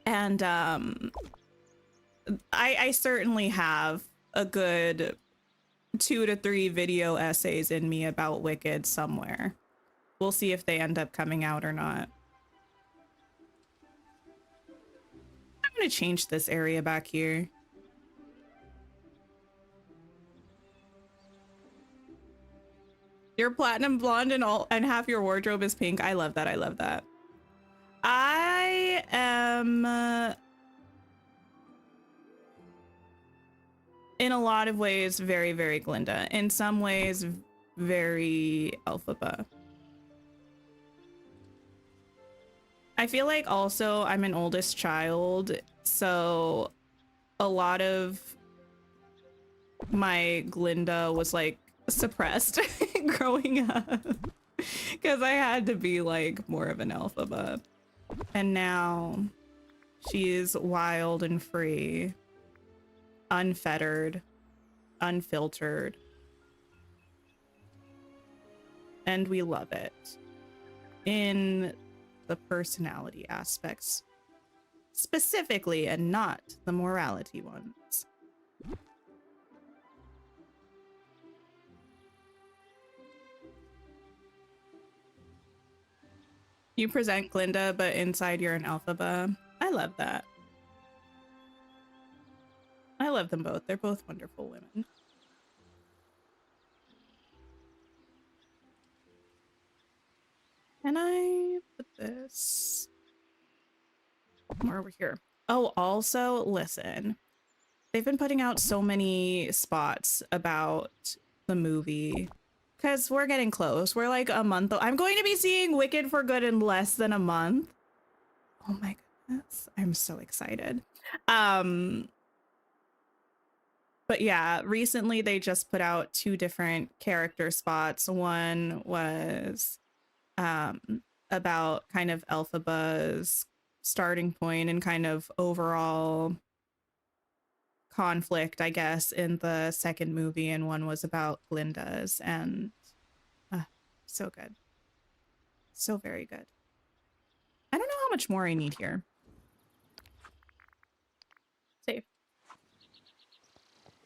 And I certainly have a good 2 to 3 video essays in me about Wicked somewhere. We'll see if they end up coming out or not. I'm gonna change this area back here. You're platinum blonde and half your wardrobe is pink. I love that. I love that. I am in a lot of ways very, very Glinda. In some ways, very Elphaba. I feel like also I'm an oldest child, so a lot of my Glinda was like suppressed growing up because I had to be like more of an Elphaba. And now she's wild and free, unfettered, unfiltered, and we love it in the personality aspects specifically and not the morality ones. You present Glinda, but inside you're an Elphaba. I love that. I love them both. They're both wonderful women. Can I put this more over here? Oh, also, listen. They've been putting out so many spots about the movie because we're getting close. We're like a month. I'm going to be seeing Wicked for Good in less than a month. Oh my goodness. I'm so excited. But yeah, recently they just put out 2 different character spots. One was about kind of Elphaba's starting point and kind of overall conflict, I guess, in the second movie, and one was about Glinda's, and so good. So very good. I don't know how much more I need here. Save.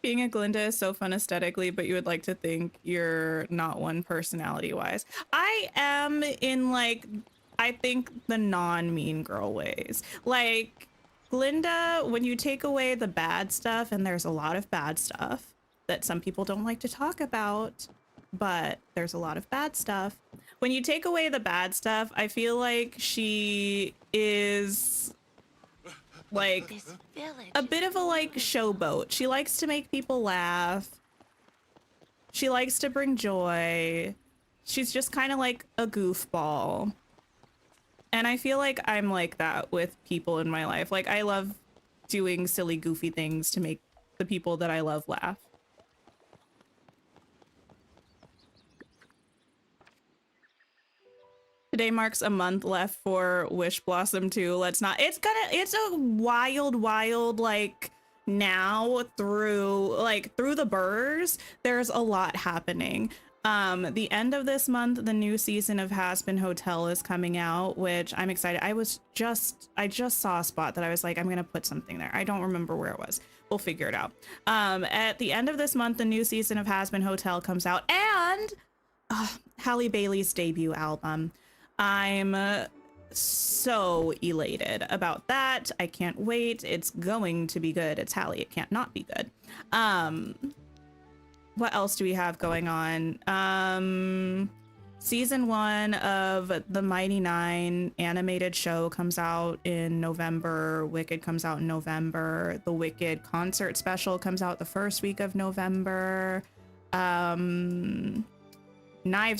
Being a Glinda is so fun aesthetically, but you would like to think you're not one personality-wise. I am in, like, I think the non-mean girl ways. Like, Glinda, when you take away the bad stuff, and there's a lot of bad stuff that some people don't like to talk about, but there's a lot of bad stuff. When you take away the bad stuff, I feel like she is like a bit of a like showboat. She likes to make people laugh. She likes to bring joy. She's just kind of like a goofball. And I feel like I'm like that with people in my life. Like, I love doing silly, goofy things to make the people that I love laugh. Today marks a month left for Wish Blossom 2. Let's not, it's a wild, like, now through the burrs, there's a lot happening. The end of this month, the new season of Has Been Hotel is coming out, which I'm excited. I just saw a spot that I was like, I'm gonna put something there. I don't remember where it was. We'll figure it out. At the end of this month, the new season of Has Been Hotel comes out, and Halle Bailey's debut album. I'm so elated about that. I can't wait. It's going to be good. It's Halle. It can't not be good. What else do we have going on? Season 1 of the Mighty Nine animated show comes out in November. Wicked comes out in November. The Wicked concert special comes out the first week of November. Knives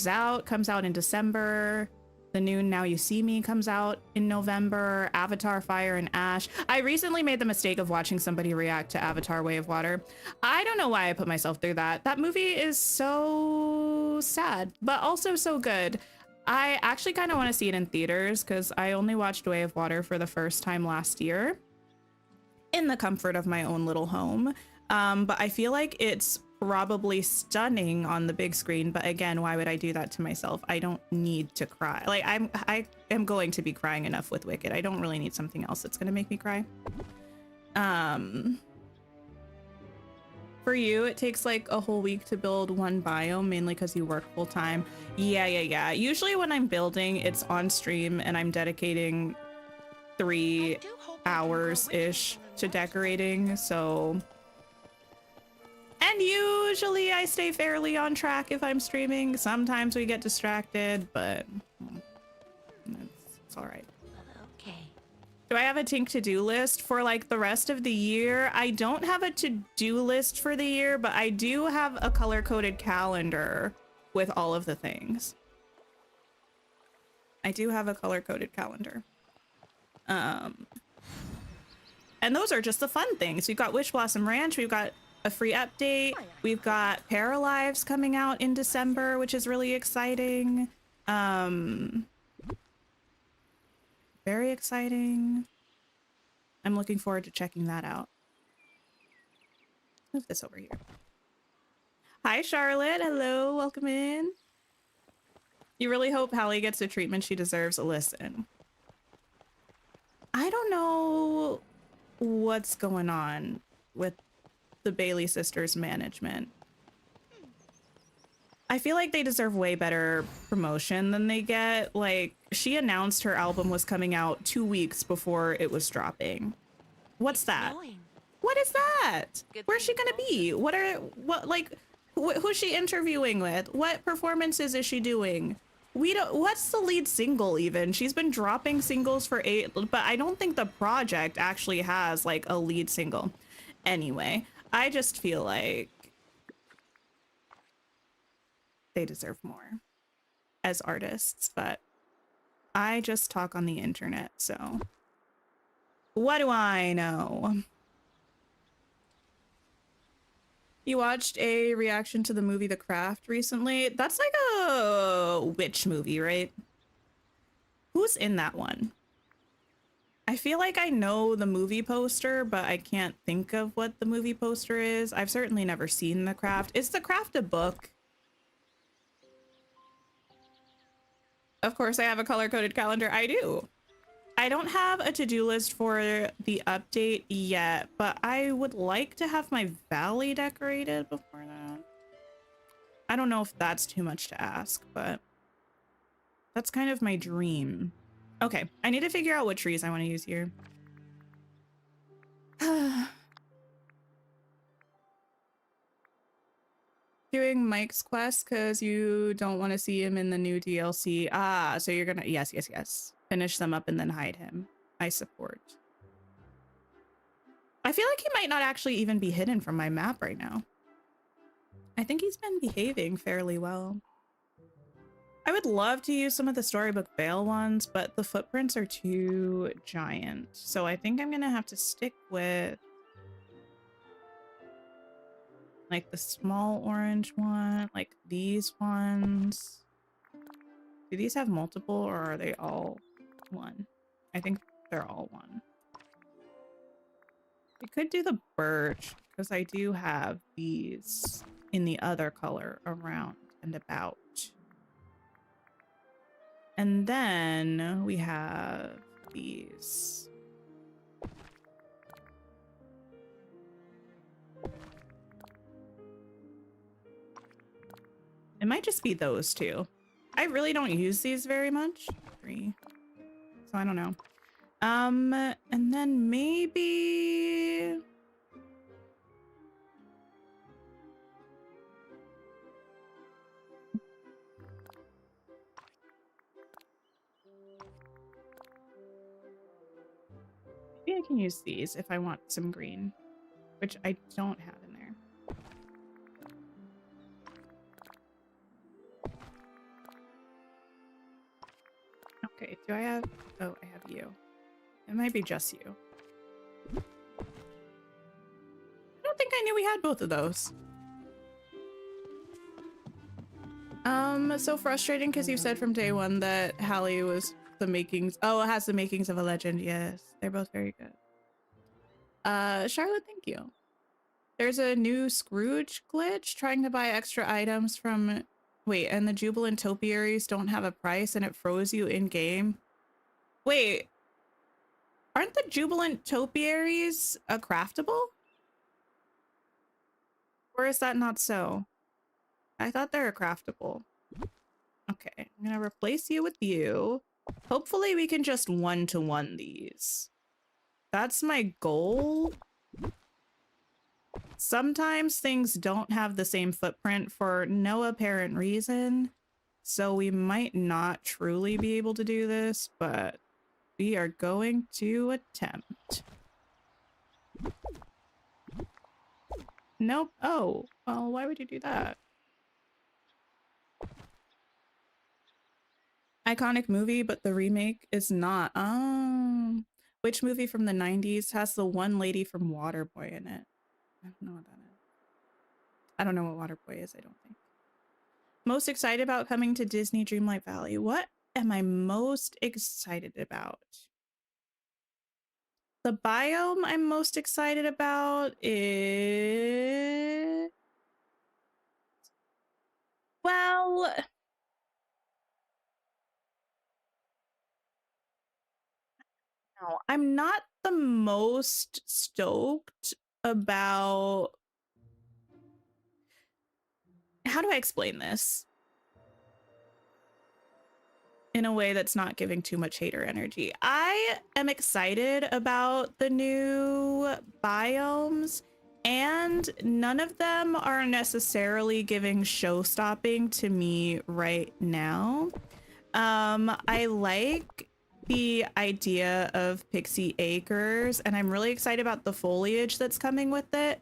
Out comes out in December. The new Now You See Me comes out in November. Avatar Fire and Ash. I recently made the mistake of watching somebody react to Avatar Way of Water. I don't know why I put myself through that. That movie is so sad, but also so good. I actually kind of want to see it in theaters because I only watched Way of Water for the first time last year in the comfort of my own little home. But I feel like it's probably stunning on the big screen. But again, why would I do that to myself? I don't need to cry. Like I am going to be crying enough with Wicked. I don't really need something else that's going to make me cry. For you, it takes like a whole week to build one biome, mainly because you work full time. Yeah. Usually when I'm building, it's on stream and I'm dedicating 3 hours-ish to decorating, so... And usually I stay fairly on track if I'm streaming. Sometimes we get distracted, but it's all right. Okay. Do I have a Tink to-do list for like the rest of the year? I don't have a to-do list for the year, but I do have a color-coded calendar with all of the things. I do have a color-coded calendar. And those are just the fun things. We've got Wish Blossom Ranch. We've got a free update. We've got Paralives coming out in December, which is really exciting. Very exciting. I'm looking forward to checking that out. Move this over here. Hi, Charlotte. Hello. Welcome in. You really hope Hallie gets the treatment she deserves. Listen, I don't know what's going on with the Bailey sisters management. I feel like they deserve way better promotion than they get. Like, she announced her album was coming out 2 weeks before it was dropping. What's that? What is that? Where's she gonna be? Who's she interviewing with? What performances is she doing? What's the lead single even? She's been dropping singles for 8, but I don't think the project actually has like a lead single. Anyway, I just feel like they deserve more as artists, but I just talk on the internet, so what do I know? You watched a reaction to the movie The Craft recently? That's like a witch movie, right? Who's in that one? I feel like I know the movie poster, but I can't think of what the movie poster is. I've certainly never seen The Craft. Is The Craft a book? Of course I have a color-coded calendar. I do. I don't have a to-do list for the update yet, but I would like to have my valley decorated before that. I don't know if that's too much to ask, but that's kind of my dream. Okay, I need to figure out what trees I want to use here. Doing Mike's quest because you don't want to see him in the new DLC. Ah, so you're gonna... Yes. Finish them up and then hide him. I support. I feel like he might not actually even be hidden from my map right now. I think he's been behaving fairly well. I would love to use some of the Storybook Vale ones, but the footprints are too giant. So I think I'm gonna have to stick with like the small orange one, like these ones. Do these have multiple or are they all one? I think they're all one. We could do the birch because I do have these in the other color around and about. And then we have these. It might just be those two. I really don't use these very much. 3. So I don't know. And then maybe... Maybe I can use these if I want some green, which I don't have in there. Okay, do I have... Oh, I have you. It might be just you. I don't think I knew we had both of those. So frustrating because you said from day one that Hallie was the makings... Oh, it has the makings of a legend. Yes, they're both very good. Charlotte, thank you. There's a new Scrooge glitch trying to buy extra items from... Wait, and the Jubilant Topiaries don't have a price and it froze you in-game? Wait, aren't the Jubilant Topiaries craftable? Or is that not so? I thought they were craftable. Okay, I'm gonna replace you with you. Hopefully we can just one-to-one these. That's my goal. Sometimes things don't have the same footprint for no apparent reason, so we might not truly be able to do this, but we are going to attempt. Nope. Oh, well, why would you do that? Iconic movie, but the remake is not. Which movie from the 90s has the one lady from Waterboy in it? I don't know what that is. I don't know what Waterboy is, I don't think. Most excited about coming to Disney Dreamlight Valley. What am I most excited about? The biome I'm most excited about is... Well... No, I'm not the most stoked about... How do I explain this in a way that's not giving too much hater energy? I am excited about the new biomes, and none of them are necessarily giving show-stopping to me right now. I like the idea of Pixie Acres, and I'm really excited about the foliage that's coming with it,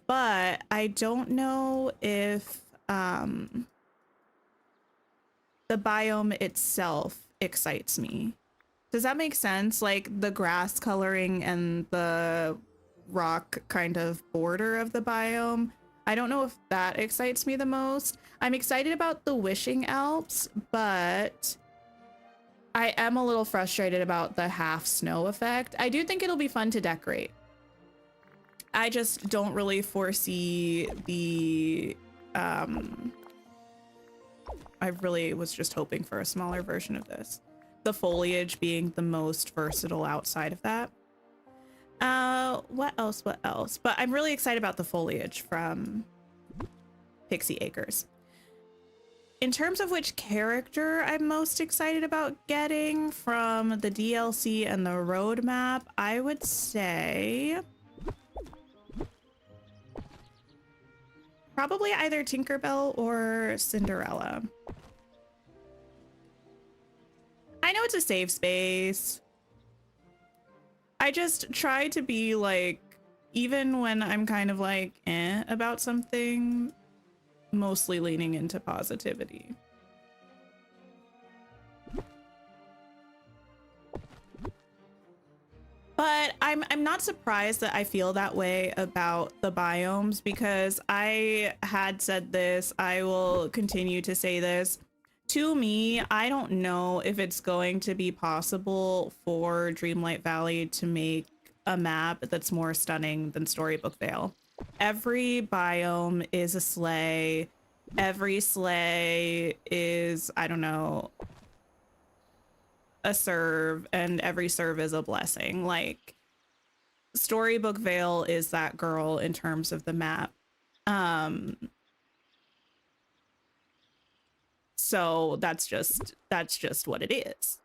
but I don't know if the biome itself excites me. Does that make sense? Like the grass coloring and the rock kind of border of the biome. I don't know if that excites me the most. I'm excited about the Wishing Alps, but I am a little frustrated about the half snow effect. I do think it'll be fun to decorate. I just don't really foresee the... I really was just hoping for a smaller version of this. The foliage being the most versatile outside of that. What else? But I'm really excited about the foliage from Pixie Acres. In terms of which character I'm most excited about getting from the DLC and the roadmap, I would say probably either Tinkerbell or Cinderella. I know it's a safe space. I just try to be like, even when I'm kind of like about something, mostly leaning into positivity. But I'm not surprised that I feel that way about the biomes, because I had said this, I will continue to say this. To me, I don't know if it's going to be possible for Dreamlight Valley to make a map that's more stunning than Storybook Vale. Every biome is a sleigh. Every sleigh is, I don't know, a serve, and every serve is a blessing. Like, Storybook Vale is that girl in terms of the map. So that's just what it is.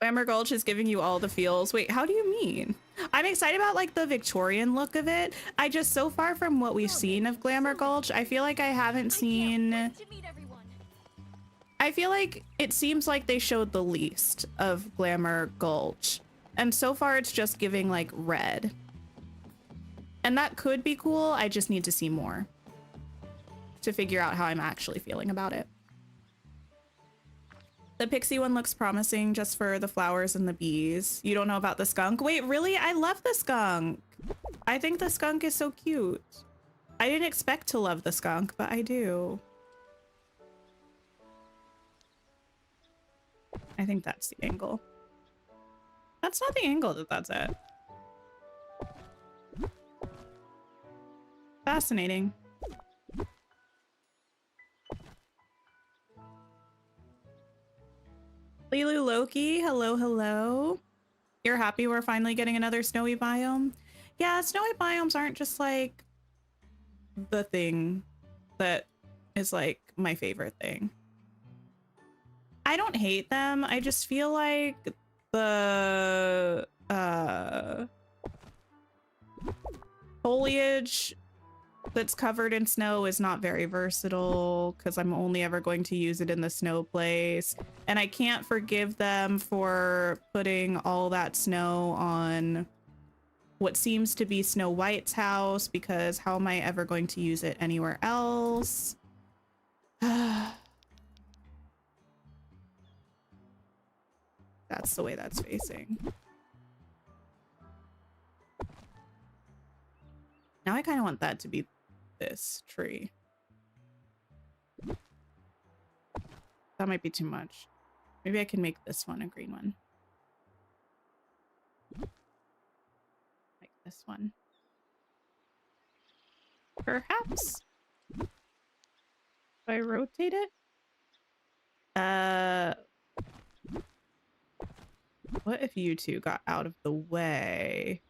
Glamour Gulch is giving you all the feels. Wait, how do you mean? I'm excited about like the Victorian look of it. I just, so far from what we've seen of Glamour Gulch, I feel like I haven't seen... I feel like it seems like they showed the least of Glamour Gulch. And so far it's just giving like red. And that could be cool. I just need to see more to figure out how I'm actually feeling about it. The pixie one looks promising just for the flowers and the bees. You don't know about the skunk? Wait, really? I love the skunk. I think the skunk is so cute. I didn't expect to love the skunk, but I do. I think that's the angle. That's not the angle that's at. Fascinating. Lilu Loki, hello, hello. You're happy we're finally getting another snowy biome? Yeah, snowy biomes aren't just like the thing that is like my favorite thing. I don't hate them. I just feel like the foliage that's covered in snow is not very versatile because I'm only ever going to use it in the snow place. And I can't forgive them for putting all that snow on what seems to be Snow White's house, because how am I ever going to use it anywhere else? That's the way that's facing. Now I kind of want that to be this tree. That might be too much. Maybe I can make this one a green one. Like this one. Perhaps. If I rotate it? What if you two got out of the way?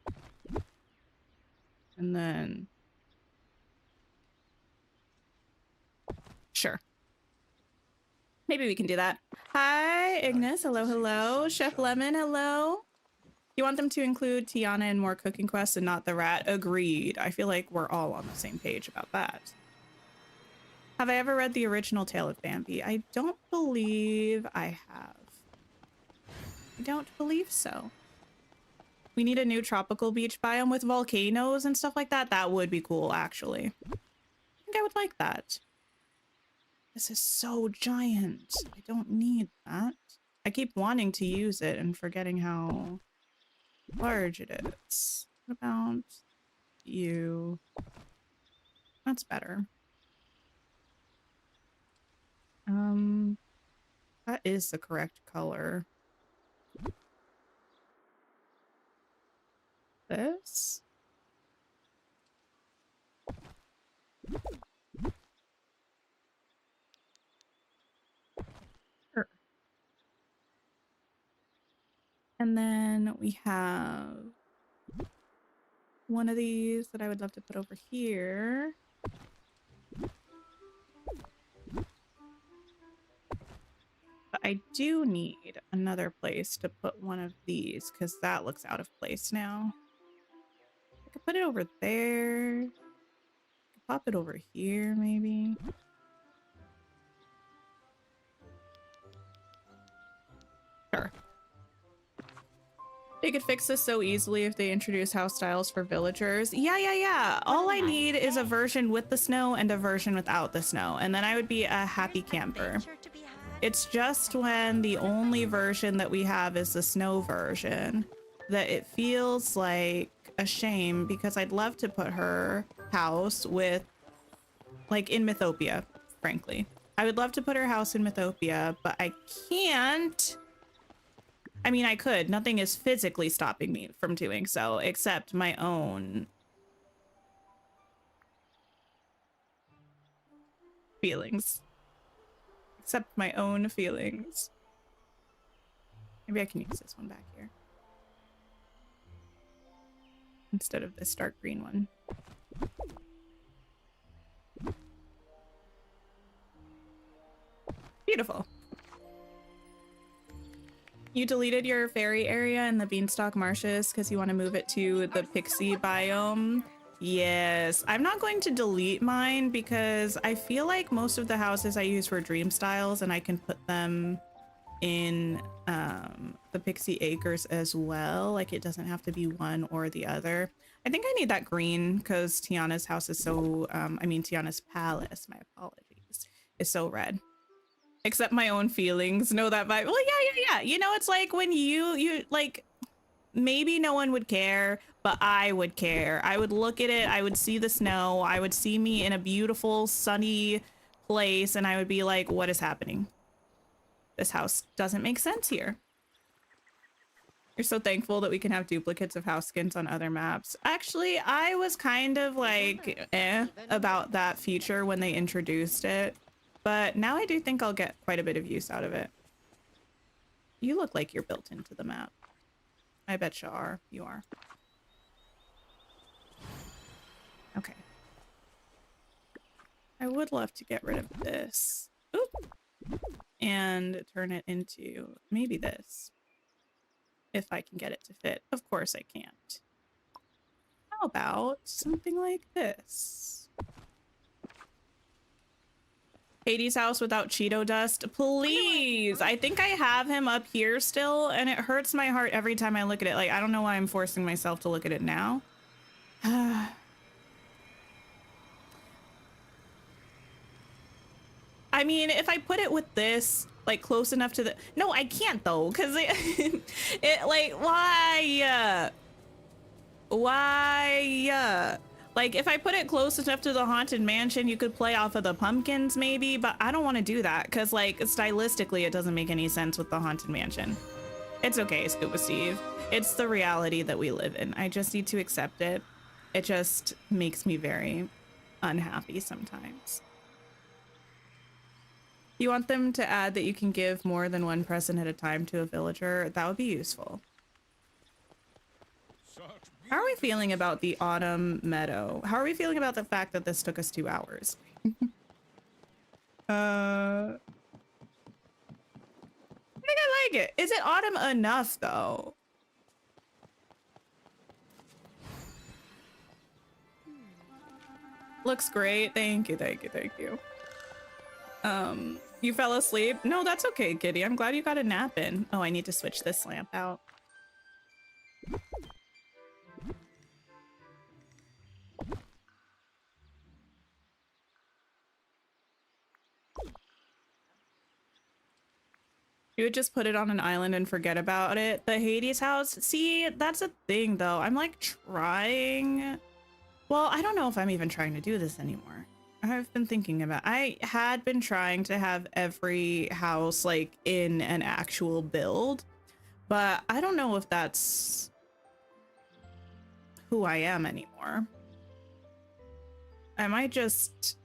And then... Sure. Maybe we can do that. Hi, Ignis. Hello, hello. Chef Lemon, hello. You want them to include Tiana in more cooking quests and not the rat? Agreed. I feel like we're all on the same page about that. Have I ever read the original Tale of Bambi? I don't believe I have. I don't believe so. We need a new tropical beach biome with volcanoes and stuff like that. That would be cool, actually. I think I would like that. This is so giant. I don't need that. I keep wanting to use it and forgetting how large it is. What about you? That's better. That is the correct color. This? Sure. And then we have one of these that I would love to put over here. But I do need another place to put one of these because that looks out of place now. I could put it over there. I could pop it over here, maybe. Sure. They could fix this so easily if they introduce house styles for villagers. Yeah. All I need is a version with the snow and a version without the snow, and then I would be a happy camper. It's just when the only version that we have is the snow version that it feels like a shame, because I'd love to put her house with, like, in Mythopia, frankly. I would love to put her house in Mythopia, but I can't. I mean, I could. Nothing is physically stopping me from doing so, except my own feelings. Except my own feelings. Maybe I can use this one back here instead of this dark green one. Beautiful. You deleted your fairy area in the Beanstalk Marshes because you want to move it to the Pixie biome. Yes, I'm not going to delete mine because I feel like most of the houses I use were dream styles and I can put them in the Pixie Acres as well. Like it doesn't have to be one or the other. I think I need that green because Tiana's house is so, I mean Tiana's palace, my apologies, is so red. Accept my own feelings, know that vibe. Well, yeah. You know, it's like when you like, maybe no one would care, but I would care. I would look at it, I would see the snow, I would see me in a beautiful sunny place, and I would be like, what is happening? This house doesn't make sense here. You're so thankful that we can have duplicates of house skins on other maps. Actually, I was kind of like about that feature when they introduced it, but now I do think I'll get quite a bit of use out of it. You look like you're built into the map. I bet you are. You are. Okay. I would love to get rid of this. Oop. And turn it into maybe this. If I can get it to fit. Of course I can't. How about something like this? Hades' house without Cheeto dust, please. I think I have him up here still, and it hurts my heart every time I look at it. Like, I don't know why I'm forcing myself to look at it now. I mean, if I put it with this, like close enough to the, no, I can't though, because it like, why? Like, if I put it close enough to the Haunted Mansion, you could play off of the pumpkins maybe, but I don't want to do that because, like, stylistically, it doesn't make any sense with the Haunted Mansion. It's okay, Scuba Steve. It's the reality that we live in. I just need to accept it. It just makes me very unhappy sometimes. You want them to add that you can give more than one present at a time to a villager? That would be useful. How are we feeling about the autumn meadow? How are we feeling about the fact that this took us 2 hours? I think I like it. Is it autumn enough though? Looks great. Thank you. You fell asleep? No, that's okay, kitty. I'm glad you got a nap in. Oh, I need to switch this lamp out. You would just put it on an island and forget about it. The Hades house? See, that's a thing though. I'm like trying. Well, I don't know if I'm even trying to do this anymore. I've been thinking about, I had been trying to have every house like in an actual build, but I don't know if that's who I am anymore. I might just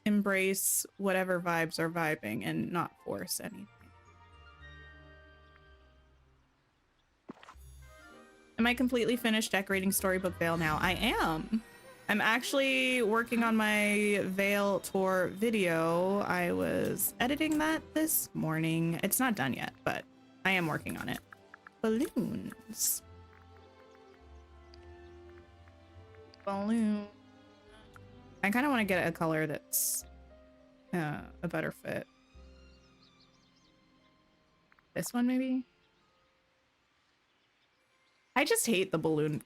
embrace whatever vibes are vibing and not force anything. Am I completely finished decorating Storybook Vale now? I am. I'm actually working on my Vale tour video. I was editing that this morning. It's not done yet, but I am working on it. Balloons. Balloon. I kind of want to get a color that's a better fit. This one maybe? I just hate the balloon.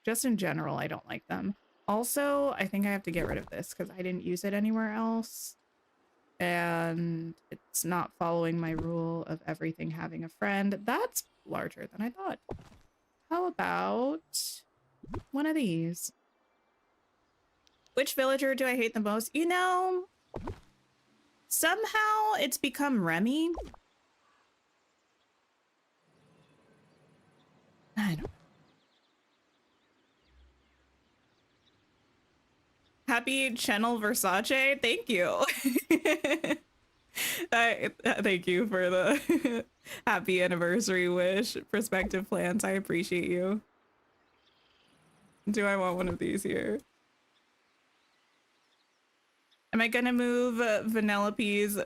Just in general, I don't like them. Also, I think I have to get rid of this because I didn't use it anywhere else. And it's not following my rule of everything having a friend. That's larger than I thought. How about one of these? Which villager do I hate the most? You know, somehow it's become Remy. I don't know. Happy Channel Versace. Thank you. Thank you for the happy anniversary wish. Perspective plans. I appreciate you. Do I want one of these here? Am I gonna move Vanellope's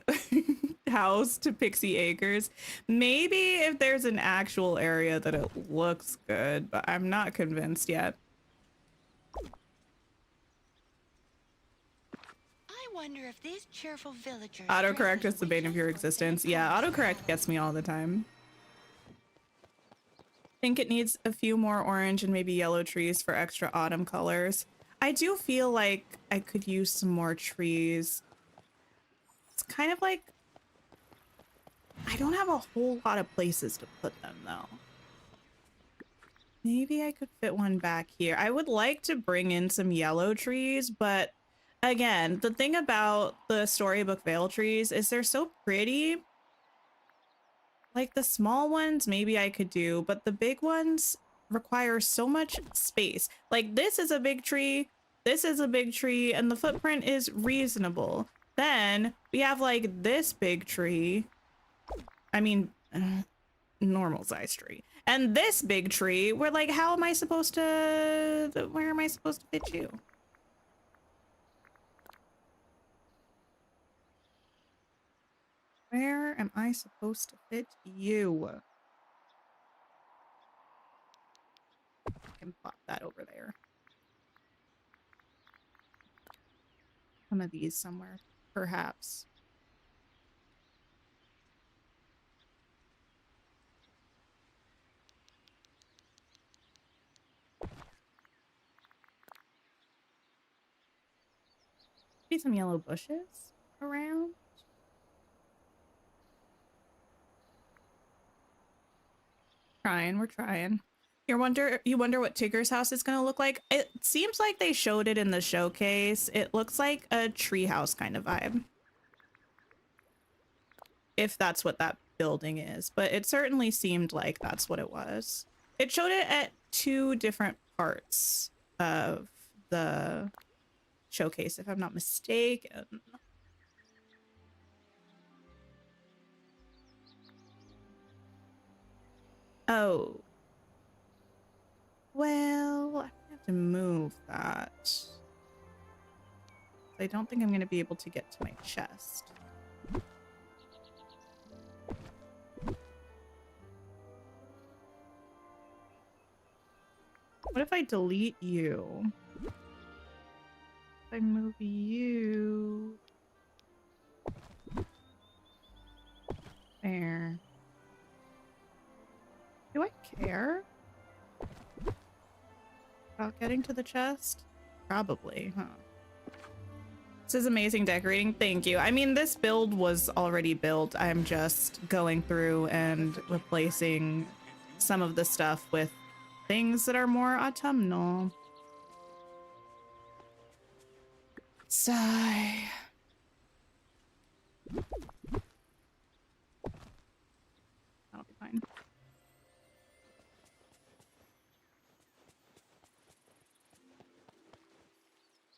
house to Pixie Acres? Maybe if there's an actual area that it looks good, but I'm not convinced yet. I wonder if these cheerful villagers Autocorrect is the bane of your existence. Yeah, autocorrect gets me all the time. Think it needs a few more orange and maybe yellow trees for extra autumn colors. I do feel like I could use some more trees. It's kind of like I don't have a whole lot of places to put them though. Maybe I could fit one back here. I would like to bring in some yellow trees, but again, the thing about the Storybook Vale trees is they're so pretty. Like the small ones, maybe I could do, but the big ones require so much space. Like this is a big tree, this is a big tree, and the footprint is reasonable. Then we have like this big tree. I mean, normal size tree. And this big tree, we're like, how am I supposed to, where am I supposed to fit you? Where am I supposed to fit you? I can plop that over there. Some of these somewhere, perhaps. Maybe some yellow bushes around. We're trying. You wonder what Tigger's house is gonna look like? It seems like they showed it in the showcase. It looks like a treehouse kind of vibe. If that's what that building is, but it certainly seemed like that's what it was. It showed it at 2 different parts of the showcase, if I'm not mistaken. Oh. Well, I have to move that. I don't think I'm going to be able to get to my chest. What if I delete you? If I move you... There. Do I care about getting to the chest? Probably, huh? This is amazing decorating. Thank you. I mean, this build was already built. I'm just going through and replacing some of the stuff with things that are more autumnal. Sigh. That'll be fine.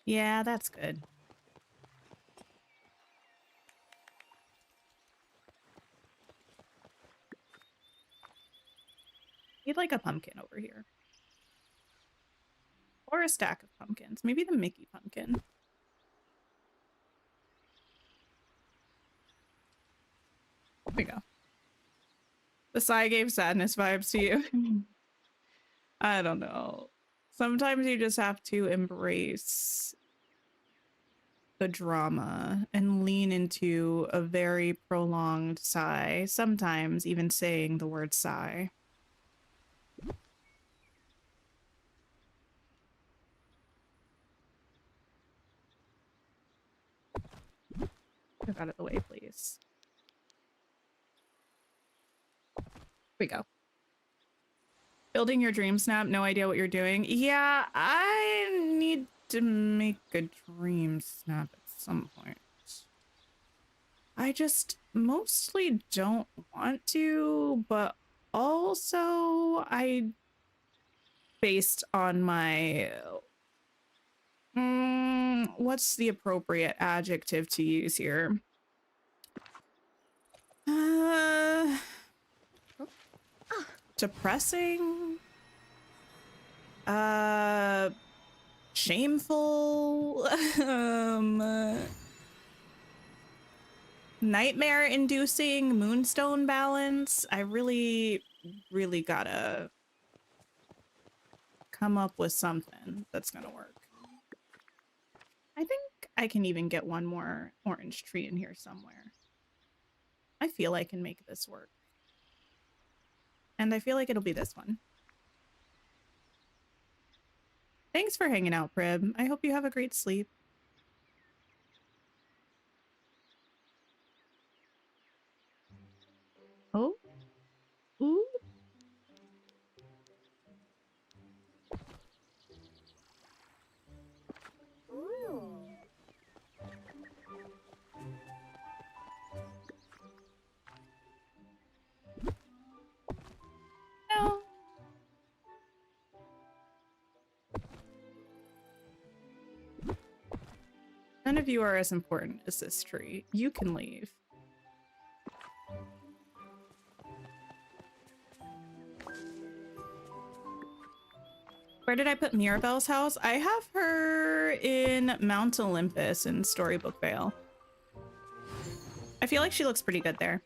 Yeah, that's good. Need like a pumpkin over here. Or a stack of pumpkins. Maybe the Mickey pumpkin. There we go. The sigh gave sadness vibes to you. I don't know. Sometimes you just have to embrace the drama and lean into a very prolonged sigh. Sometimes even saying the word sigh. Get out of the way, please. Here we go. Building your dream snap, no idea what you're doing. Yeah, I need to make a dream snap at some point. I just mostly don't want to, but also based on my what's the appropriate adjective to use here? Depressing, shameful, nightmare inducing, moonstone balance. I really gotta come up with something that's gonna work. I think I can even get one more orange tree in here somewhere. I feel I can make this work. And I feel like it'll be this one. Thanks for hanging out, Prib. I hope you have a great sleep. Oh. Ooh. No. None of you are as important as this tree. You can leave. Where did I put Mirabelle's house? I have her in Mount Olympus in Storybook Vale. I feel like she looks pretty good there.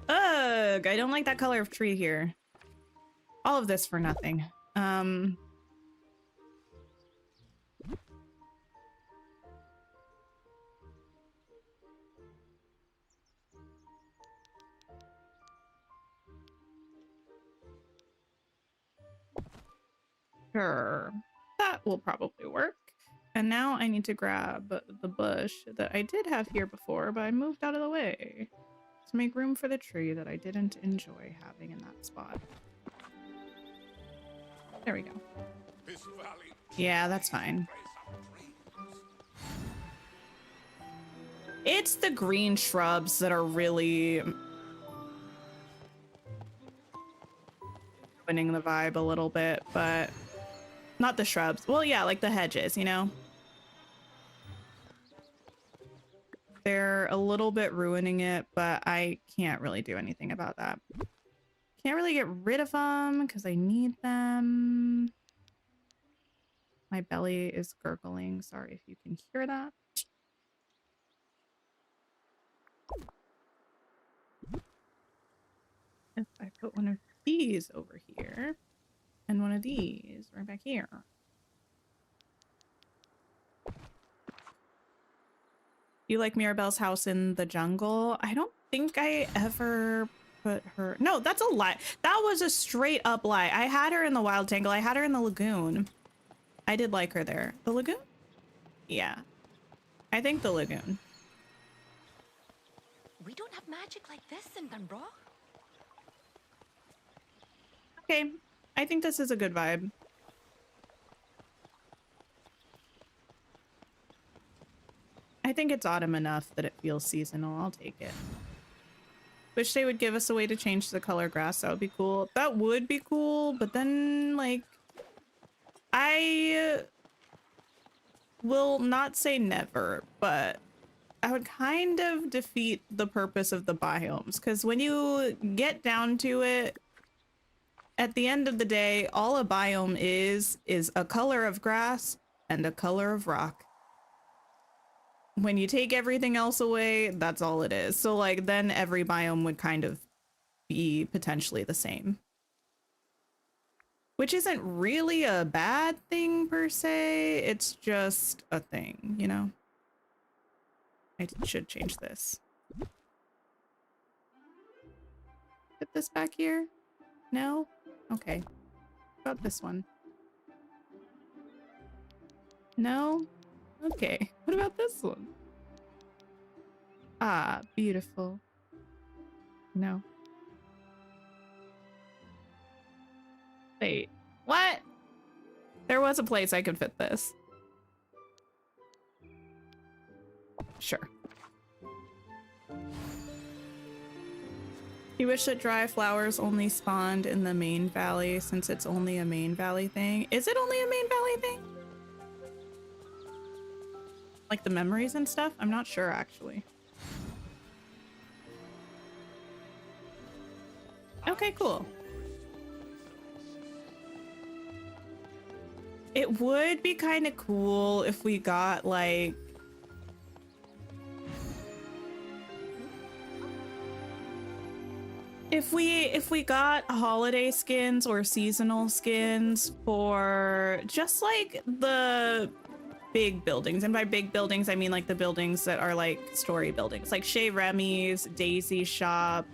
Ugh, I don't like that color of tree here. All of this for nothing. Sure, that will probably work. And now I need to grab the bush that I did have here before, but I moved out of the way to make room for the tree that I didn't enjoy having in that spot. There we go. This valley. Yeah, that's fine. It's the green shrubs that are really ruining the vibe a little bit, but not the shrubs. Well, yeah, like the hedges, you know? They're a little bit ruining it, but I can't really do anything about that. Can't really get rid of them because I need them. My belly is gurgling. Sorry if you can hear that. If I put one of these over here and one of these right back here. You like Mirabelle's house in the jungle? I don't think I ever put her... No, that's a lie. That was a straight up lie. I had her in the Wild Tangle. I had her in the lagoon. I did like her there. The lagoon? Yeah. I think the lagoon. We don't have magic like this in Dunbrook. Okay. I think this is a good vibe. I think it's autumn enough that it feels seasonal. I'll take it. Wish they would give us a way to change the color grass. That would be cool. That would be cool, but then, like, I will not say never, but I would kind of defeat the purpose of the biomes, because when you get down to it, at the end of the day, all a biome is a color of grass and a color of rock. When you take everything else away, that's all it is. So, like, then every biome would kind of be potentially the same. Which isn't really a bad thing, per se. It's just a thing, you know? I should change this. Put this back here? No? Okay. What about this one? No? Okay. What about this one? Ah, beautiful. No. Wait. What? There was a place I could fit this. Sure. You wish that dry flowers only spawned in the main valley since it's only a main valley thing. Is it only a main valley thing? Like the memories and stuff? I'm not sure, actually. Okay, cool. It would be kind of cool if we got, like... If we got holiday skins or seasonal skins for just like the big buildings, and by big buildings I mean like the buildings that are like story buildings, like Chez Remy's, Daisy Shop,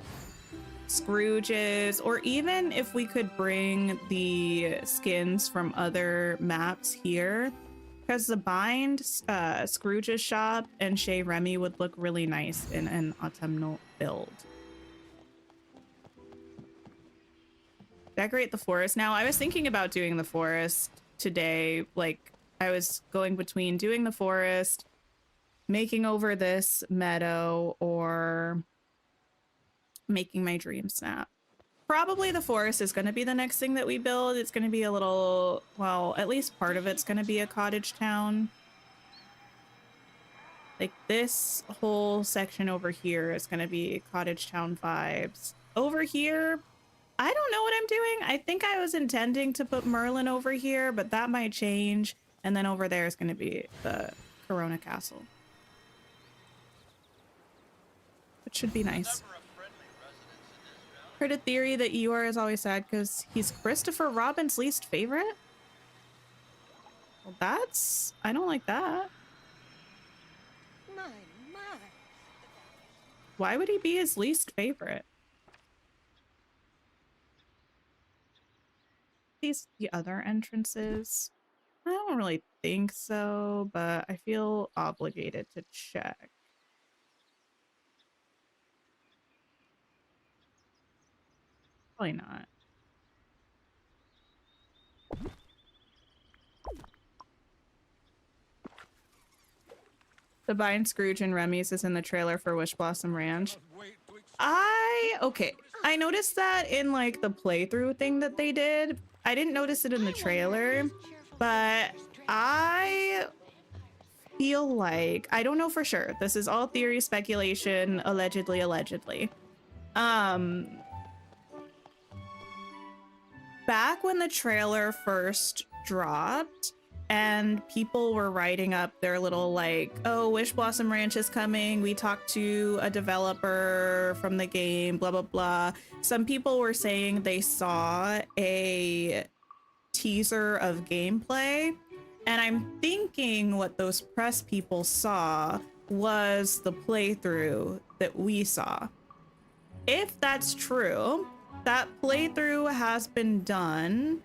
Scrooge's, or even if we could bring the skins from other maps here, because the Bind, Scrooge's shop, and Chez Remy would look really nice in an autumnal build. Decorate the forest. Now, I was thinking about doing the forest today. Like, I was going between doing the forest, making over this meadow, or making my dream snap. Probably the forest is going to be the next thing that we build. It's going to be a little, well, at least part of it's going to be a cottage town. Like this whole section over here is going to be cottage town vibes. Over here, I don't know what I'm doing. I think I was intending to put Merlin over here, but that might change. And then over there is going to be the Corona Castle. It should be nice. Heard a theory that Eeyore is always sad because he's Christopher Robin's least favorite? Well, that's... I don't like that. My. Why would he be his least favorite? These the other entrances. I don't really think so, but I feel obligated to check. Probably not. The Bind, Scrooge, and Remy's is in the trailer for Wish Blossom Ranch. Okay. I noticed that in like the playthrough thing that they did. I didn't notice it in the trailer, but I feel like, I don't know for sure. This is all theory, speculation, allegedly. Back when the trailer first dropped and people were writing up their little like, oh, Wish Blossom Ranch is coming. We talked to a developer from the game, blah, blah, blah. Some people were saying they saw a teaser of gameplay. And I'm thinking what those press people saw was the playthrough that we saw. If that's true, that playthrough has been done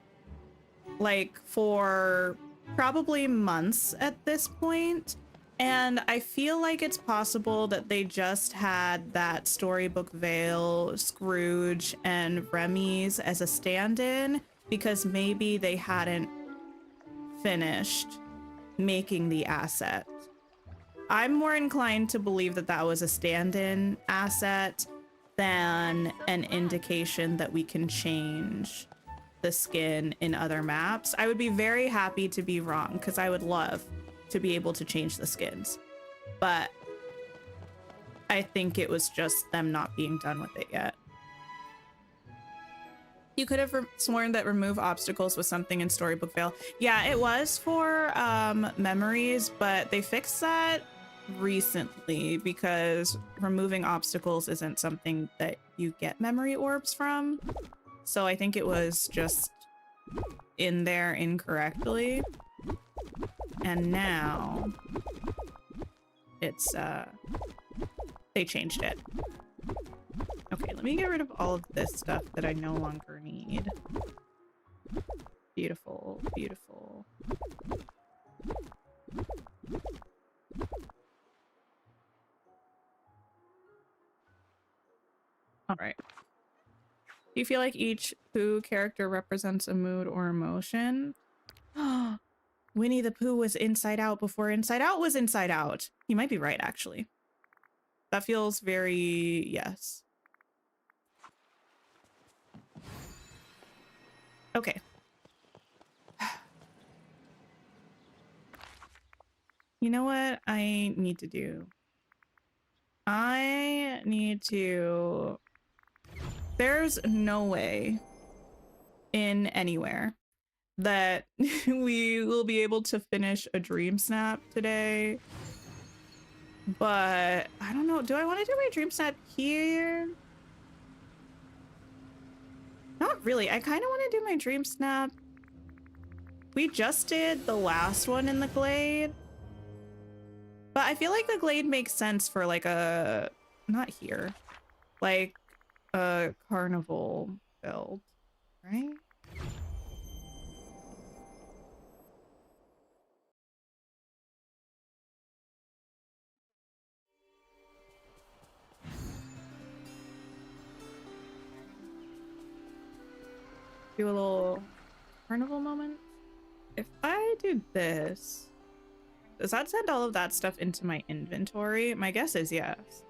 like for probably months at this point, and I feel like it's possible that they just had that Storybook Vale, Scrooge, and Remy's as a stand-in because maybe they hadn't finished making the asset. I'm more inclined to believe that that was a stand-in asset than an indication that we can change the skin in other maps. I would be very happy to be wrong because I would love to be able to change the skins, but I think it was just them not being done with it yet. You could have sworn that remove obstacles was something in Storybook Vale. Yeah, it was for memories, but they fixed that recently because removing obstacles isn't something that you get memory orbs from. So I think it was just in there incorrectly. And now it's they changed it. Okay, let me get rid of all of this stuff that I no longer need. Beautiful, beautiful. All right. Do you feel like each Pooh character represents a mood or emotion? Winnie the Pooh was Inside Out before Inside Out was Inside Out. You might be right, actually. That feels very... yes. Okay. You know what I need to do? I need to... There's no way in anywhere that we will be able to finish a dream snap today. But I don't know. Do I want to do my dream snap here? Not really. I kind of want to do my dream snap. We just did the last one in the glade. But I feel like the glade makes sense for like a, not here, like a carnival build, right? Do a little carnival moment. If I do this, does that send all of that stuff into my inventory? My guess is yes.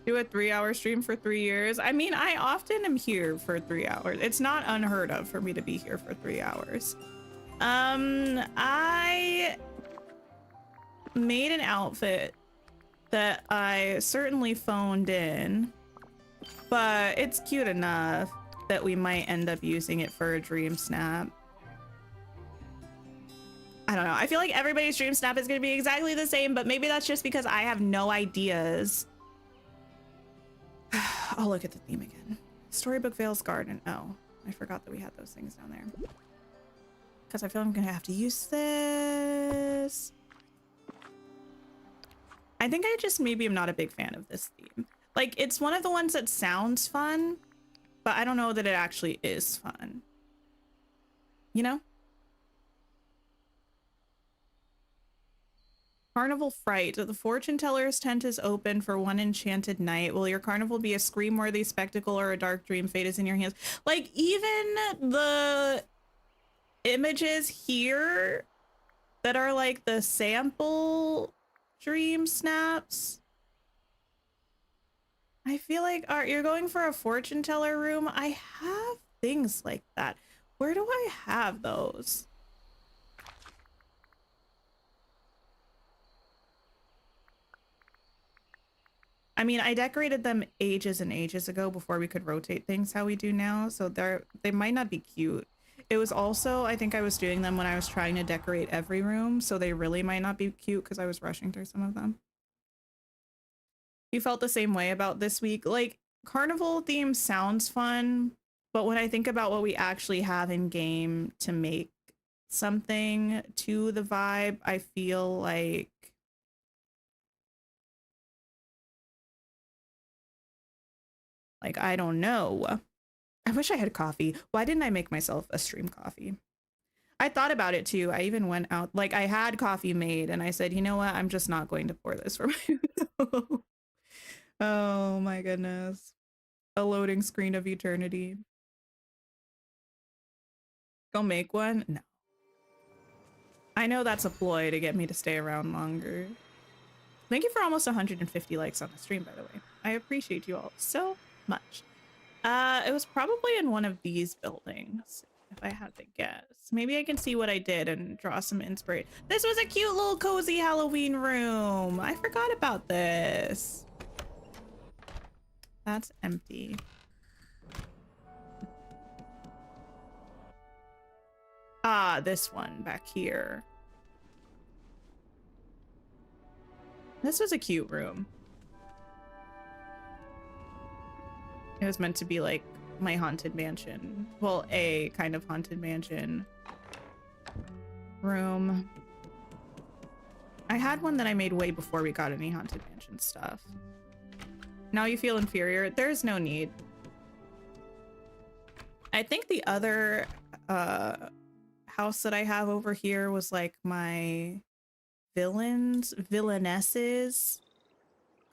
Do a 3-hour stream for 3 years. I mean, I often am here for 3 hours. It's not unheard of for me to be here for 3 hours. I made an outfit that I certainly phoned in, but it's cute enough that we might end up using it for a dream snap. I don't know. I feel like everybody's dream snap is going to be exactly the same, but maybe that's just because I have no ideas. I'll look at the theme again. Storybook Vale's Garden. Oh, I forgot that we had those things down there. Because I feel I'm going to have to use this. I think I just maybe am not a big fan of this theme. Like, it's one of the ones that sounds fun, but I don't know that it actually is fun. You know? Carnival Fright. The fortune teller's tent is open for one enchanted night. Will your carnival be a scream-worthy spectacle or a dark dream? Fate is in your hands. Like, even the images here that are like the sample dream snaps, I feel like, you're going for a fortune teller room. I have things like that. Where do I have those? I mean, I decorated them ages and ages ago before we could rotate things how we do now, so they might not be cute. It was also, I think I was doing them when I was trying to decorate every room, so they really might not be cute because I was rushing through some of them. You felt the same way about this week? Like, carnival theme sounds fun, but when I think about what we actually have in game to make something to the vibe, I feel like I don't know. I wish I had coffee. Why didn't I make myself a stream coffee? I thought about it too. I even went out, like, I had coffee made and I said, you know what? I'm just not going to pour this for myself. Oh my goodness. A loading screen of eternity. Go make one? No. I know that's a ploy to get me to stay around longer. Thank you for almost 150 likes on the stream, by the way. I appreciate you all so much. It was probably in one of these buildings, if I had to guess. Maybe I can see what I did and draw some inspiration. This was a cute little cozy Halloween room. I forgot about this. That's empty. Ah, this one back here. This was a cute room. It was meant to be like my haunted mansion. Well, a kind of haunted mansion room. I had one that I made way before we got any haunted mansion stuff. Now you feel inferior? There's no need. I think the other house that I have over here was like my villainesses,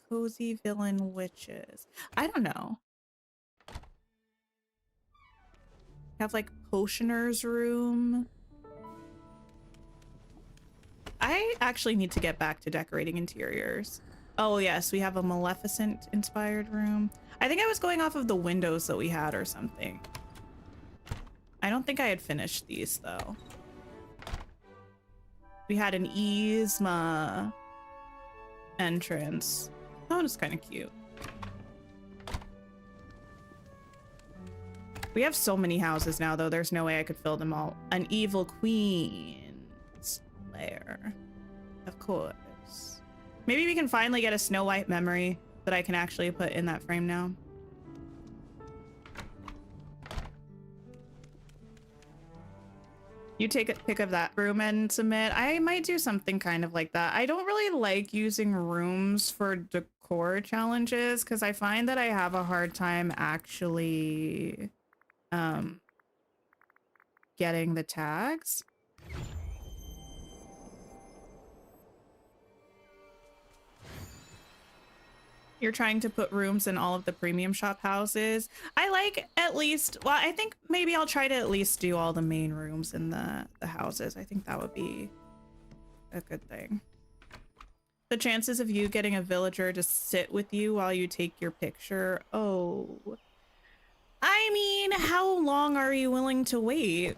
cozy villain witches. I don't know. Have like potioner's room. I actually need to get back to decorating interiors. Oh yes, we have a Maleficent inspired room. I think I was going off of the windows that we had or something. I don't think I had finished these though. We had an Yzma entrance. That one was kind of cute. We have so many houses now, though. There's no way I could fill them all. An evil queen's lair. Of course. Maybe we can finally get a Snow White memory that I can actually put in that frame now. You take a pick of that room and submit. I might do something kind of like that. I don't really like using rooms for decor challenges because I find that I have a hard time actually getting the tags. You're trying to put rooms in all of the premium shop houses. I like at least, well, I think maybe I'll try to at least do all the main rooms in the houses. I think that would be a good thing. The chances of you getting a villager to sit with you while you take your picture. Oh, I mean, how long are you willing to wait?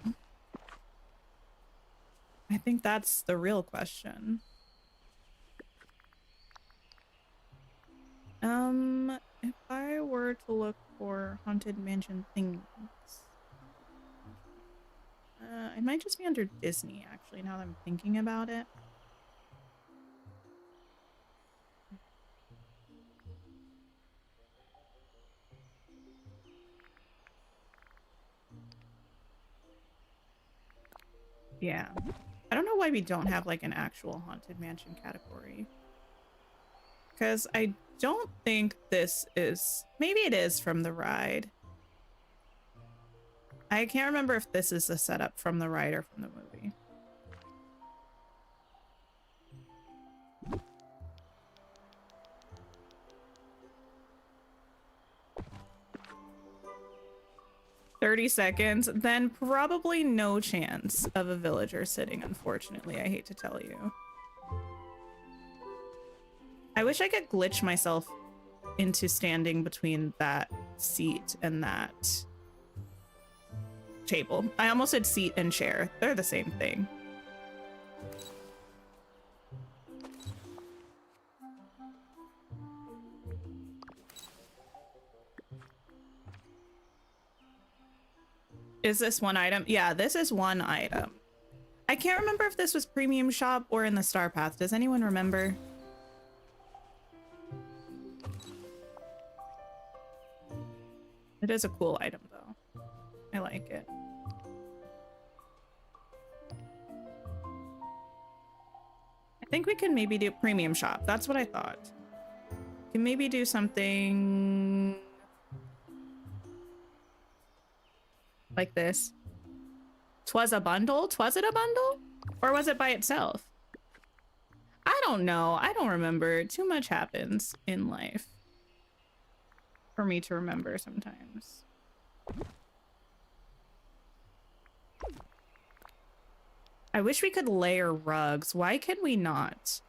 I think that's the real question. If I were to look for haunted mansion things, it might just be under Disney, actually, now that I'm thinking about it. Yeah. I don't know why we don't have like an actual haunted mansion category. Because I don't think this is, maybe it is from the ride. I can't remember if this is a setup from the ride or from the movie. "30 seconds, then probably no chance of a villager sitting, unfortunately. I hate to tell you. I wish I could glitch myself into standing between that seat and that table. I almost said seat and chair. They're the same thing. Is this one item? Yeah, this is one item. I can't remember if this was premium shop or in the Star Path. Does anyone remember? It is a cool item though. I like it. I think we can maybe do premium shop. That's what I thought. Can maybe do something like this. "'Twas a bundle? 'Twas it a bundle? Or was it by itself?" I don't know. I don't remember. Too much happens in life for me to remember sometimes. I wish we could layer rugs. Why can we not?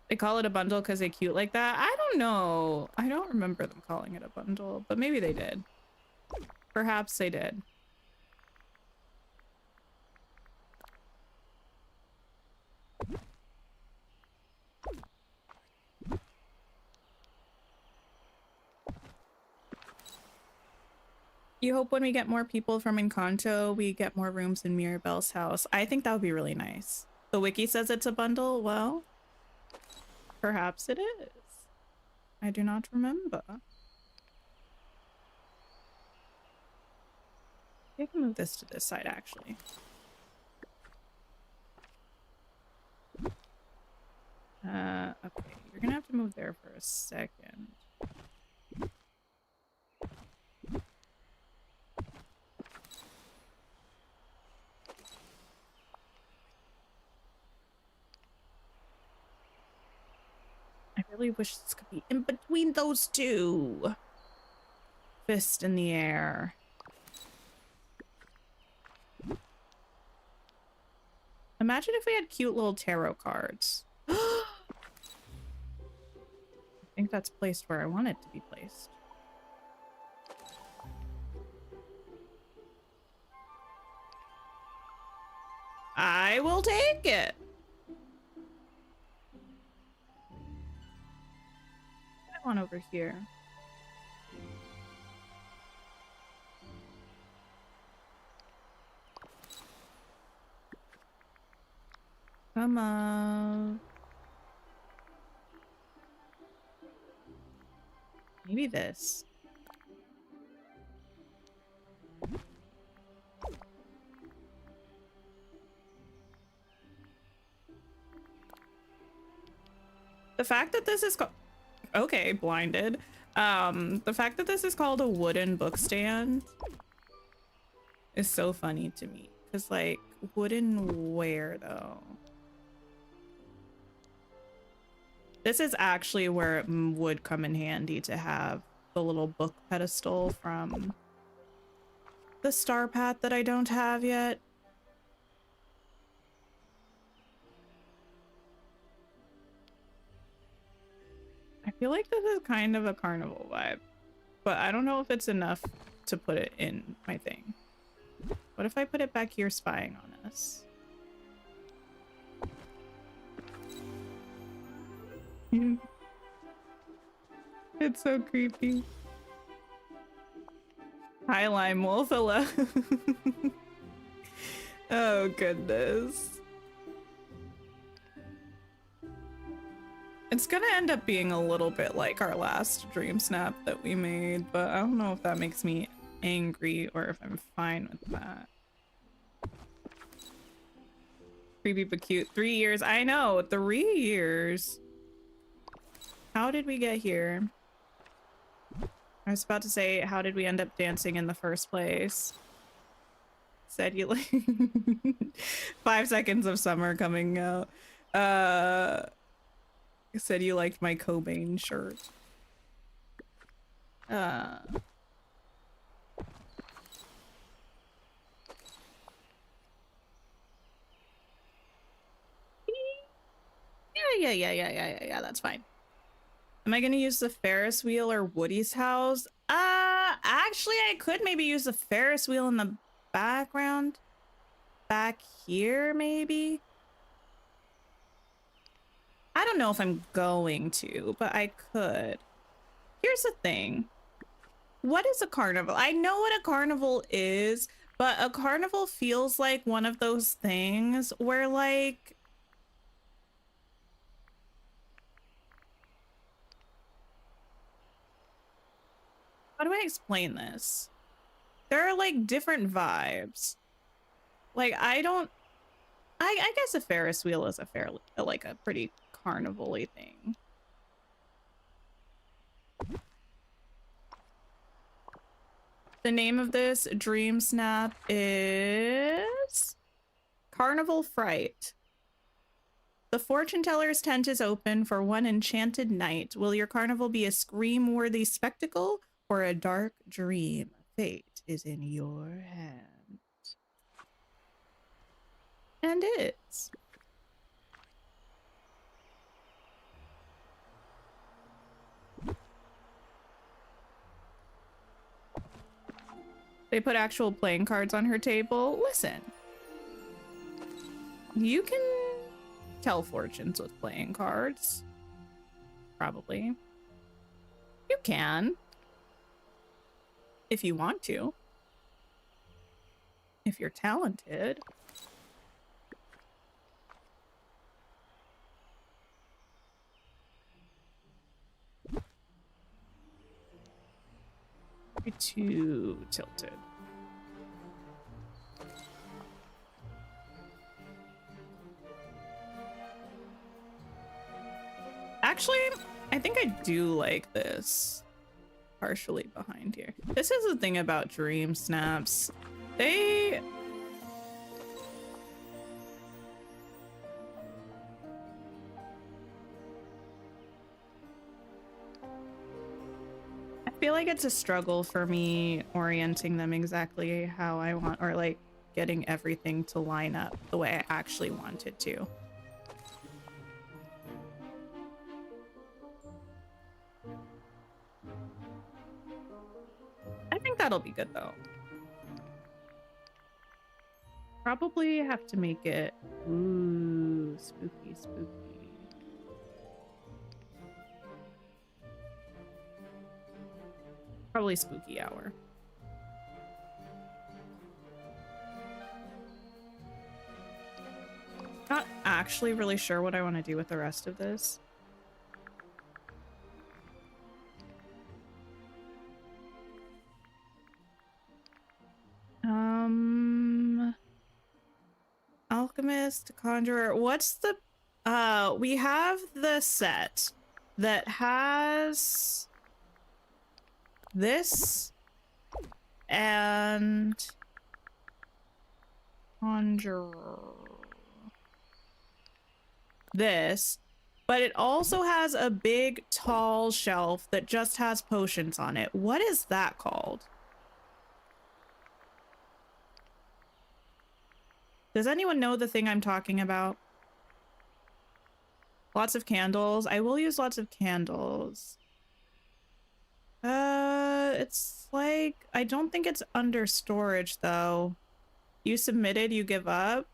They call it a bundle because they cute like that? I don't know. I don't remember them calling it a bundle, but maybe they did. Perhaps they did. You hope when we get more people from Encanto, we get more rooms in Mirabelle's house. I think that would be really nice. The wiki says it's a bundle. Well, perhaps it is. I do not remember. I can move this to this side, actually. Okay, you're gonna have to move there for a second. I really wish this could be in between those two. Fist in the air. Imagine if we had cute little tarot cards. I think that's placed where I want it to be placed. I will take it. I want over here. name of... Maybe this. The fact that this is called... Okay, blinded. The fact that this is called a wooden book stand is so funny to me. Because, like, wooden where, though? This is actually where it would come in handy to have the little book pedestal from the star path that I don't have yet. I feel like this is kind of a carnival vibe, but I don't know if it's enough to put it in my thing. What if I put it back here spying on us? It's so creepy. Hi, Lime Wolf. Hello. Oh, goodness. It's gonna end up being a little bit like our last dream snap that we made, but I don't know if that makes me angry or if I'm fine with that. Creepy but cute. 3 years. I know. 3 years. How did we get here? I was about to say, how did we end up dancing in the first place? Said you like 5 seconds of summer coming out. Said you liked my Cobain shirt. Yeah. That's fine. Am I gonna use the Ferris wheel or Woody's house? Actually, I could maybe use the Ferris wheel in the background. Back here, maybe? I don't know if I'm going to, but I could. Here's the thing. What is a carnival? I know what a carnival is, but a carnival feels like one of those things where, like, how do I explain this? There are like different vibes. Like, I guess a Ferris wheel is a fairly, like, a pretty carnival-y thing. The name of this dream snap is Carnival Fright. The fortune teller's tent is open for one enchanted night. Will your carnival be a scream-worthy spectacle or a dark dream? Fate is in your hands. And it's. They put actual playing cards on her table. Listen. You can tell fortunes with playing cards. Probably. You can. If you want to. If you're talented. Too tilted. Actually, I think I do like this partially behind here. This is the thing about dream snaps. I feel like it's a struggle for me orienting them exactly how I want, or like getting everything to line up the way I actually want it to. I think that'll be good though. Probably have to make it, ooh, spooky, spooky. Probably spooky hour. Not actually really sure what I want to do with the rest of this. Alchemist, Conjurer. What's the we have the set that has this and Conjurer. This, but it also has a big tall shelf that just has potions on it. What is that called? Does anyone know the thing I'm talking about? Lots of candles. I will use lots of candles. It's like, I don't think it's under storage though. You submitted, you give up.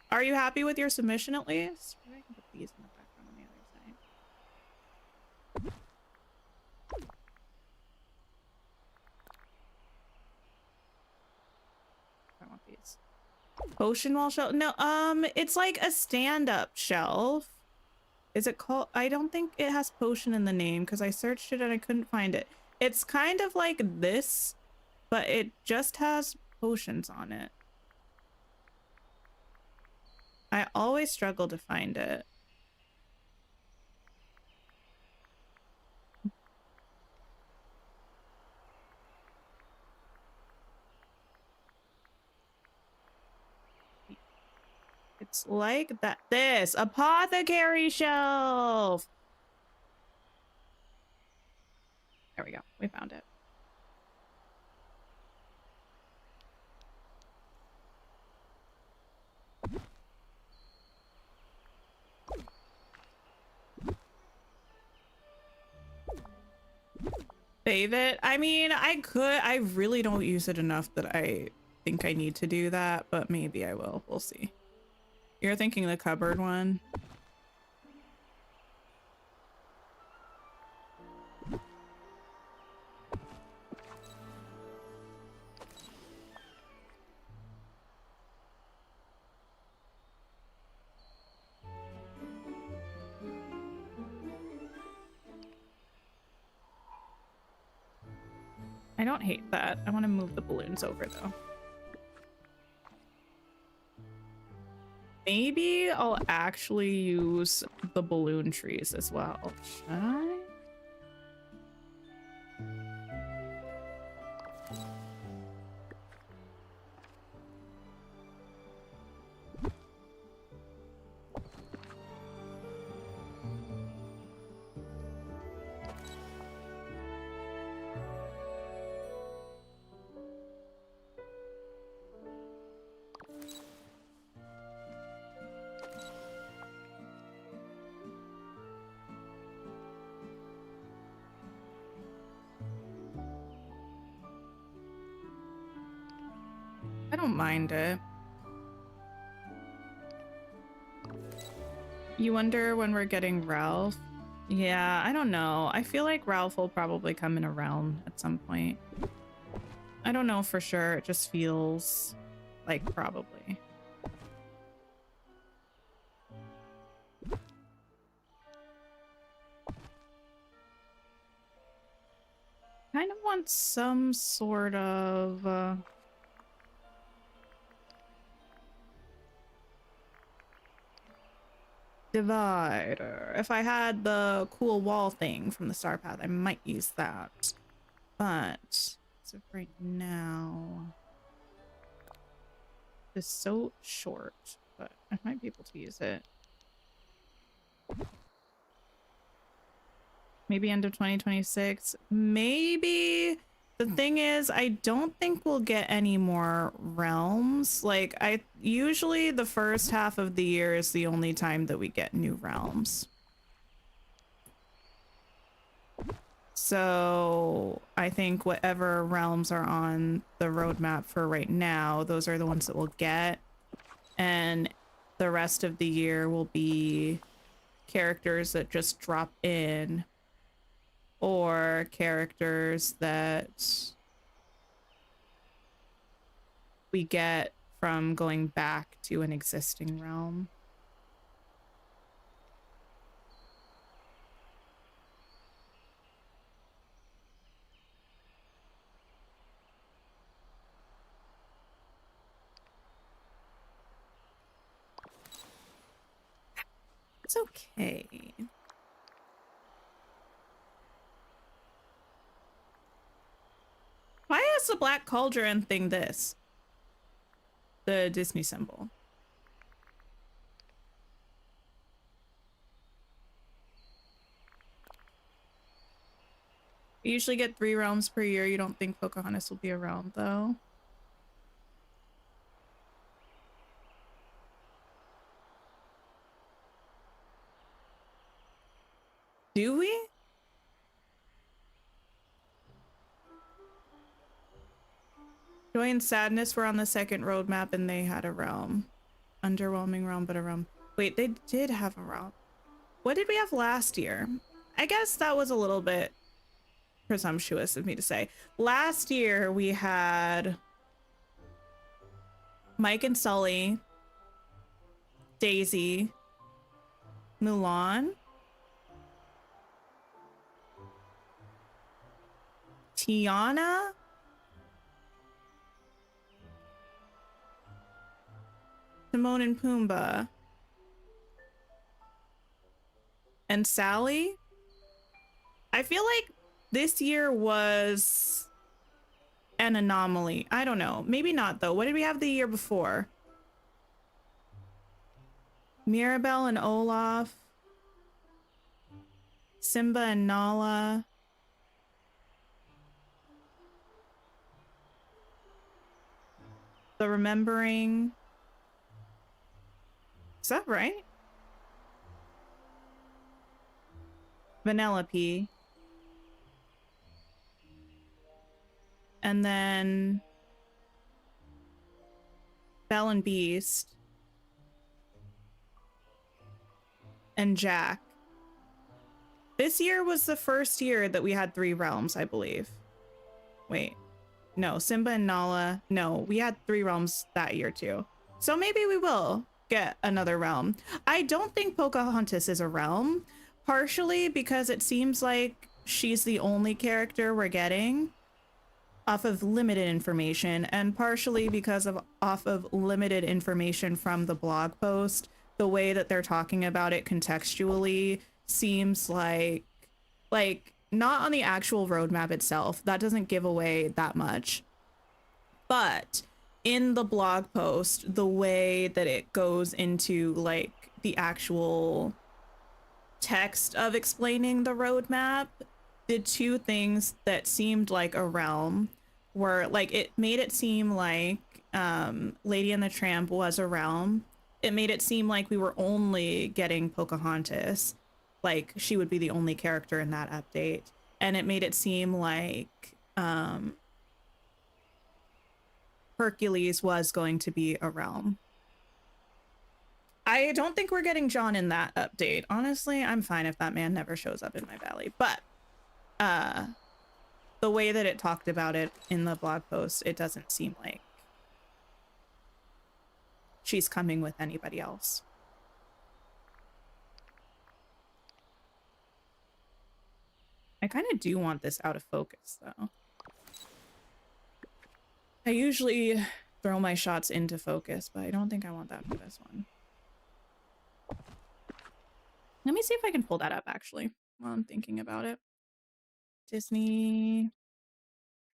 Are you happy with your submission at least? Maybe I can put these in the background on the other side. I want these. Potion wall shelf? No, it's like a stand-up shelf. Is it called? I don't think it has potion in the name because I searched it and I couldn't find it. It's kind of like this, but it just has potions on it. I always struggle to find it. It's like that. This apothecary shelf. There we go. We found it. Save it. I mean, I could. I really don't use it enough that I think I need to do that, but maybe I will. We'll see. You're thinking the cupboard one? I don't hate that. I want to move the balloons over though. Maybe I'll actually use the balloon trees as well. Should I? I don't mind it. You wonder when we're getting Ralph? Yeah, I don't know. I feel like Ralph will probably come in a realm at some point. I don't know for sure. It just feels like probably. Kind of want some sort of divider. If I had the cool wall thing from the Star Path, I might use that. But as of right now, it's so short, but I might be able to use it. Maybe end of 2026. Maybe. The thing is, I don't think we'll get any more realms. Like, usually the first half of the year is the only time that we get new realms. So I think whatever realms are on the roadmap for right now, those are the ones that we'll get. And the rest of the year will be characters that just drop in, or characters that we get from going back to an existing realm. It's okay. Why is the Black Cauldron thing this? The Disney symbol. You usually get 3 realms per year. You don't think Pocahontas will be around, though? Do we? Joy and Sadness were on the second roadmap and they had a realm. Underwhelming realm, but a realm. Wait, they did have a realm. What did we have last year? I guess that was a little bit presumptuous of me to say. Last year we had Mike and Sully, Daisy, Mulan, Tiana, Timon and Pumbaa, and Sally. I feel like this year was an anomaly. I don't know. Maybe not, though. What did we have the year before? Mirabelle and Olaf, Simba and Nala, The Remembering. Is that right? Vanellope. And then Belle and Beast. And Jack. This year was the first year that we had 3 realms, I believe. Wait. No, Simba and Nala. No, we had 3 realms that year too. So maybe we will get another realm. I don't think Pocahontas is a realm, partially because it seems like she's the only character we're getting off of limited information, and partially because of off of limited information from the blog post. The way that they're talking about it contextually seems like not on the actual roadmap itself. That doesn't give away that much. But in the blog post, the way that it goes into like the actual text of explaining the roadmap, the 2 things that seemed like a realm were like, it made it seem like Lady and the Tramp was a realm. It made it seem like we were only getting Pocahontas, like she would be the only character in that update. And it made it seem like Hercules was going to be a realm. I don't think we're getting John in that update. Honestly, I'm fine if that man never shows up in my valley. But the way that it talked about it in the blog post, it doesn't seem like she's coming with anybody else. I kind of do want this out of focus, though. I usually throw my shots into focus, but I don't think I want that for this one. Let me see if I can pull that up, actually, while I'm thinking about it. Disney,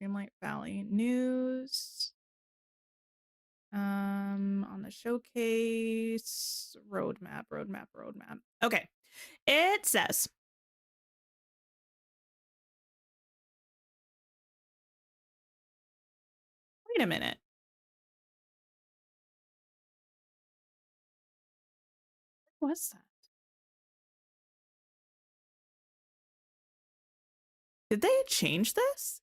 Dreamlight Valley news. On the showcase, roadmap. Okay, it says, wait a minute. What was that? Did they change this?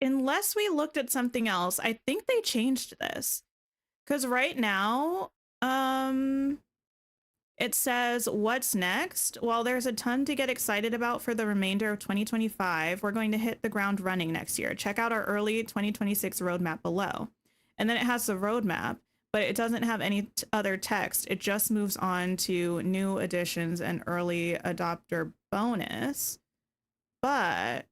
Unless we looked at something else, I think they changed this. Because right now, it says, what's next? While there's a ton to get excited about for the remainder of 2025, we're going to hit the ground running next year. Check out our early 2026 roadmap below. And then it has the roadmap, but it doesn't have any other text. It just moves on to new additions and early adopter bonus. But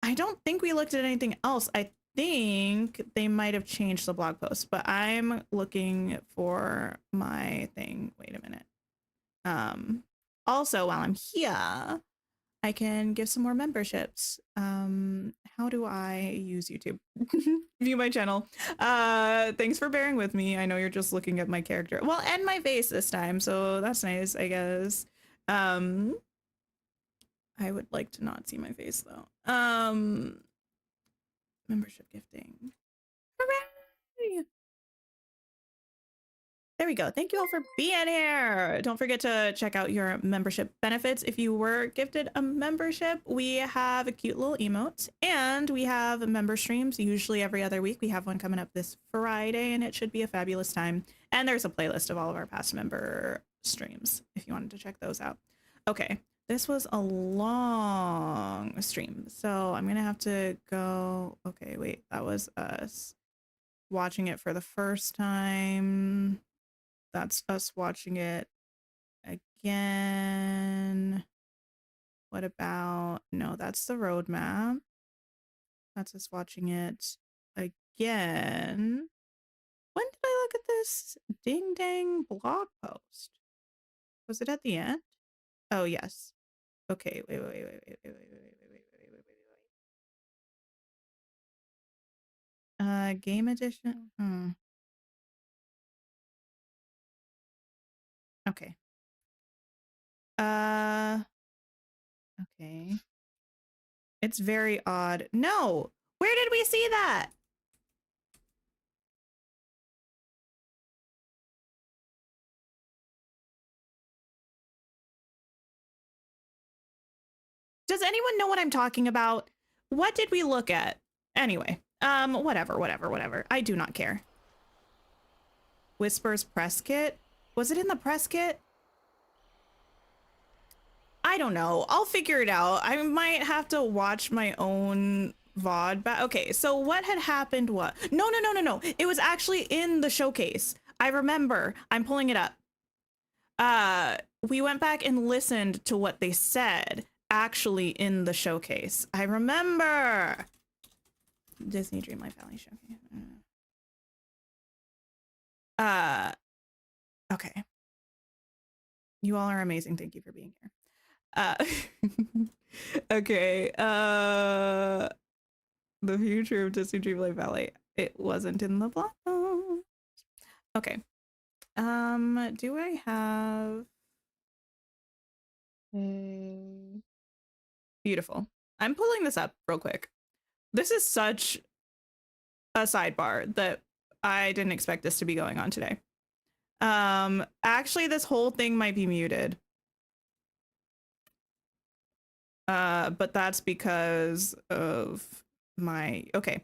I don't think we looked at anything else. I think they might have changed the blog post, but I'm looking for my thing. Wait a minute. Also, while I'm here, I can give some more memberships. How do I use YouTube? View my channel. Thanks for bearing with me. I know you're just looking at my character. Well, and my face this time, so that's nice, I guess. I would like to not see my face though. Membership gifting. Hooray! There we go. Thank you all for being here. Don't forget to check out your membership benefits. If you were gifted a membership, we have a cute little emote and we have member streams usually every other week. We have one coming up this Friday and it should be a fabulous time. And there's a playlist of all of our past member streams if you wanted to check those out. Okay, this was a long stream, so I'm gonna have to go. Okay, wait, that was us watching it for the first time. That's us watching it again. What about, no, that's the roadmap. That's us watching it again. When did I look at this ding dang blog post? Was it at the end? Oh, yes. Okay, wait. Game edition. Okay. Okay. It's very odd. No! Where did we see that? Does anyone know what I'm talking about? What did we look at? Anyway, whatever. I do not care. Whispers press kit? Was it in the press kit? I don't know. I'll figure it out. I might have to watch my own VOD back. Okay, so what had happened? What? No. It was actually in the showcase. I remember. I'm pulling it up. We went back and listened to what they said actually in the showcase. I remember. Disney Dreamlight Valley showcase. Okay. You all are amazing. Thank you for being here. Okay. The future of Disney Dreamlight Valley. It wasn't in the blog. Okay. Do I have a beautiful? I'm pulling this up real quick. This is such a sidebar that I didn't expect this to be going on today. Actually, this whole thing might be muted. But that's because of my, okay.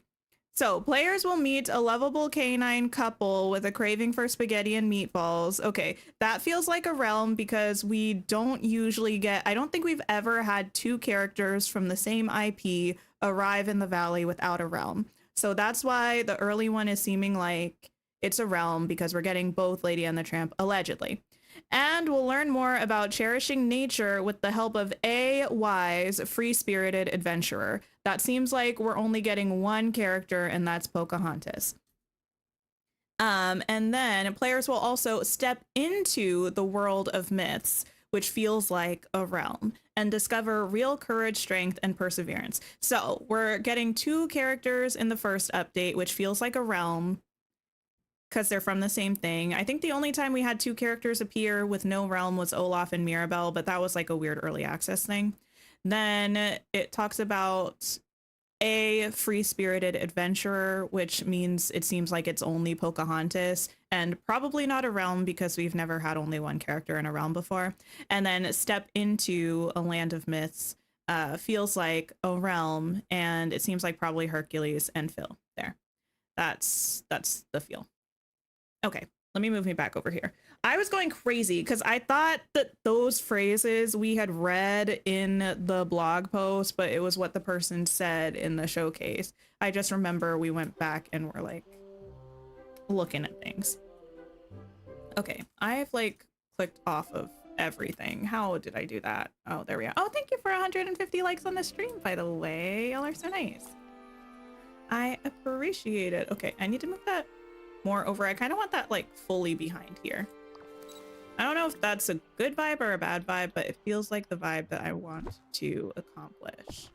So players will meet a lovable canine couple with a craving for spaghetti and meatballs. Okay, that feels like a realm because we don't usually get, I don't think we've ever had two characters from the same IP arrive in the valley without a realm. So that's why the early one is seeming like it's a realm because we're getting both Lady and the Tramp allegedly. And we'll learn more about cherishing nature with the help of a wise, free-spirited adventurer. That seems like we're only getting one character, and that's Pocahontas. And then players will also step into the world of myths, which feels like a realm, and discover real courage, strength, and perseverance. So we're getting two characters in the first update, which feels like a realm, because they're from the same thing. I think the only time we had two characters appear with no realm was Olaf and Mirabelle, but that was like a weird early access thing. Then it talks about a free-spirited adventurer, which means it seems like it's only Pocahontas, and probably not a realm because we've never had only one character in a realm before. And then step into a land of myths feels like a realm, and it seems like probably Hercules and Phil there. That's the feel. Okay, let me move me back over here. I was going crazy because I thought that those phrases we had read in the blog post, but it was what the person said in the showcase. I just remember we went back and were like looking at things. Okay, I've like clicked off of everything. How did I do that? Oh, there we are. Oh, thank you for 150 likes on the stream, by the way. Y'all are so nice. I appreciate it. Okay, I need to move that more over. I kind of want that like fully behind here. I don't know if that's a good vibe or a bad vibe, but it feels like the vibe that I want to accomplish.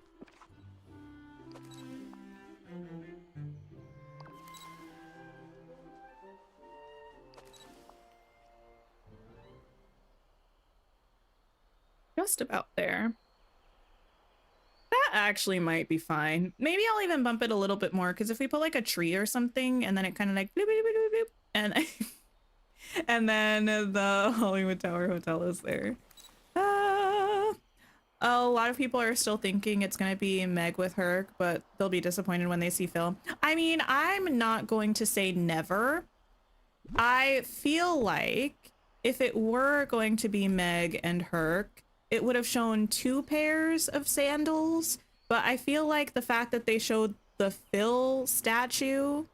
Just about there. That actually might be fine. Maybe I'll even bump it a little bit more, because if we put like a tree or something and then it kind of like bloop, bloop, bloop, bloop, and and then the Hollywood Tower Hotel is there. A lot of people are still thinking it's going to be Meg with Herc, but they'll be disappointed when they see Phil. I mean, I'm not going to say never. I feel like if it were going to be Meg and Herc, it would have shown 2 pairs of sandals, but I feel like the fact that they showed the Phil statue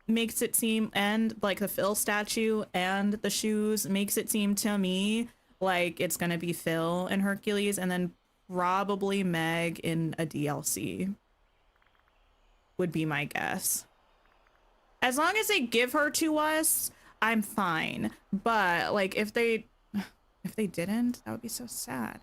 makes it seem, and like the Phil statue and the shoes makes it seem to me like it's gonna be Phil and Hercules, and then probably Meg in a DLC would be my guess. As long as they give her to us, I'm fine. But like if they didn't, that would be so sad.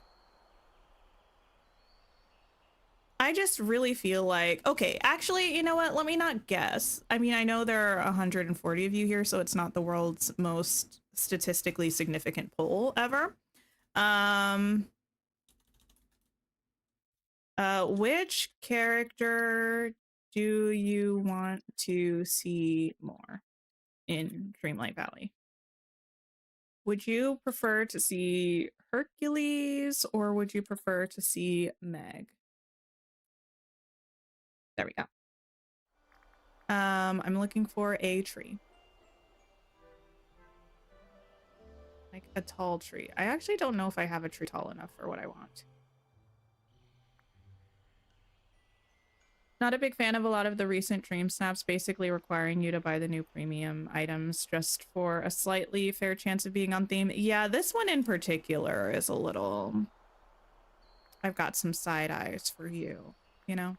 I just really feel like, okay, actually, you know what? Let me not guess. I mean, I know there are 140 of you here, so it's not the world's most statistically significant poll ever. Which character do you want to see more in Dreamlight Valley? Would you prefer to see Hercules or would you prefer to see Meg? There we go. I'm looking for a tree. Like a tall tree. I actually don't know if I have a tree tall enough for what I want. Not a big fan of a lot of the recent Dream Snaps basically requiring you to buy the new premium items just for a slightly fair chance of being on theme. Yeah, this one in particular is a little... I've got some side eyes for you, you know?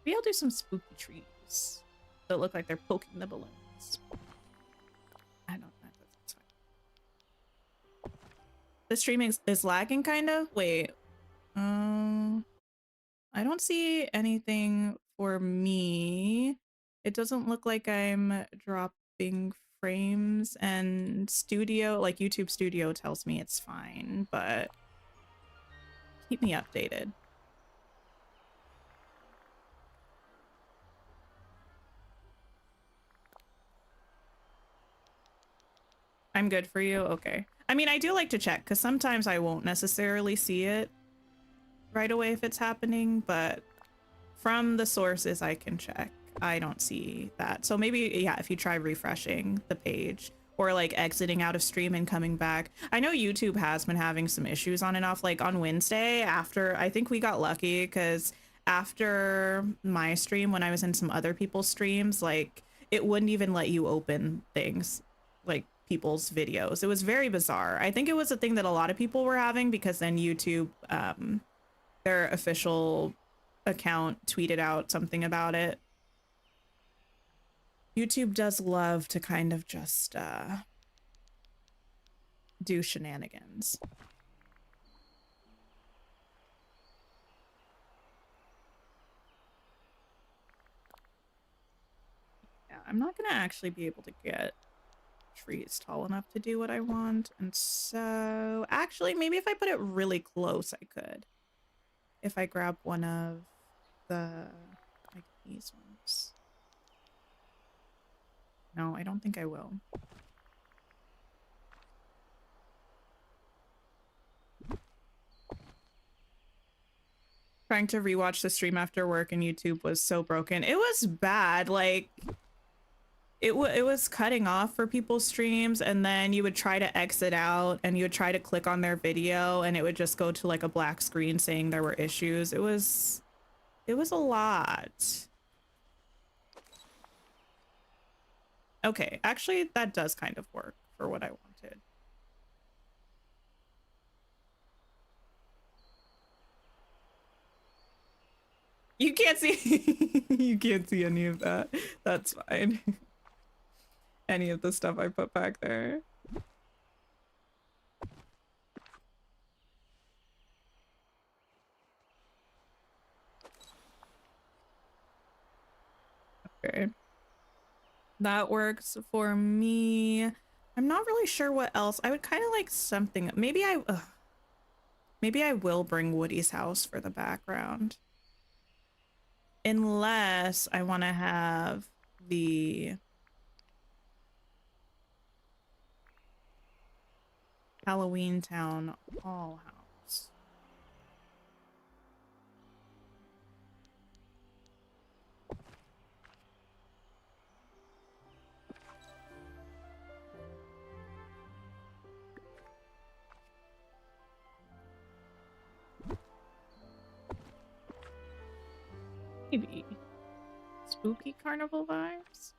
Maybe I'll do some spooky trees that look like they're poking the balloons. I don't know. That's fine. The stream is lagging kind of? Wait. I don't see anything for me. It doesn't look like I'm dropping frames, and Studio, like YouTube Studio tells me it's fine, but keep me updated. I'm good for you? Okay. I mean, I do like to check because sometimes I won't necessarily see it right away if it's happening, but from the sources I can check. I don't see that. So maybe, yeah, if you try refreshing the page or like exiting out of stream and coming back. I know YouTube has been having some issues on and off, like on Wednesday after, I think we got lucky because after my stream, when I was in some other people's streams, like it wouldn't even let you open things like people's videos. It was very bizarre. I think it was a thing that a lot of people were having because then YouTube, their official account tweeted out something about it. YouTube does love to kind of just do shenanigans. Yeah, I'm not gonna actually be able to get trees tall enough to do what I want, and so actually maybe if I put it really close I could. If I grab one of the, like these ones. No, I don't think I will. Trying to rewatch the stream after work and YouTube was so broken. It was bad. Like it was cutting off for people's streams, and then you would try to exit out and you would try to click on their video and it would just go to like a black screen saying there were issues. It was a lot. Okay, actually, that does kind of work for what I wanted. You can't see you can't see any of that. That's fine. Any of the stuff I put back there. Okay. That works for me. I'm not really sure what else. I would kind of like something. Maybe I will bring Woody's house for the background. Unless I want to have the Halloween Town Hall house. Maybe. Spooky carnival vibes?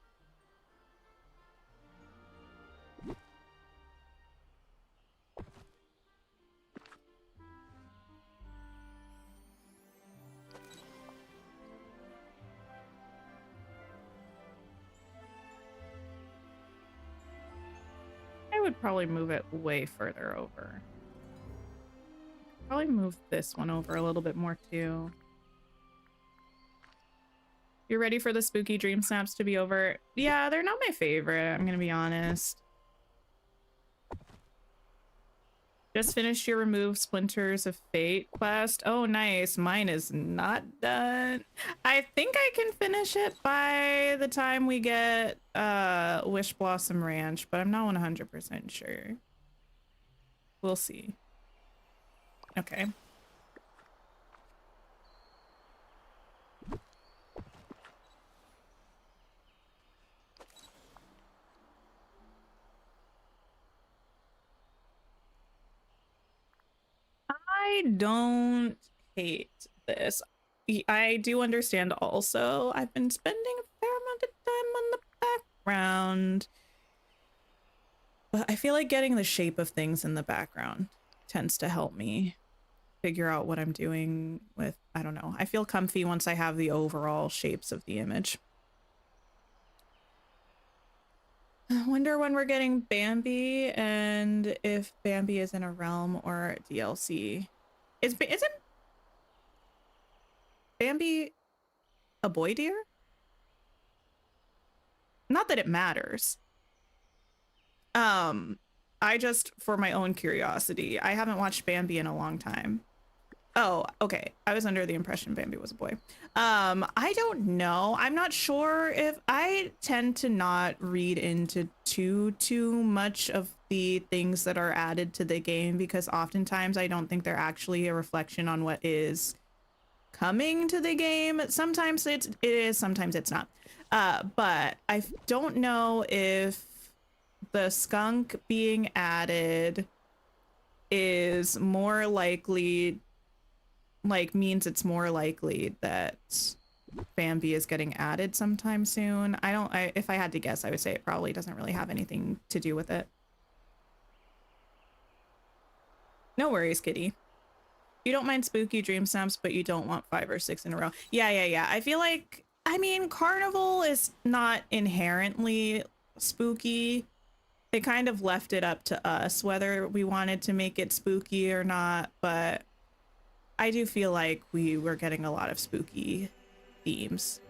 I would probably move it way further over. Probably move this one over a little bit more too. You're ready for the spooky dream snaps to be over? Yeah, they're not my favorite, I'm gonna be honest. Just finished your remove Splinters of Fate quest. Oh, nice. Mine is not done. I think I can finish it by the time we get Wish Blossom Ranch, but I'm not 100% sure. We'll see. Okay. I don't hate this. I do understand also I've been spending a fair amount of time on the background. But I feel like getting the shape of things in the background tends to help me figure out what I'm doing with, I don't know. I feel comfy once I have the overall shapes of the image. I wonder when we're getting Bambi and if Bambi is in a realm or DLC. Isn't Bambi a boy deer? Not that it matters. I just, for my own curiosity, I haven't watched Bambi in a long time. Oh, okay. I was under the impression Bambi was a boy. I don't know. I'm not sure if I tend to not read into too much of the things that are added to the game because oftentimes I don't think they're actually a reflection on what is coming to the game. Sometimes it is, sometimes it's not. But I don't know if the skunk being added is more likely, like, means it's more likely that Bambi is getting added sometime soon. If I had to guess, I would say it probably doesn't really have anything to do with it. No worries, kitty. You don't mind spooky dream snaps, but you don't want 5 or 6 in a row. Yeah. I feel like, I mean, Carnival is not inherently spooky. They kind of left it up to us whether we wanted to make it spooky or not, but I do feel like we were getting a lot of spooky themes,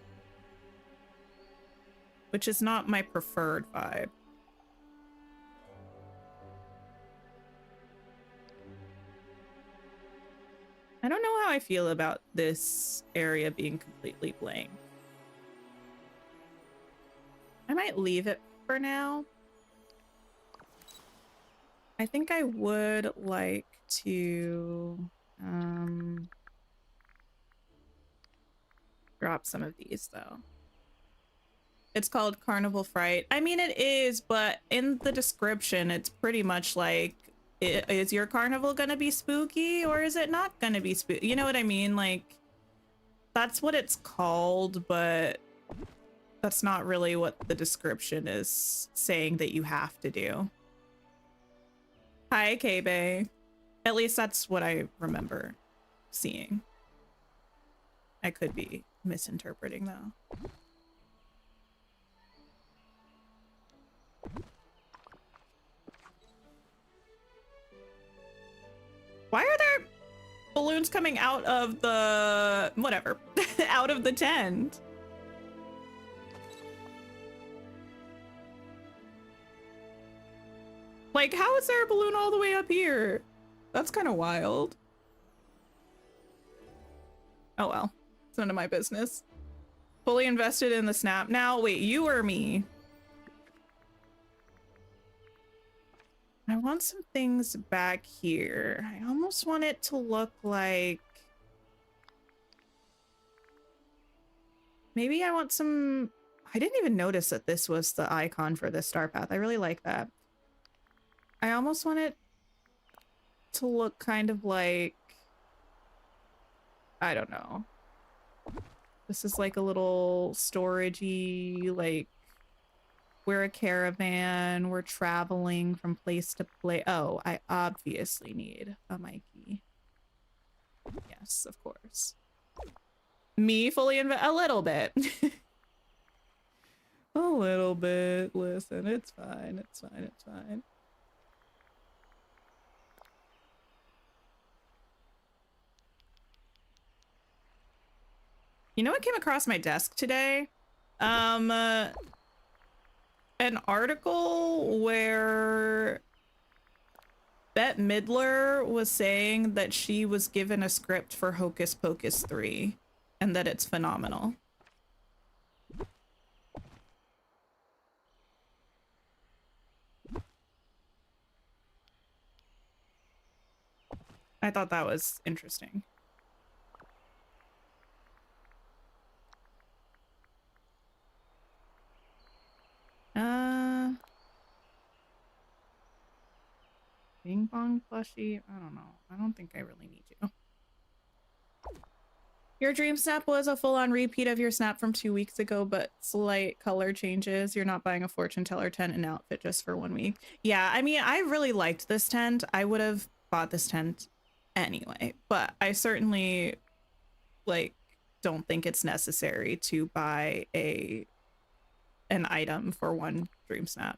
which is not my preferred vibe. I don't know how I feel about this area being completely blank. I might leave it for now. I think I would like to drop some of these though. It's called Carnival Fright. I mean, it is, but in the description, it's pretty much like, is your carnival gonna be spooky or is it not gonna be spooky? You know what I mean? Like, that's what it's called, but that's not really what the description is saying that you have to do. Hi, K-Bay. At least that's what I remember seeing. I could be misinterpreting though. Why are there balloons coming out of the whatever out of the tent? Like, how is there a balloon all the way up here? That's kind of wild. Oh well, it's none of my business. Fully invested in the snap. Now, wait, you or me? I want some things back here. I almost want it to look like... Maybe I want some... I didn't even notice that this was the icon for this star path. I really like that. I almost want it to look kind of like... I don't know. This is like a little storagey, like... We're a caravan. We're traveling from place to place. Oh, I obviously need a Mikey. Yes, of course. Me fully a little bit. A little bit. Listen, it's fine. It's fine. It's fine. You know what came across my desk today? An article where Bette Midler was saying that she was given a script for Hocus Pocus 3 and that it's phenomenal. I thought that was interesting. Bing bong plushie? I don't know. I don't think I really need you. Your dream snap was a full-on repeat of your snap from 2 weeks ago, but slight color changes. You're not buying a fortune teller tent and outfit just for 1 week. Yeah, I mean, I really liked this tent. I would have bought this tent anyway, but I certainly, like, don't think it's necessary to buy an item for 1 dream snap.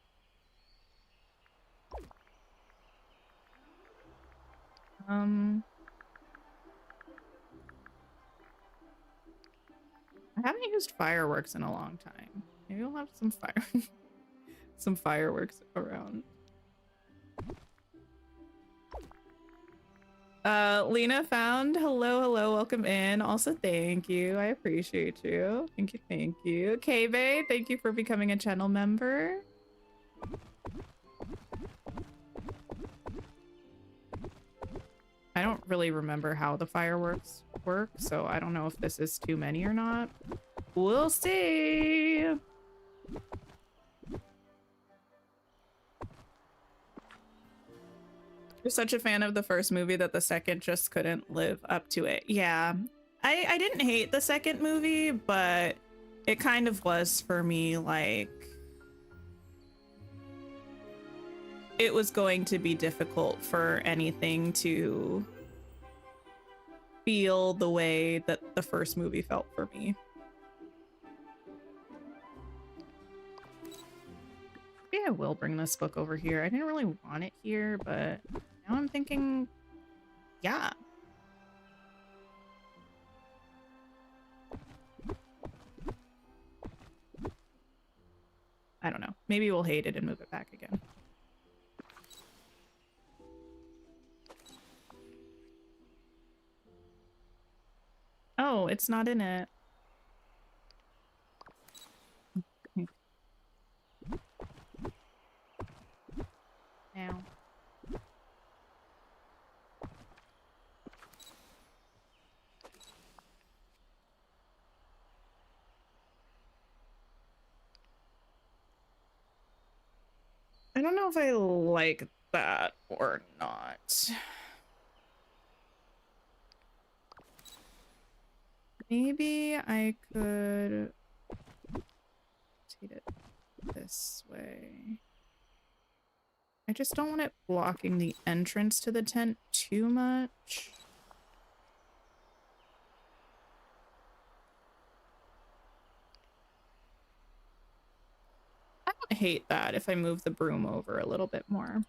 I haven't used fireworks in a long time. Maybe we'll have some some fireworks around. Lena found. Hello, welcome in. Also, thank you. I appreciate you. Thank you. K-Bay, thank you for becoming a channel member. I don't really remember how the fireworks work, so I don't know if this is too many or not. We'll see. You're such a fan of the first movie that the second just couldn't live up to it. Yeah, I didn't hate the second movie, but it kind of was for me like it was going to be difficult for anything to feel the way that the first movie felt for me. Maybe I will bring this book over here. I didn't really want it here, but now I'm thinking, yeah. I don't know. Maybe we'll hate it and move it back again. Oh, it's not in it. Now. I don't know if I like that or not. Maybe I could rotate it this way. I just don't want it blocking the entrance to the tent too much. I don't hate that if I move the broom over a little bit more.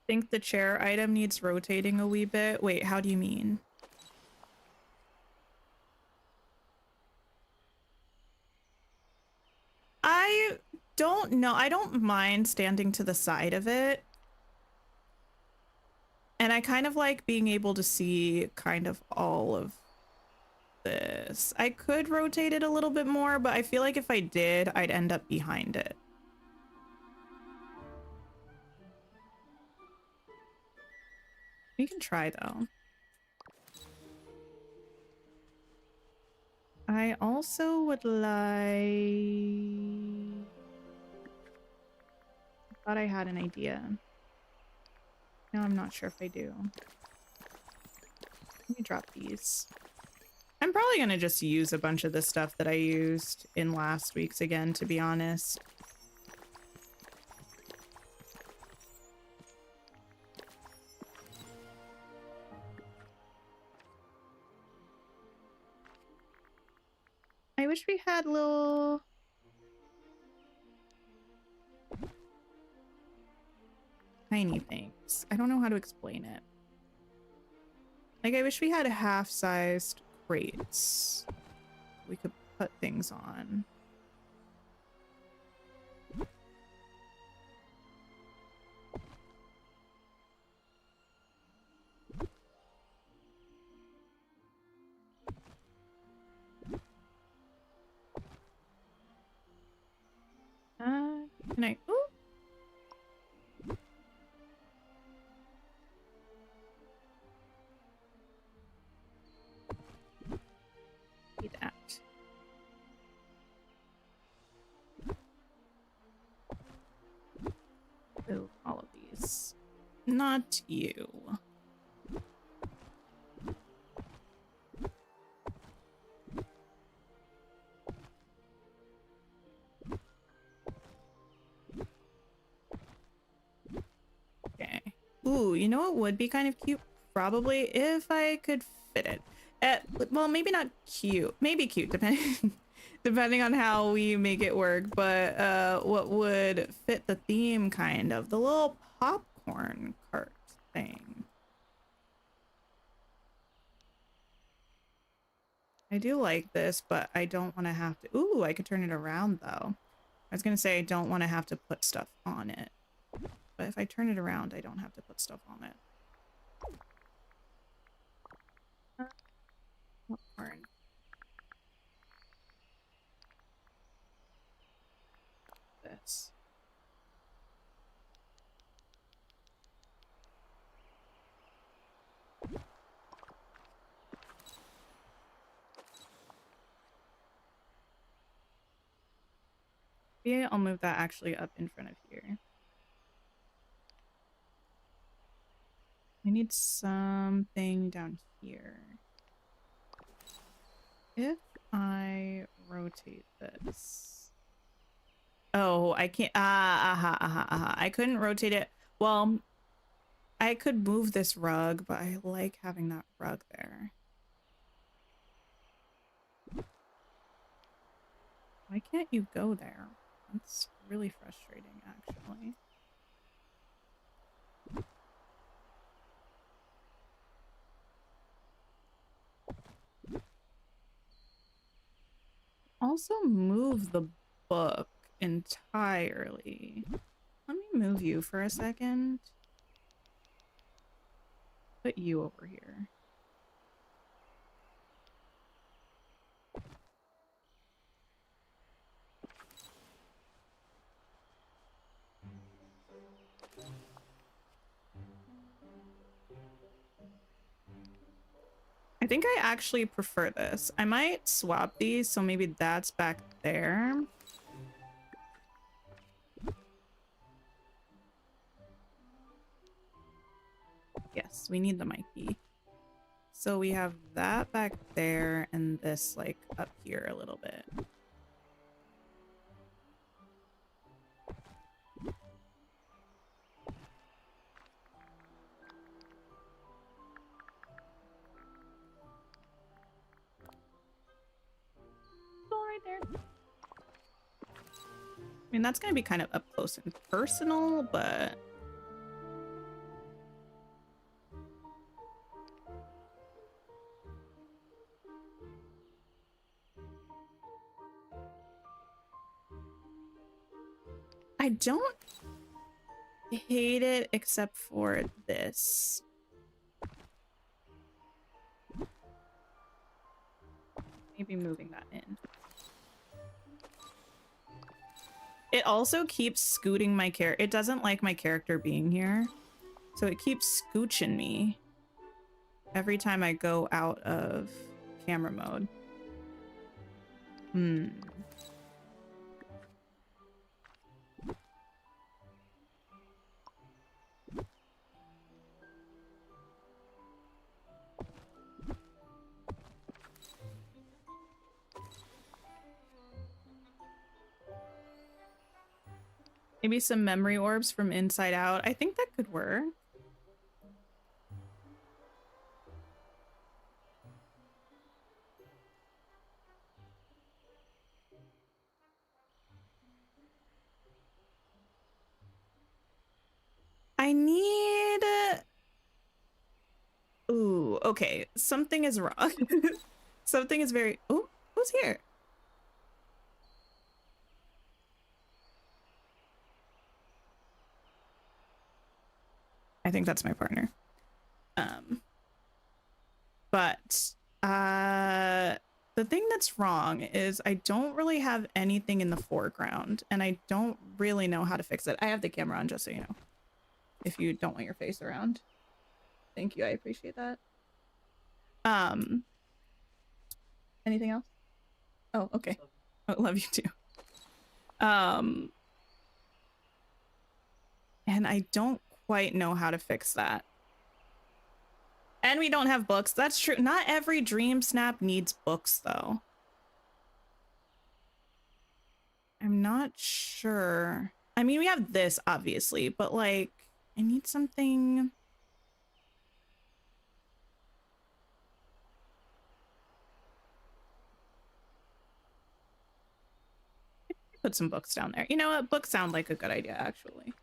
Think the chair item needs rotating a wee bit. Wait, how do you mean? I don't know. I don't mind standing to the side of it. And I kind of like being able to see kind of all of this. I could rotate it a little bit more, but I feel like if I did, I'd end up behind it. We can try though. I also would like... Thought I had an idea. Now I'm not sure if I do. Let me drop these. I'm probably gonna just use a bunch of the stuff that I used in last week's again, to be honest. I wish we had little... tiny things. I don't know how to explain it. Like, I wish we had half-sized crates we could put things on. Can I... Ooh. That. Oh, all of these. Not you. Okay. Ooh, you know what would be kind of cute? Probably if I could fit it. Well, maybe not cute. Maybe cute, depending on how we make it work. But what would fit the theme, kind of? The little popcorn cart thing. I do like this, but I don't want to have to... Ooh, I could turn it around, though. I was going to say I don't want to have to put stuff on it. But if I turn it around, I don't have to put stuff on it. Popcorn. This. Yeah, I'll move that actually up in front of here. I need something down here. If I rotate this... Oh, I can't... I couldn't rotate it. Well, I could move this rug, but I like having that rug there. Why can't you go there? That's really frustrating, actually. Also move the book entirely. Let me move you for a second. Put you over here. I think I actually prefer this. I might swap these, so maybe that's back there. Yes, we need the mic key. So we have that back there and this like up here a little bit. Right there. I mean, that's going to be kind of up close and personal, but I don't hate it except for this. Maybe moving that in. It also keeps scooting my character. It doesn't like my character being here. So it keeps scooching me every time I go out of camera mode. Maybe some memory orbs from inside out. I think that could work. I need... Ooh, okay. Something is wrong. Something is very... Oh, who's here? I think that's my partner. But the thing that's wrong is I don't really have anything in the foreground and I don't really know how to fix it. I have the camera on, just so you know, if you don't want your face around. Thank you, I appreciate that. Anything else? Oh, okay. Oh, love you too. And I don't quite know how to fix that. And we don't have books. That's true. Not every dream snap needs books, though. I'm not sure. I mean, we have this, obviously, but, like, I need something... Put some books down there. You know what? Books sound like a good idea, actually.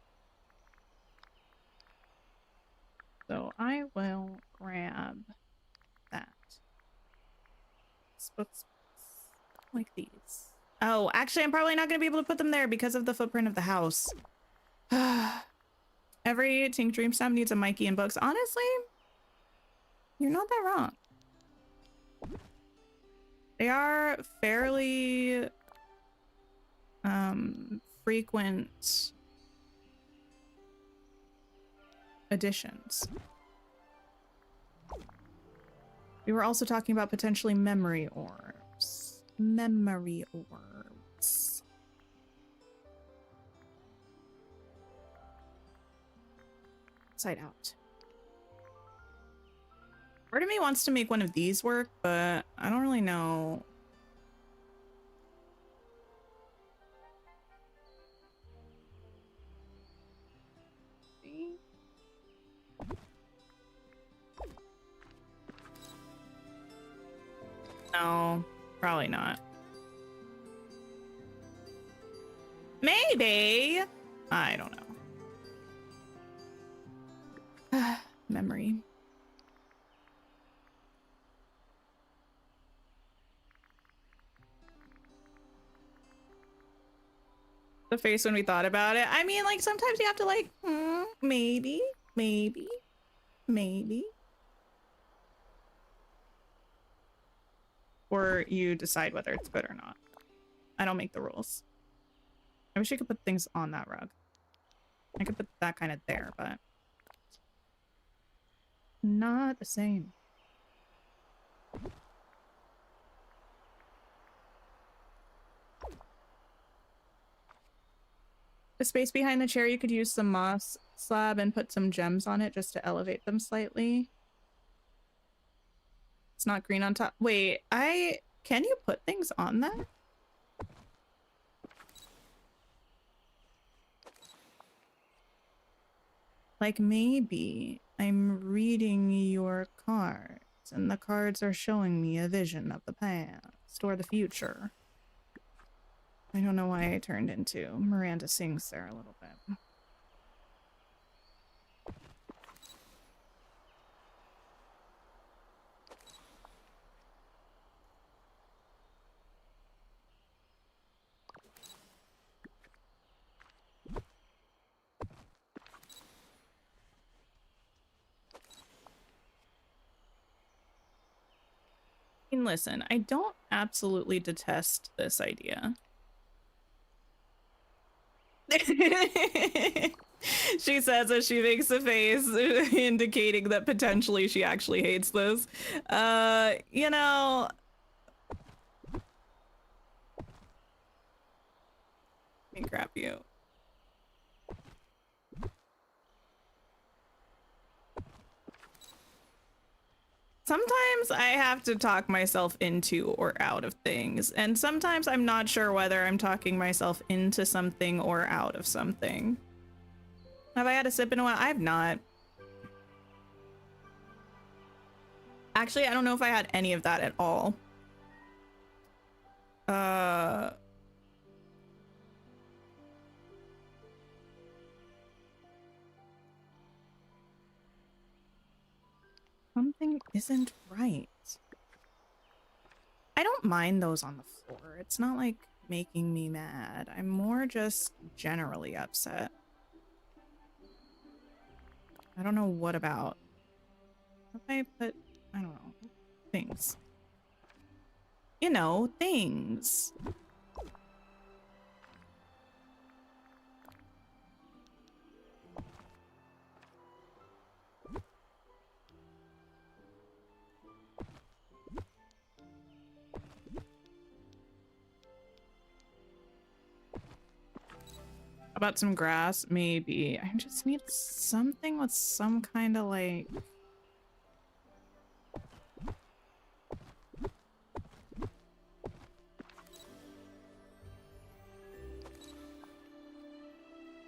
So I will grab that. Books like these. Oh, actually, I'm probably not going to be able to put them there because of the footprint of the house. Every Tink Dream Snap needs a Mikey and books. Honestly, you're not that wrong. They are fairly frequent additions. We were also talking about potentially memory orbs. Memory orbs. Side out. Part of me wants to make one of these work, but I don't really know. No, probably not. Maybe. I don't know. Memory. The face when we thought about it. I mean, like, sometimes you have to, like, maybe, maybe, maybe. Or you decide whether it's good or not. I don't make the rules. I wish I could put things on that rug. I could put that kind of there, but not the same. The space behind the chair, you could use some moss slab and put some gems on it just to elevate them slightly. It's not green on top. Wait, can you put things on that? Like maybe I'm reading your cards and the cards are showing me a vision of the past or the future. I don't know why I turned into Miranda Sings there a little bit. And listen, I don't absolutely detest this idea. She says as she makes a face indicating that potentially she actually hates this. You know, let me grab you. Sometimes I have to talk myself into or out of things, and sometimes I'm not sure whether I'm talking myself into something or out of something. Have I had a sip in a while? I've not. Actually, I don't know if I had any of that at all. Something isn't right. I don't mind those on the floor. It's not like making me mad. I'm more just generally upset. I don't know what about. If I put, I don't know, things. You know, things. About some grass? Maybe. I just need something with some kind of like...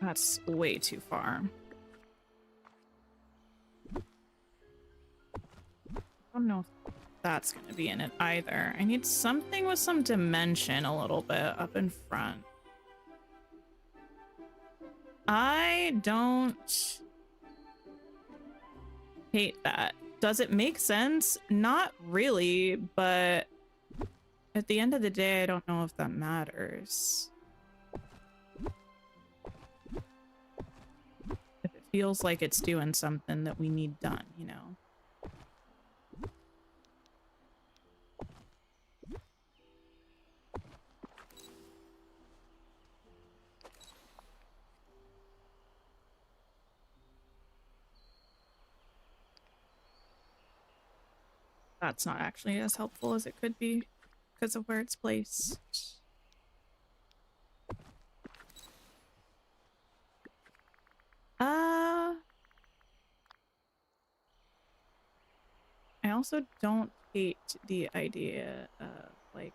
That's way too far. I don't know if that's going to be in it either. I need something with some dimension a little bit up in front. I don't hate that. Does it make sense? Not really, but at the end of the day, I don't know if that matters. If it feels like it's doing something that we need done, you know? That's not actually as helpful as it could be because of where it's placed. I also don't hate the idea of like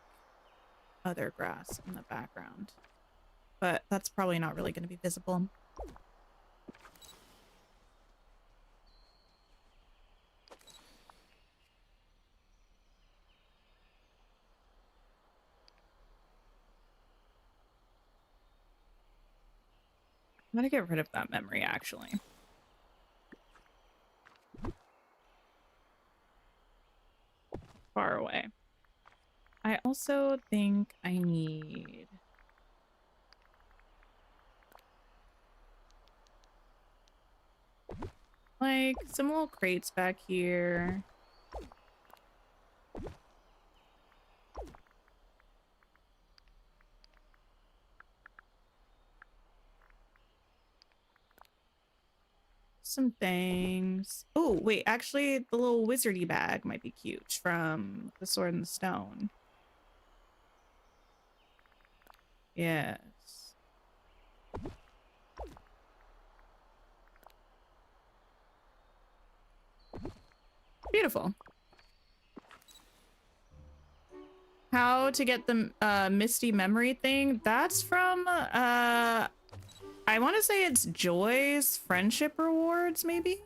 other grass in the background, but that's probably not really going to be visible. I'm gonna get rid of that memory, actually. Far away. I also think I need... like some little crates back here. Some things. Oh, wait, actually, the little wizardy bag might be cute from the Sword and the Stone. Yes. Beautiful. How to get the Misty memory thing? That's from, I want to say it's Joy's friendship rewards, maybe?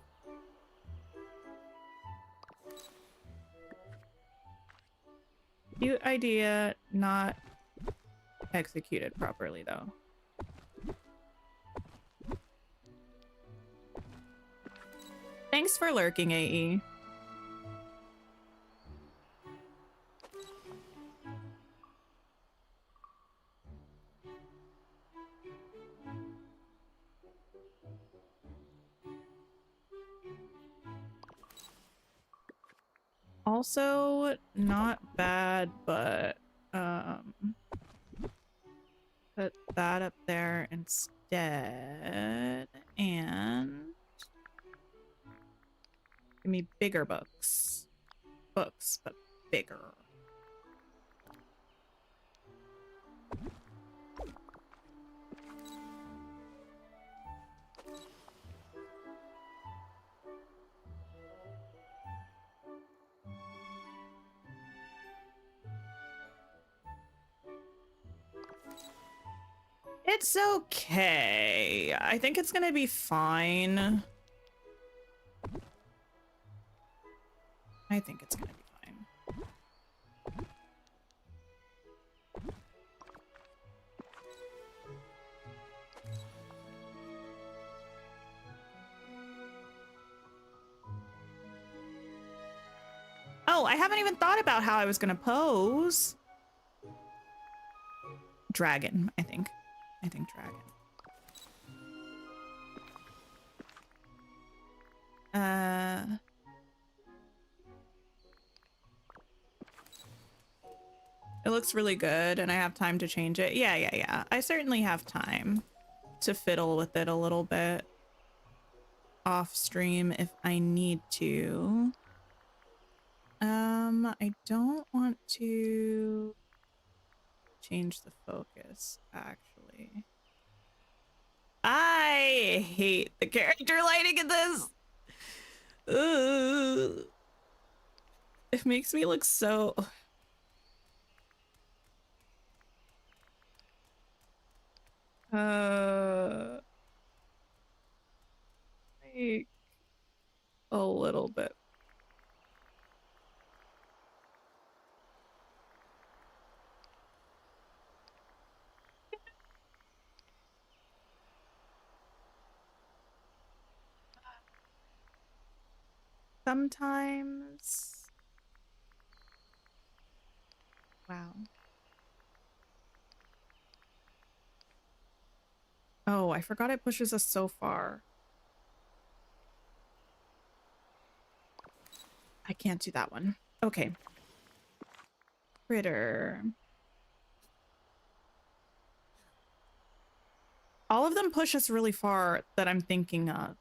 Cute idea, not executed properly, though. Thanks for lurking, AE. Also, not bad, but put that up there instead, and give me bigger books. Books, but bigger. It's okay. I think it's gonna be fine. I think it's gonna be fine. Oh, I haven't even thought about how I was gonna pose. Dragon, I think. I think dragon. It looks really good and I have time to change it. Yeah. I certainly have time to fiddle with it a little bit off stream if I need to. I don't want to change the focus, actually. I hate the character lighting in this. Ugh. It makes me look so... like a little bit. Sometimes. Wow. Oh, I forgot it pushes us so far. I can't do that one. Okay. Critter. All of them push us really far that I'm thinking of.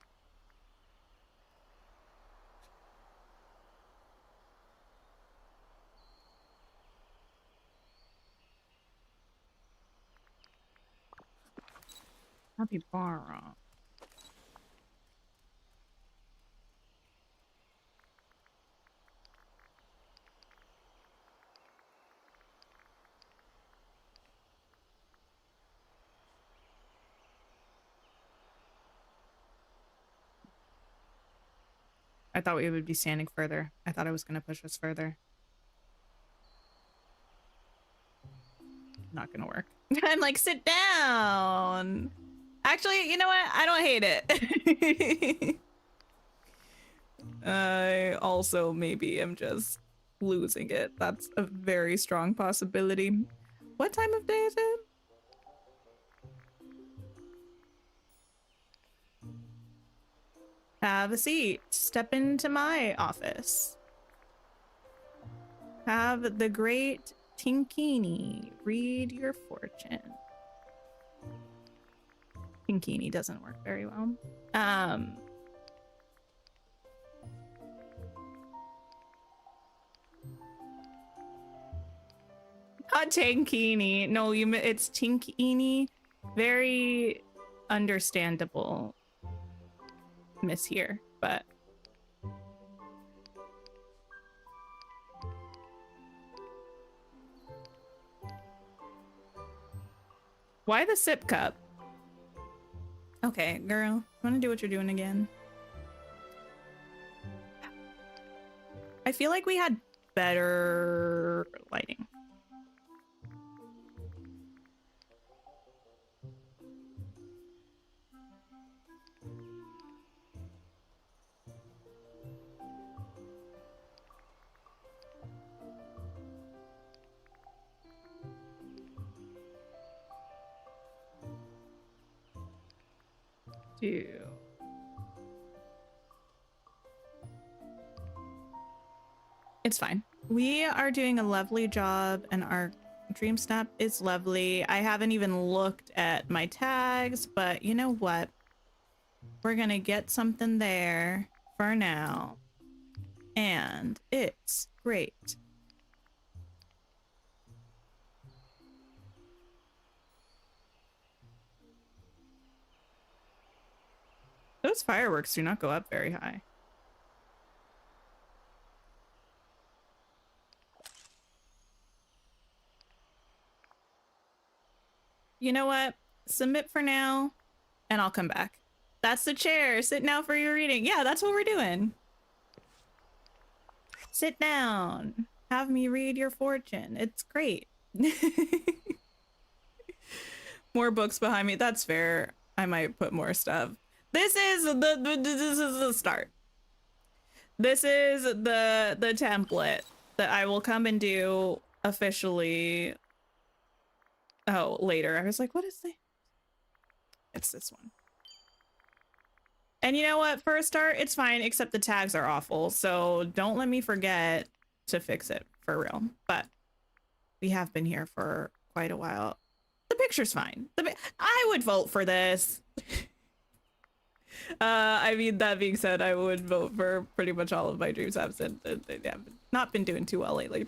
Happy borrow. I thought we would be standing further. I thought it was going to push us further. Not going to work. I'm like, sit down. Actually, you know what? I don't hate it. I also maybe am just losing it. That's a very strong possibility. What time of day is it? Have a seat. Step into my office. Have the great Tinkini read your fortune. Tinkini doesn't work very well. Not Tankini. No, it's Tinkini. Very understandable miss here, but Why the sip cup? Okay, girl, wanna do what you're doing again? I feel like we had better lighting. It's fine. We are doing a lovely job and our dream snap is lovely. I haven't even looked at my tags, but you know what? We're gonna get something there for now. And it's great. Those fireworks do not go up very high. You know what? Submit for now, and I'll come back. That's the chair. Sit now for your reading. Yeah, that's what we're doing. Sit down. Have me read your fortune. It's great. More books behind me. That's fair. I might put more stuff. This is the start. This is the template that I will come and do officially. Oh, later. I was like, what is this? It's this one. And you know what? For a start, it's fine, except the tags are awful. So don't let me forget to fix it for real. But we have been here for quite a while. The picture's fine. I would vote for this. I mean, that being said, I would vote for pretty much all of my dream snaps, and they have not been doing too well lately.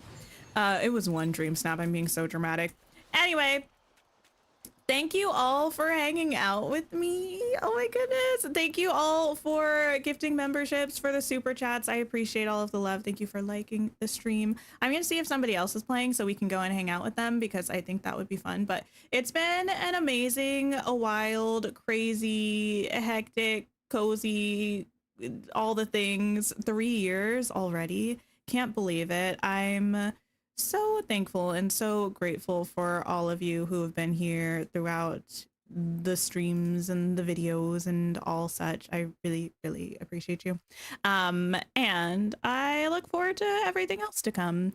It was one dream snap. I'm being so dramatic. Anyway, thank you all for hanging out with me. Oh my goodness. Thank you all for gifting memberships, for the super chats. I appreciate all of the love. Thank you for liking the stream. I'm going to see if somebody else is playing so we can go and hang out with them because I think that would be fun. But it's been an amazing, a wild, crazy, hectic, cozy, all the things. 3 years already. Can't believe it. I'm so thankful and so grateful for all of you who have been here throughout the streams and the videos and all such. I really, really appreciate you. And I look forward to everything else to come.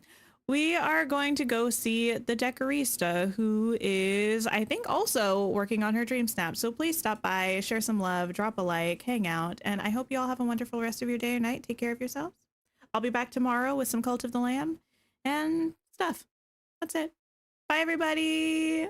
We are going to go see the decorista, who is, I think, also working on her dream snap. So please stop by, share some love, drop a like, hang out, and I hope you all have a wonderful rest of your day or night. Take care of yourselves. I'll be back tomorrow with some Cult of the Lamb and stuff. That's it. Bye, everybody.